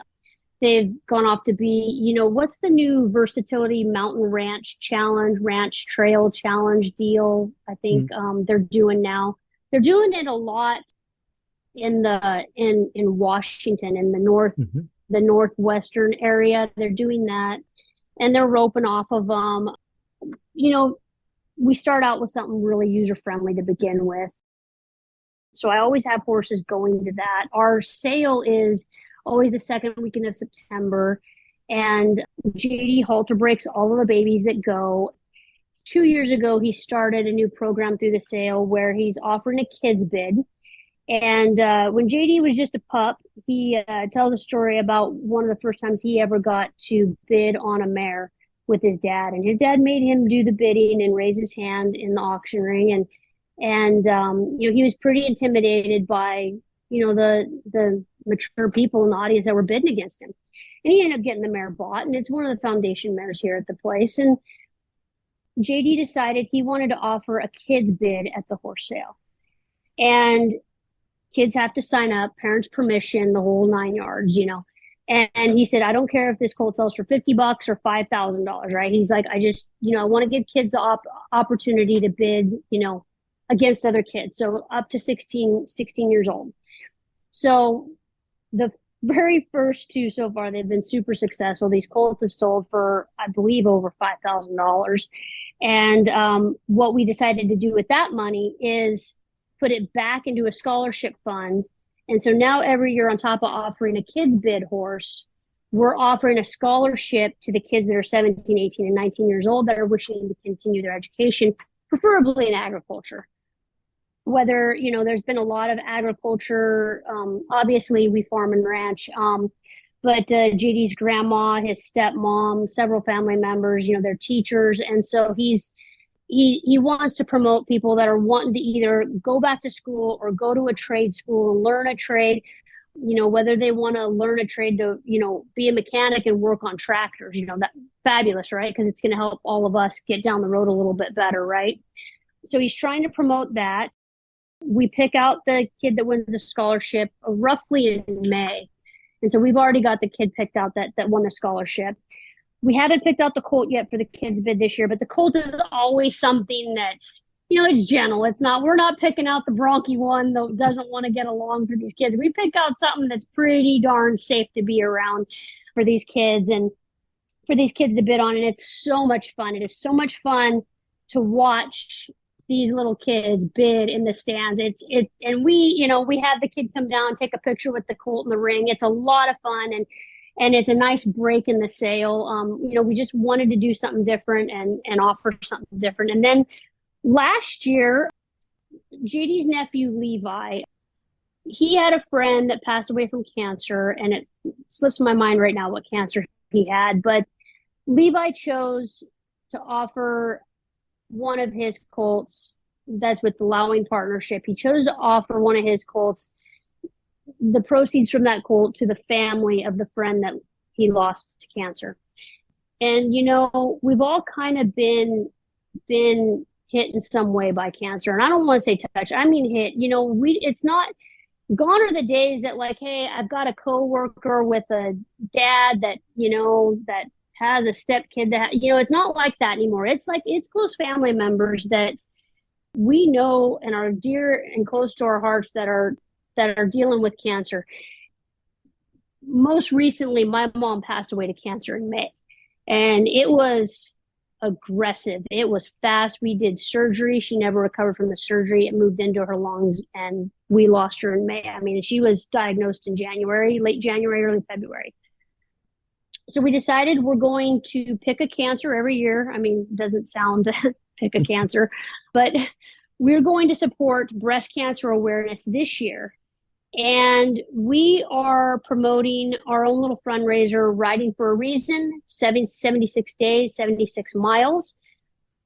They've gone off to be, what's the new versatility mountain ranch challenge, ranch trail challenge deal? I think they're doing now. They're doing it a lot in Washington, in the northwestern area. They're doing that, and they're roping off of we start out with something really user friendly to begin with. So I always have horses going to that. Our sale is always the second weekend of September, and JD Halter breaks all of the babies that go. 2 years ago, he started a new program through the sale where he's offering a kids bid. And when JD was just a pup, he tells a story about one of the first times he ever got to bid on a mare. with his dad, and his dad made him do the bidding and raise his hand in the auction ring. And he was pretty intimidated by, the mature people in the audience that were bidding against him. And he ended up getting the mare bought, and it's one of the foundation mares here at the place. And JD decided he wanted to offer a kid's bid at the horse sale. And kids have to sign up, parents' permission, the whole 9 yards. And he said, I don't care if this colt sells for $50 or $5,000, right? He's like, I just, I want to give kids the opportunity to bid, against other kids. So up to 16 years old. So the very first two so far, they've been super successful. These colts have sold for, I believe, over $5,000. And what we decided to do with that money is put it back into a scholarship fund. And so now every year, on top of offering a kid's bid horse, we're offering a scholarship to the kids that are 17, 18, and 19 years old that are wishing to continue their education, preferably in agriculture. Whether, there's been a lot of agriculture. Obviously, we farm and ranch. But JD's grandma, his stepmom, several family members, they're teachers. And so he wants to promote people that are wanting to either go back to school or go to a trade school and learn a trade, whether they want to learn a trade to, be a mechanic and work on tractors, that's fabulous, right? Because it's going to help all of us get down the road a little bit better, right? So he's trying to promote that. We pick out the kid that wins the scholarship roughly in May. And so we've already got the kid picked out that won the scholarship. We haven't picked out the colt yet for the kids bid this year, but the colt is always something that's, it's gentle. We're not picking out the bronky one that doesn't want to get along for these kids. We pick out something that's pretty darn safe to be around for these kids and for these kids to bid on. And it's so much fun. It is so much fun to watch these little kids bid in the stands. And we had the kid come down, take a picture with the colt in the ring. It's a lot of fun, and it's a nice break in the sale. We just wanted to do something different and offer something different. And then last year, JD's nephew, Levi, he had a friend that passed away from cancer, and it slips my mind right now what cancer he had, but Levi chose to offer one of his colts that's with the Lowing Partnership. He chose to offer one of his colts, the proceeds from that colt, to the family of the friend that he lost to cancer. And, we've all kind of been hit in some way by cancer. And I don't want to say touch, I mean hit. It's not gone are the days that, like, hey, I've got a coworker with a dad that, that has a step kid that, it's not like that anymore. It's like, it's close family members that we know and are dear and close to our hearts that are dealing with cancer. Most recently, my mom passed away to cancer in May, and it was aggressive. It was fast. We did surgery. She never recovered from the surgery. It moved into her lungs, and we lost her in May. I mean, she was diagnosed in January, late January, early February. So we decided we're going to pick a cancer every year. I mean, it doesn't sound pick a cancer, but we're going to support breast cancer awareness this year. And we are promoting our own little fundraiser, Riding for a Reason, 76 days, 76 miles.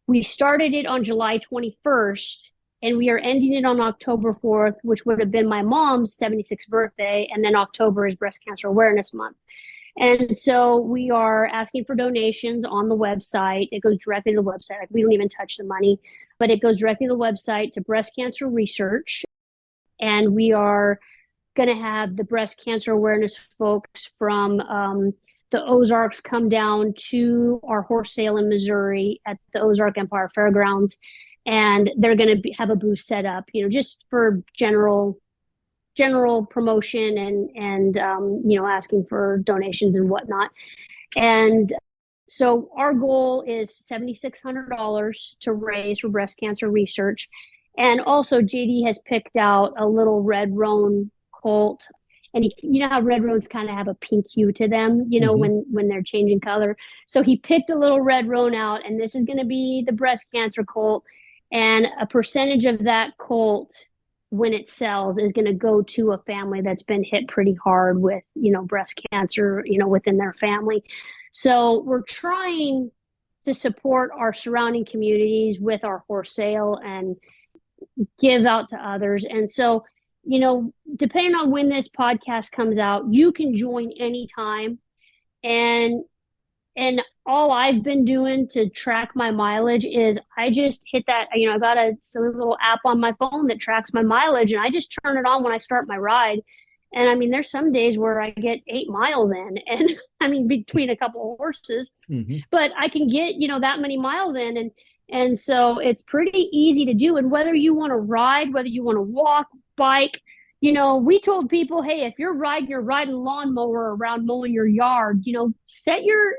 We started it on July 21st, and we are ending it on October 4th, which would have been my mom's 76th birthday. And then October is Breast Cancer Awareness Month. And so we are asking for donations on the website. It goes directly to the website. Like, we don't even touch the money, but it goes directly to the website to breast cancer research. And we are going to have the breast cancer awareness folks from the Ozarks come down to our horse sale in Missouri at the Ozark Empire Fairgrounds. And they're going to have a booth set up, just for general promotion and asking for donations and whatnot. And so our goal is $7,600 to raise for breast cancer research. And also JD has picked out a little red roan colt. And you know how red roans kind of have a pink hue to them, when they're changing color. So he picked a little red roan out, and this is going to be the breast cancer colt. And a percentage of that colt, when it sells, is going to go to a family that's been hit pretty hard with, breast cancer, within their family. So we're trying to support our surrounding communities with our horse sale and give out to others. And so, depending on when this podcast comes out, you can join anytime. And all I've been doing to track my mileage is I just hit that, I got a silly little app on my phone that tracks my mileage, and I just turn it on when I start my ride. And I mean, there's some days where I get 8 miles in, and I mean, between a couple of horses, but I can get, that many miles in. And so it's pretty easy to do. And whether you want to ride, whether you want to walk, bike, we told people, hey, if you're riding lawnmower around mowing your yard, set your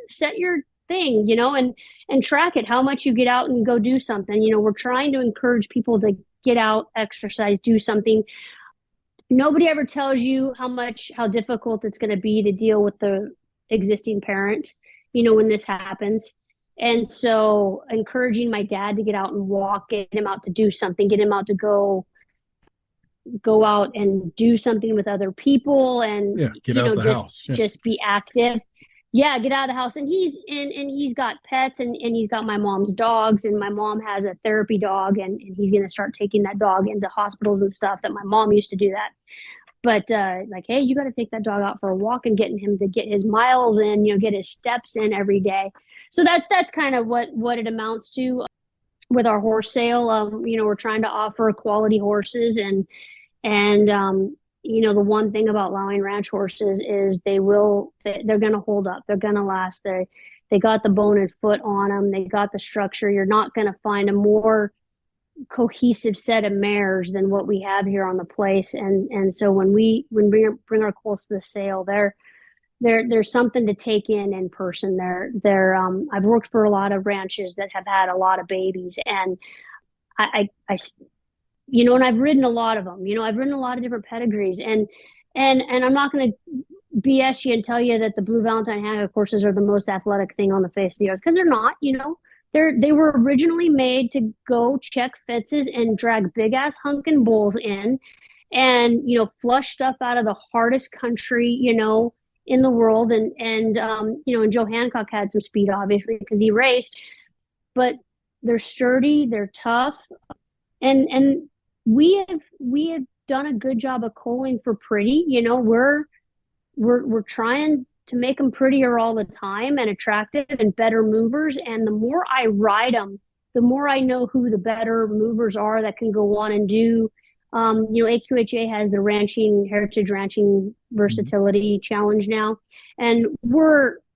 thing, and track it, how much you get out and go do something. We're trying to encourage people to get out, exercise, do something. Nobody ever tells you how difficult it's going to be to deal with the existing parent, when this happens. And so encouraging my dad to get out and walk, get him out to do something, get him out to go out and do something with other people, and get out the house. Just be active. Get out of the house. And he's got pets, and he's got my mom's dogs, and my mom has a therapy dog, and he's going to start taking that dog into hospitals and stuff. That my mom used to do that. But hey, you got to take that dog out for a walk and getting him to get his miles in, get his steps in every day. So that's kind of what it amounts to with our horse sale. We're trying to offer quality horses, and the one thing about allowing ranch horses is they're going to hold up. They're going to last. They got the bone and foot on them. They got the structure. You're not going to find a more cohesive set of mares than what we have here on the place. And so when we bring our colts to the sale, there's something to take in person. I've worked for a lot of ranches that have had a lot of babies, and I and I've ridden a lot of them. I've ridden a lot of different pedigrees, and I'm not going to BS you and tell you that the Blue Valentine handicap horses are the most athletic thing on the face of the earth, because they're not. They were originally made to go check fences and drag big ass hunkin' bulls in, and flush stuff out of the hardest country in the world. And Joe Hancock had some speed, obviously, because he raced, but they're sturdy, they're tough, and we have done a good job of culling for pretty. We're trying to make them prettier all the time, and attractive, and better movers. And the more I ride them, the more I know who the better movers are that can go on and do. AQHA has the Heritage Ranching Versatility Challenge now, and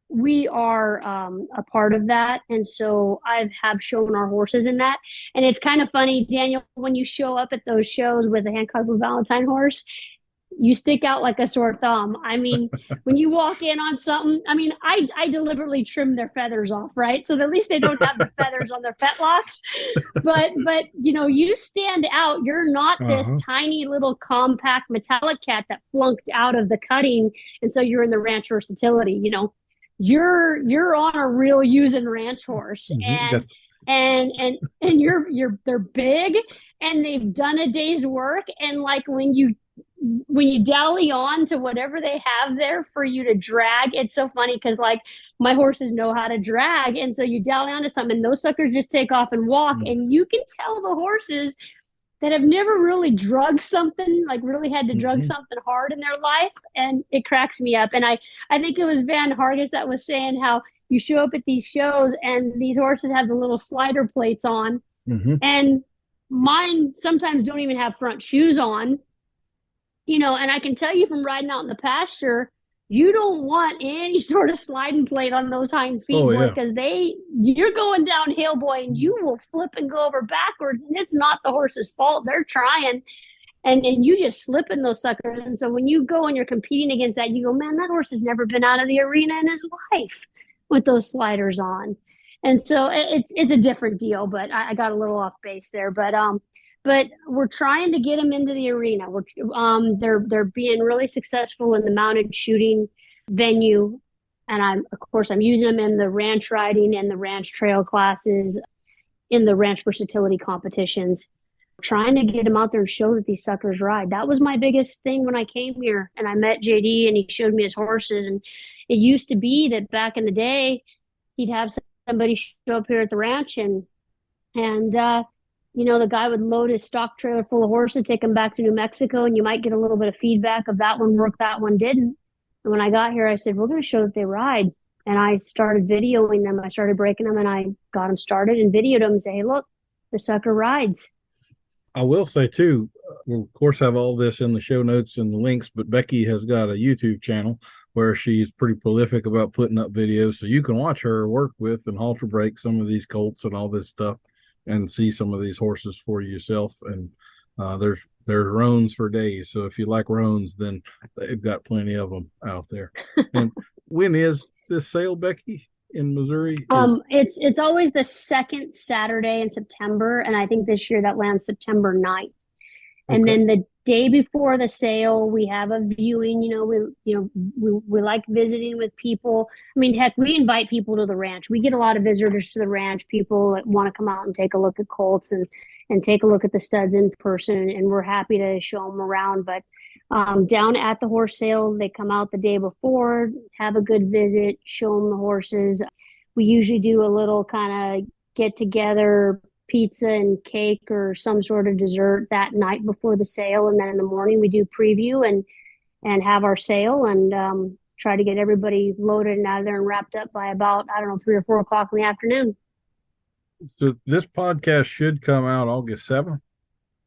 we are a part of that. And so I have shown our horses in that. And it's kind of funny, Daniel, when you show up at those shows with a Hancock Blue Valentine horse, you stick out like a sore thumb. I mean, when you walk in on something, I deliberately trim their feathers off, right? So at least they don't have the feathers on their fetlocks. But you stand out. You're not this tiny little compact metallic cat that flunked out of the cutting, and so you're in the ranch versatility. You're on a real using ranch horse, and they're big, and they've done a day's work, and like when you dally on to whatever they have there for you to drag, it's so funny because like my horses know how to drag, and so you dally onto something, and those suckers just take off and walk, and you can tell the horses that have never really drugged something, like really had to drug something hard in their life, and it cracks me up. And I think it was Van Hargis that was saying how you show up at these shows and these horses have the little slider plates on, and mine sometimes don't even have front shoes on. And I can tell you from riding out in the pasture, you don't want any sort of sliding plate on those hind feet, boy, because you're going downhill, boy, and you will flip and go over backwards, and it's not the horse's fault. They're trying, and you just slip in those suckers. And so when you go and you're competing against that, you go, man, that horse has never been out of the arena in his life with those sliders on. And so it's a different deal, but I got a little off base there. But we're trying to get them into the arena. They're being really successful in the mounted shooting venue, and I'm using them in the ranch riding and the ranch trail classes, in the ranch versatility competitions, trying to get them out there and show that these suckers ride. That was my biggest thing when I came here, and I met JD, and he showed me his horses. And it used to be that back in the day, he'd have somebody show up here at the ranch, and the guy would load his stock trailer full of horses, take them back to New Mexico, and you might get a little bit of feedback of that one worked, that one didn't. And when I got here, I said, we're going to show that they ride. And I started videoing them. I started breaking them, and I got them started and videoed them and say, hey, look, the sucker rides. I will say too, we'll of course have all this in the show notes and the links, but Becky has got a YouTube channel where she's pretty prolific about putting up videos. So you can watch her work with and halter break some of these colts and all this stuff and see some of these horses for yourself. And there's roans for days. So if you like roans, then they've got plenty of them out there. And when is this sale, Becky, in Missouri? It's always the second Saturday in September, and I think this year that lands September 9th. And then the day before the sale, we have a viewing. We like visiting with people. I mean, heck, we invite people to the ranch. We get a lot of visitors to the ranch, people that want to come out and take a look at colts and take a look at the studs in person, and we're happy to show them around. But down at the horse sale, they come out the day before, have a good visit, show them the horses. We usually do a little kind of get together, pizza and cake or some sort of dessert that night before the sale, and then in the morning we do preview and have our sale, and try to get everybody loaded and out of there and wrapped up by about, I don't know, 3 or 4 o'clock in the afternoon. So this podcast should come out August 7th.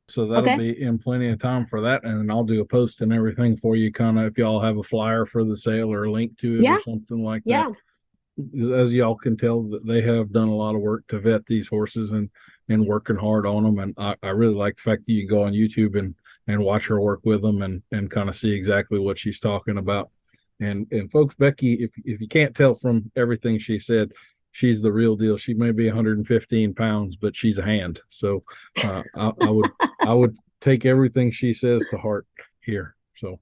So that'll be in plenty of time for that. And I'll do a post and everything for you, kind of if y'all have a flyer for the sale or a link to it or something like that. As y'all can tell, they have done a lot of work to vet these horses and working hard on them. And I really like the fact that you can go on YouTube and watch her work with them and kind of see exactly what she's talking about. And folks, Becky, if you can't tell from everything she said, she's the real deal. She may be 115 pounds, but she's a hand. So I would take everything she says to heart here. So,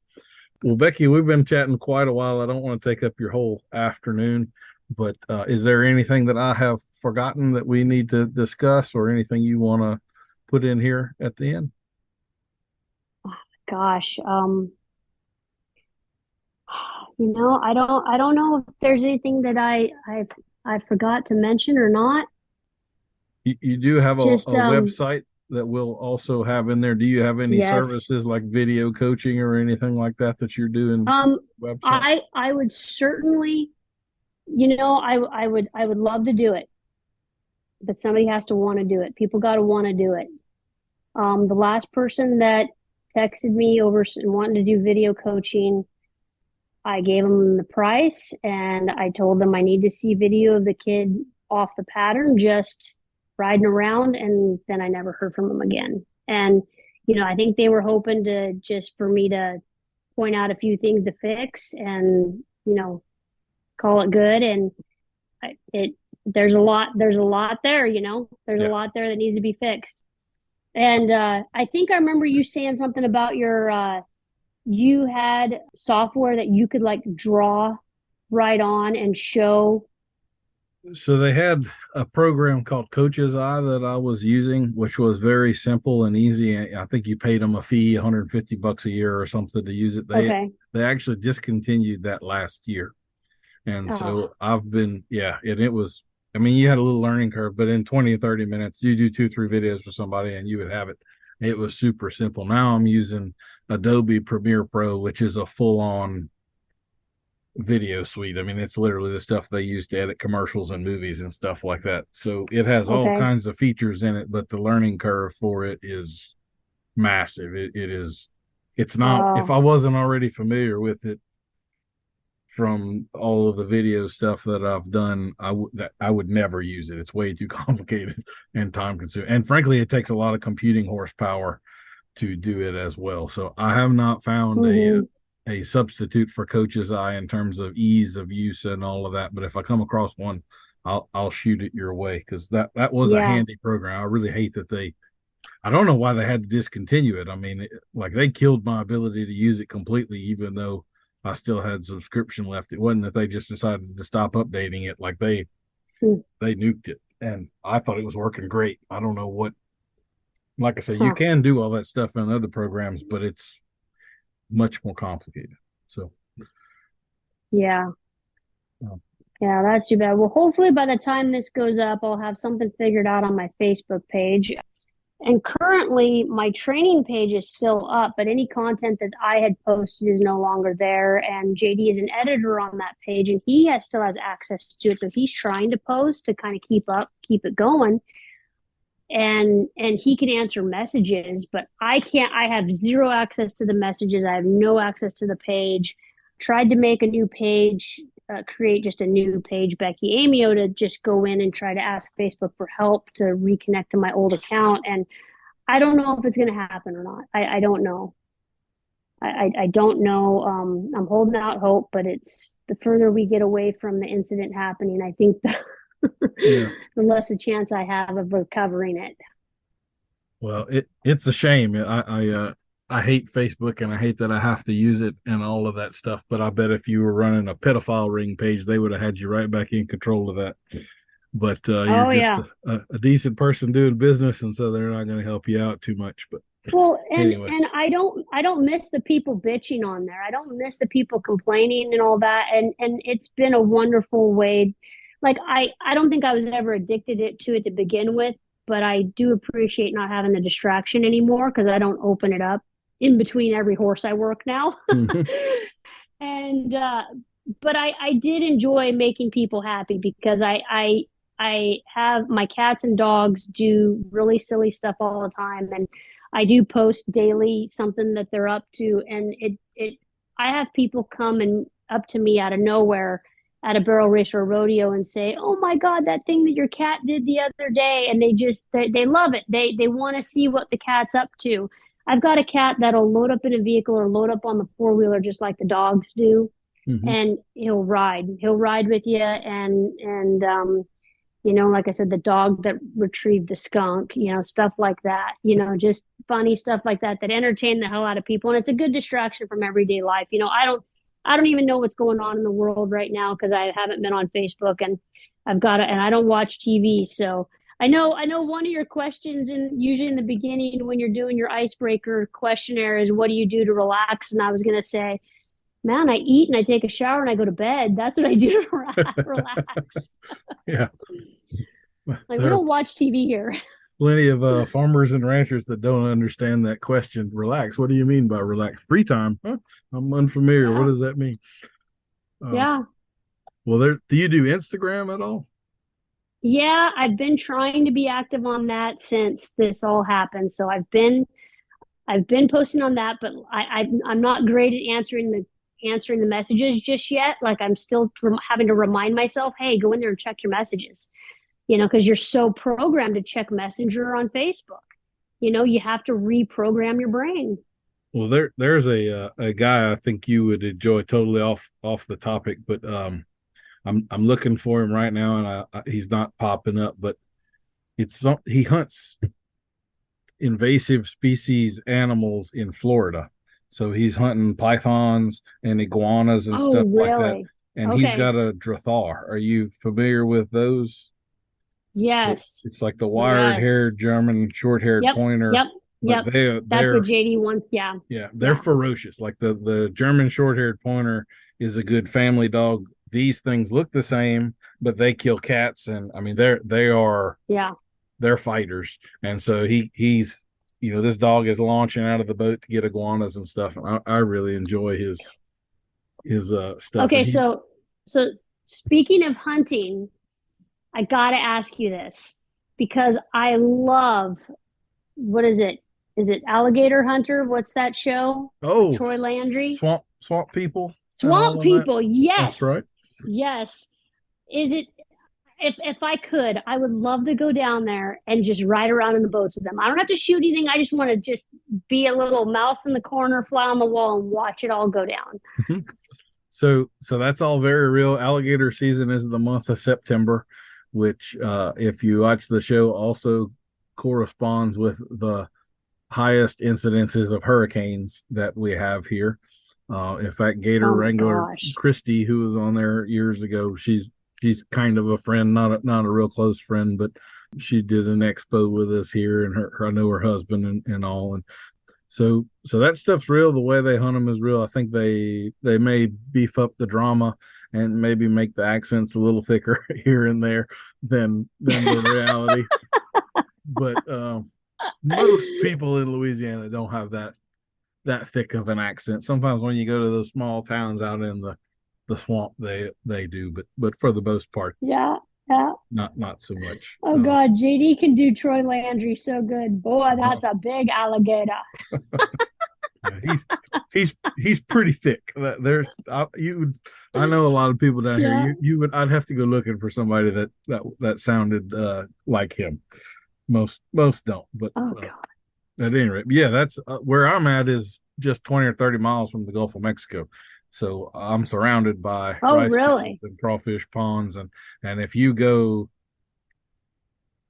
well, Becky, we've been chatting quite a while. I don't want to take up your whole afternoon, but is there anything that I have forgotten that we need to discuss, or anything you want to put in here at the end? Gosh, I don't know if there's anything that I forgot to mention or not. You do have a website that we'll also have in there. Do you have any services like video coaching or anything like that you're doing? Website? I would certainly, I would love to do it, but somebody has to want to do it. People got to want to do it. The last person that texted me over and wanted to do video coaching, I gave them the price, and I told them I need to see video of the kid off the pattern, just riding around, and then I never heard from them again. And, I think they were hoping for me to point out a few things to fix and, call it good. And there's a lot there, there's a lot there that needs to be fixed. And I think I remember you saying something about you had software that you could like draw right on and show. So they had a program called Coach's Eye that I was using, which was very simple and easy. I think you paid them a fee, $150 a year or something to use it. They actually discontinued that last year. And so I've been, and it was, you had a little learning curve, but in 20 or 30 minutes, you do 2-3 videos for somebody and you would have it. It was super simple. Now I'm using Adobe Premiere Pro, which is a full-on video suite. It's literally the stuff they use to edit commercials and movies and stuff like that. So it has all kinds of features in it, but the learning curve for it is massive. It's not, if I wasn't already familiar with it from all of the video stuff that I've done, I would never use it. It's way too complicated and time consuming. And frankly, it takes a lot of computing horsepower to do it as well. So I have not found a substitute for Coach's Eye in terms of ease of use and all of that. But if I come across one, I'll shoot it your way, because that was a handy program. I really hate that I don't know why they had to discontinue it. They killed my ability to use it completely, even though I still had subscription left. It wasn't that they just decided to stop updating it. Like they nuked it, and I thought it was working great. I don't know what, like I said, you can do all that stuff in other programs, but it's much more complicated. So, Yeah, that's too bad. Well, hopefully by the time this goes up, I'll have something figured out on my Facebook page. And currently, my training page is still up, but any content that I had posted is no longer there. And JD is an editor on that page, and still has access to it. So he's trying to post to kind of keep it going. And he can answer messages, but I can't. I have zero access to the messages. I have no access to the page. Tried to make a new page, create just a new page, Becky Amio, to just go in and try to ask Facebook for help to reconnect to my old account. And I don't know if it's going to happen or not. I don't know. I don't know. I'm holding out hope, but it's the further we get away from the incident happening, I think Yeah. the less a chance I have of recovering it. Well, it's a shame. I hate Facebook and I hate that I have to use it and all of that stuff. But I bet if you were running a pedophile ring page, they would have had you right back in control of that. But you're just Yeah. a decent person doing business, and so they're not going to help you out too much. But Well, anyway, and I don't miss the people bitching on there. I don't miss the people complaining and all that. And it's been a wonderful way. Like I don't think I was ever addicted to it to begin with, but I do appreciate not having the distraction anymore because I don't open it up in between every horse I work now. And but I did enjoy making people happy because I have my cats and dogs do really silly stuff all the time, and I do post daily something that they're up to, and it I have people come and up to me out of nowhere at a barrel race or a rodeo and say, "Oh my God, that thing that your cat did the other day," and they love it. They want to see what the cat's up to. I've got a cat that'll load up in a vehicle or load up on the four-wheeler just like the dogs do, mm-hmm. and he'll ride. He'll ride with you, like I said, the dog that retrieved the skunk, stuff like that, just funny stuff like that entertain the hell out of people. And it's a good distraction from everyday life. I don't even know what's going on in the world right now because I haven't been on Facebook, and and I don't watch TV. So I know one of your questions, and usually in the beginning when you're doing your icebreaker questionnaire, is what do you do to relax? And I was going to say, man, I eat and I take a shower and I go to bed. That's what I do to relax. Yeah. Like, we don't watch TV here. Plenty of farmers and ranchers that don't understand that question. Relax. What do you mean by relax? Free time? Huh? I'm unfamiliar. Yeah. What does that mean? Yeah. Well, do you do Instagram at all? Yeah, I've been trying to be active on that since this all happened. So I've been posting on that, but I'm not great at answering the messages just yet. Like, I'm still having to remind myself, hey, go in there and check your messages. Because you're so programmed to check Messenger on Facebook. You have to reprogram your brain. Well, there's a guy I think you would enjoy, totally off the topic, but I'm looking for him right now, and he's not popping up, but he hunts invasive species animals in Florida. So he's hunting pythons and iguanas and stuff really? like that. And Okay. He's got a Drathar. Are you familiar with those? Yes. So it's like the wired-haired German short-haired pointer. Yep. But That's what JD wants. Yeah. Yeah, they're ferocious. Like the German short-haired pointer is a good family dog. These things look the same, but they kill cats, and I mean they're fighters. And so he's this dog is launching out of the boat to get iguanas and stuff. And I really enjoy his stuff. Okay, so speaking of hunting, I gotta ask you this because I love, what is it? Is it Alligator Hunter? What's that show? Oh, Troy Landry. Swamp People. Swamp People. Yes. That's right. Yes. Is it? If I could, I would love to go down there and just ride around in the boats with them. I don't have to shoot anything. I just want to just be a little mouse in the corner, fly on the wall, and watch it all go down. So that's all very real. Alligator season is the month of September, which, if you watch the show, also corresponds with the highest incidences of hurricanes that we have here. In fact, Gator Wrangler Christy, who was on there years ago, she's kind of a friend, not a real close friend, but she did an expo with us here, and I know her husband and all. And so that stuff's real. The way they hunt them is real. I think they may beef up the drama and maybe make the accents a little thicker here and there than the reality. But most people in Louisiana don't have that thick of an accent. Sometimes when you go to those small towns out in the swamp, they do, but for the most part, Yeah, yeah. not so much. Oh God, JD can do Troy Landry so good. Boy, that's a big alligator. He's pretty thick. There's I know a lot of people down here. Yeah. You would I'd have to go looking for somebody that sounded like him. Most don't, but Oh God. at any rate, yeah, that's where I'm at is just 20 or 30 miles from the Gulf of Mexico. So I'm surrounded by Oh, rice really? and crawfish ponds, and if you go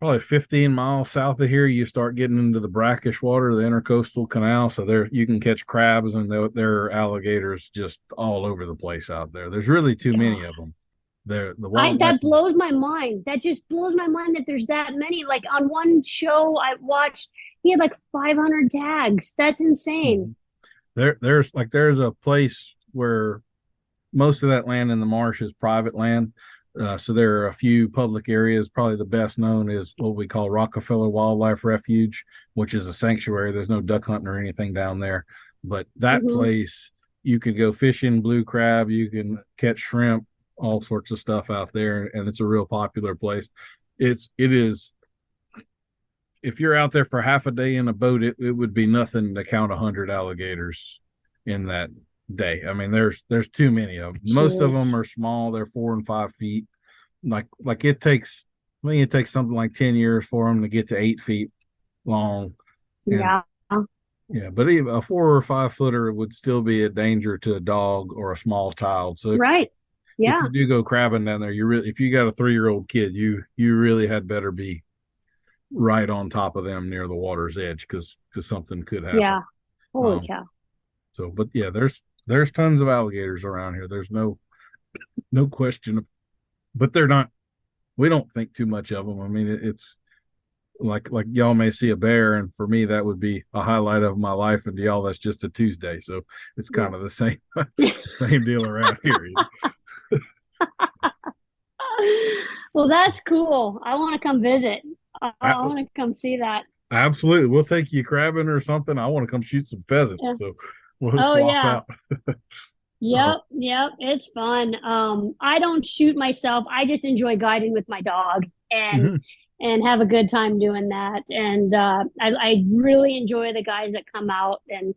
probably 15 miles south of here, you start getting into the brackish water, the intercoastal canal. So there you can catch crabs, and there are alligators just all over the place out there. There's really too many of them. The wildlife. That blows my mind. That just blows my mind that there's that many. Like on one show I watched, he had like 500 tags. That's insane. There's a place where most of that land in the marsh is private land. So there are a few public areas. Probably the best known is what we call Rockefeller Wildlife Refuge, which is a sanctuary. There's no duck hunting or anything down there, but that place you can go fishing blue crab, you can catch shrimp, all sorts of stuff out there, and it's a real popular place. It is. If you're out there for half a day in a boat, it would be nothing to count 100 alligators in that day. I mean, there's too many of them. Jeez. Most of them are small. They're 4 and 5 feet. Like it takes, I think it takes something like 10 years for them to get to 8 feet long. And, yeah. Yeah, but even a 4 or 5 footer would still be a danger to a dog or a small child. So Right. Yeah. if you do go crabbing down there, if you got a 3-year-old kid, you really had better be right on top of them near the water's edge because something could happen. Yeah. Holy cow. So, but yeah, there's tons of alligators around here. There's no question, but they're not. We don't think too much of them. I mean, it's like y'all may see a bear, and for me that would be a highlight of my life, and to y'all that's just a Tuesday. So it's kind of the same deal around here. Well, that's cool. I want to come visit. I want to come see that. Absolutely. We'll take you crabbing or something. I want to come shoot some pheasants. Yeah. So we'll swap out. Yep. It's fun. I don't shoot myself. I just enjoy guiding with my dog and have a good time doing that. And I really enjoy the guys that come out, and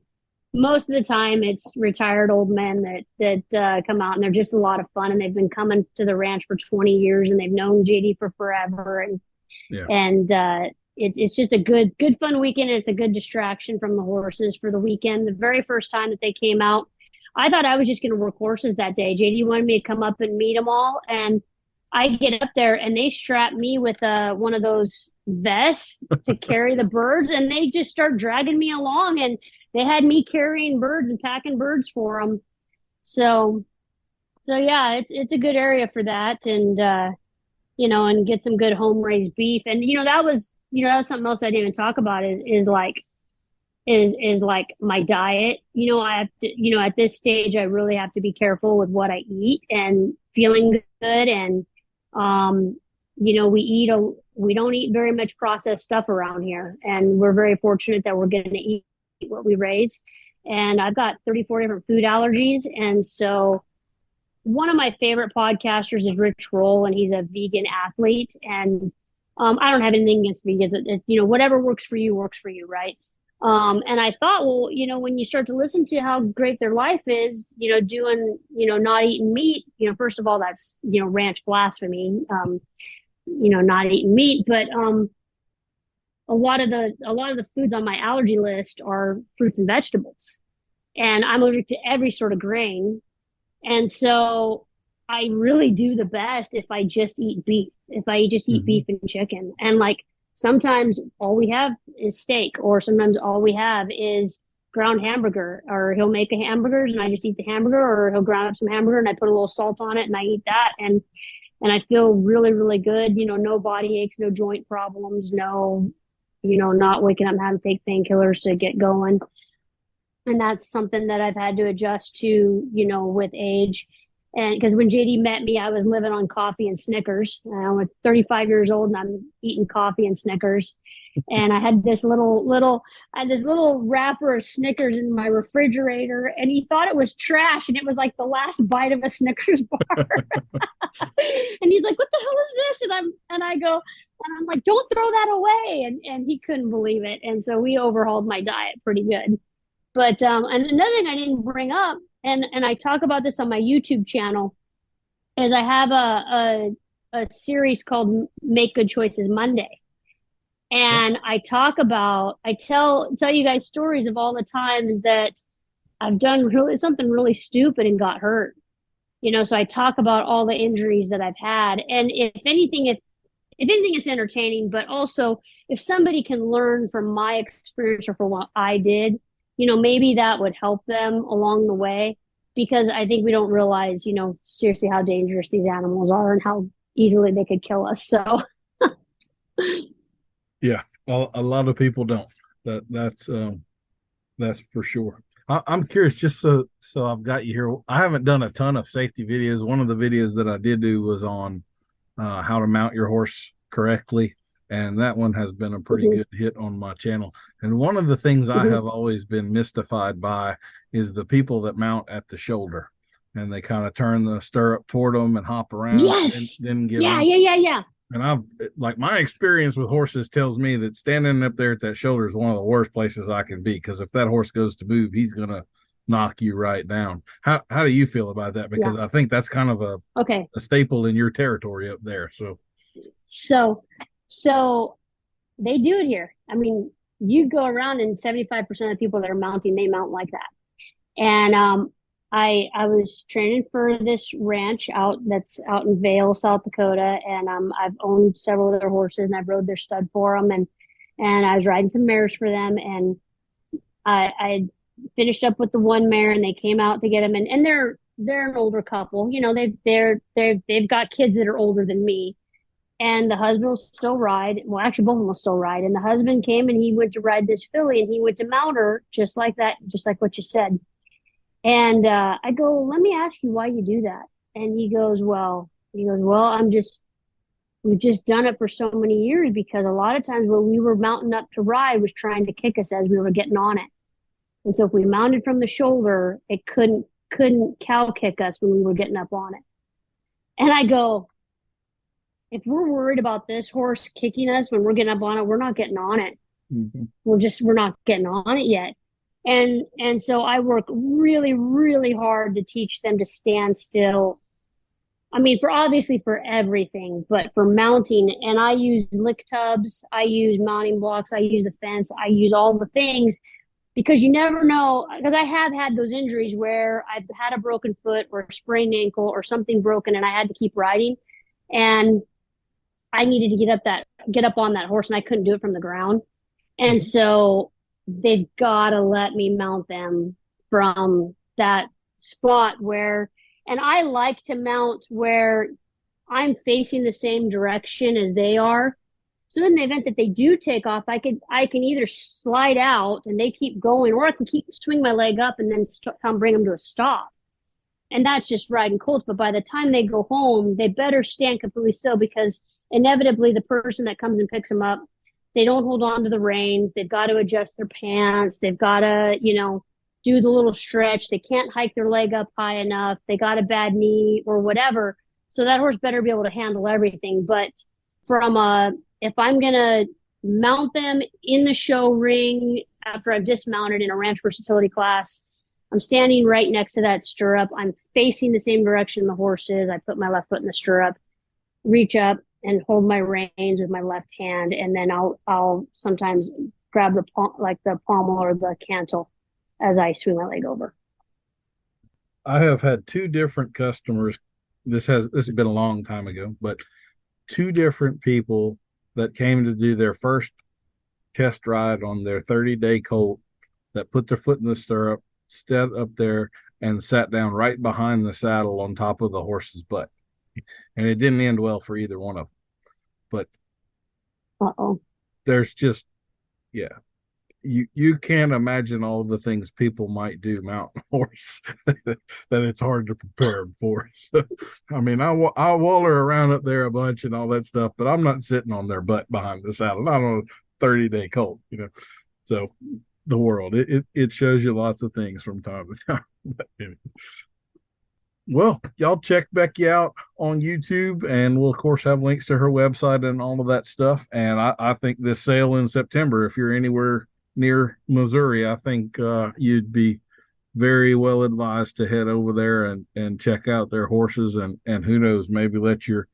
most of the time it's retired old men that come out, and they're just a lot of fun, and they've been coming to the ranch for 20 years and they've known JD for forever. And it's just a good fun weekend, and it's a good distraction from the horses for the weekend. The very first time that they came out, I thought I was just going to work horses that day. JD wanted me to come up and meet them all, and I get up there and they strap me with one of those vests to carry the birds, and they just start dragging me along, and they had me carrying birds and packing birds for them. So yeah, it's a good area for that, and and get some good home raised beef. And that was something else I didn't even talk about is like my diet. I have to, at this stage I really have to be careful with what I eat and feeling good. And we don't eat very much processed stuff around here, and we're very fortunate that we're going to eat what we raise. And I've got 34 different food allergies, and so one of my favorite podcasters is Rich Roll, and he's a vegan athlete. And I don't have anything against vegans. Whatever works for you, right? And I thought, well, when you start to listen to how great their life is, doing, not eating meat, first of all, that's, ranch blasphemy, not eating meat. But a lot of the foods on my allergy list are fruits and vegetables, and I'm allergic to every sort of grain. And so I really do the best if I just eat beef, if I just eat beef and chicken. And like sometimes all we have is steak, or sometimes all we have is ground hamburger, or he'll make a hamburgers and I just eat the hamburger, or he'll ground up some hamburger and I put a little salt on it and I eat that. And I feel really, really good. No body aches, no joint problems, no, not waking up and having to take painkillers to get going. And that's something that I've had to adjust to, with age. And because when JD met me, I was living on coffee and Snickers. I'm 35 years old and I'm eating coffee and Snickers. And I had this little wrapper of Snickers in my refrigerator, and he thought it was trash, and it was like the last bite of a Snickers bar. And he's like, "What the hell is this?" And I'm like, "Don't throw that away!" And he couldn't believe it. And so we overhauled my diet pretty good. But and another thing I didn't bring up, and I talk about this on my YouTube channel, is I have a series called Make Good Choices Monday. And I tell you guys stories of all the times that I've done something really stupid and got hurt. So I talk about all the injuries that I've had. And if anything, it's entertaining, but also if somebody can learn from my experience or from what I did, maybe that would help them along the way, because I think we don't realize, seriously how dangerous these animals are and how easily they could kill us. So Yeah, a lot of people don't. That's for sure. I'm curious, just so I've got you here. I haven't done a ton of safety videos. One of the videos that I did do was on how to mount your horse correctly, and that one has been a pretty good hit on my channel. And one of the things I have always been mystified by is the people that mount at the shoulder, and they kind of turn the stirrup toward them and hop around, yes, and then get yeah, on. yeah. And I've like my experience with horses tells me that standing up there at that shoulder is one of the worst places I can be, because if that horse goes to move, he's gonna knock you right down. How do you feel about that? Because I think that's kind of a staple in your territory up there. So they do it here. I mean, you go around and 75% of the people that are mounting, they mount like that. And I was training for this ranch that's out in Vail, South Dakota, and I've owned several of their horses, and I've rode their stud for them, and I was riding some mares for them, and I finished up with the one mare, and they came out to get them, and they're an older couple, they've got kids that are older than me, and the husband will still ride. Well, actually, both of them will still ride, and the husband came and he went to ride this filly, and he went to mount her just like that, just like what you said. And I go, let me ask you why you do that. And he goes, well, we've just done it for so many years, because a lot of times when we were mounting up to ride was trying to kick us as we were getting on it. And so if we mounted from the shoulder, it couldn't cow kick us when we were getting up on it. And I go, if we're worried about this horse kicking us when we're getting up on it, we're not getting on it. We're not getting on it yet. And so I work really, really hard to teach them to stand still. I mean, obviously for everything, but for mounting. And I use lick tubs, I use mounting blocks, I use the fence, I use all the things, because you never know. Because I have had those injuries where I've had a broken foot or a sprained ankle or something broken, and I had to keep riding, and I needed to get up on that horse, and I couldn't do it from the ground. And so they've got to let me mount them from that spot where, and I like to mount where I'm facing the same direction as they are. So in the event that they do take off, I can either slide out and they keep going, or I can swing my leg up and then bring them to a stop. And that's just riding colts. But by the time they go home, they better stand completely still, because inevitably the person that comes and picks them up, they don't hold on to the reins. They've got to adjust their pants. They've got to, do the little stretch. They can't hike their leg up high enough. They got a bad knee or whatever. So that horse better be able to handle everything. But if I'm going to mount them in the show ring after I've dismounted in a ranch versatility class, I'm standing right next to that stirrup. I'm facing the same direction the horse is. I put my left foot in the stirrup, reach up, and hold my reins with my left hand, and then I'll sometimes grab the pommel or the cantle as I swing my leg over. I have had two different customers. This has been a long time ago, but two different people that came to do their first test ride on their 30-day colt, that put their foot in the stirrup, stepped up there, and sat down right behind the saddle on top of the horse's butt. And it didn't end well for either one of them. But there's just, you can't imagine all the things people might do mountain horse that it's hard to prepare them for. So, I mean, I waller around up there a bunch and all that stuff, but I'm not sitting on their butt behind the saddle, not on a 30-day colt, you know. So the world, it shows you lots of things from time to time. But anyway. Well, y'all check Becky out on YouTube, and we'll of course have links to her website and all of that stuff. And I think this sale in September, if you're anywhere near Missouri, I think you'd be very well advised to head over there and check out their horses, and who knows, maybe let your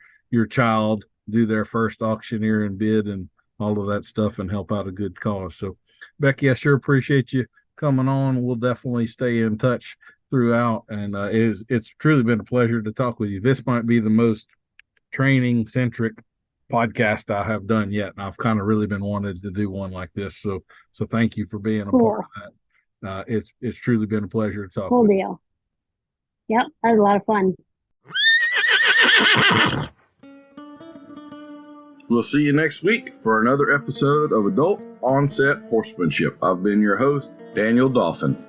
child do their first auctioneer and bid and all of that stuff and help out a good cause. So, Becky, I sure appreciate you coming on. We'll definitely stay in touch throughout, and it's truly been a pleasure to talk with you. This might be the most training centric podcast I have done yet, and I've kind of really been wanting to do one like this. So thank you for being a part of that. It's truly been a pleasure to talk. Cool deal. Yep, that was a lot of fun. We'll see you next week for another episode of Adult Onset Horsemanship. I've been your host, Daniel Dolphin.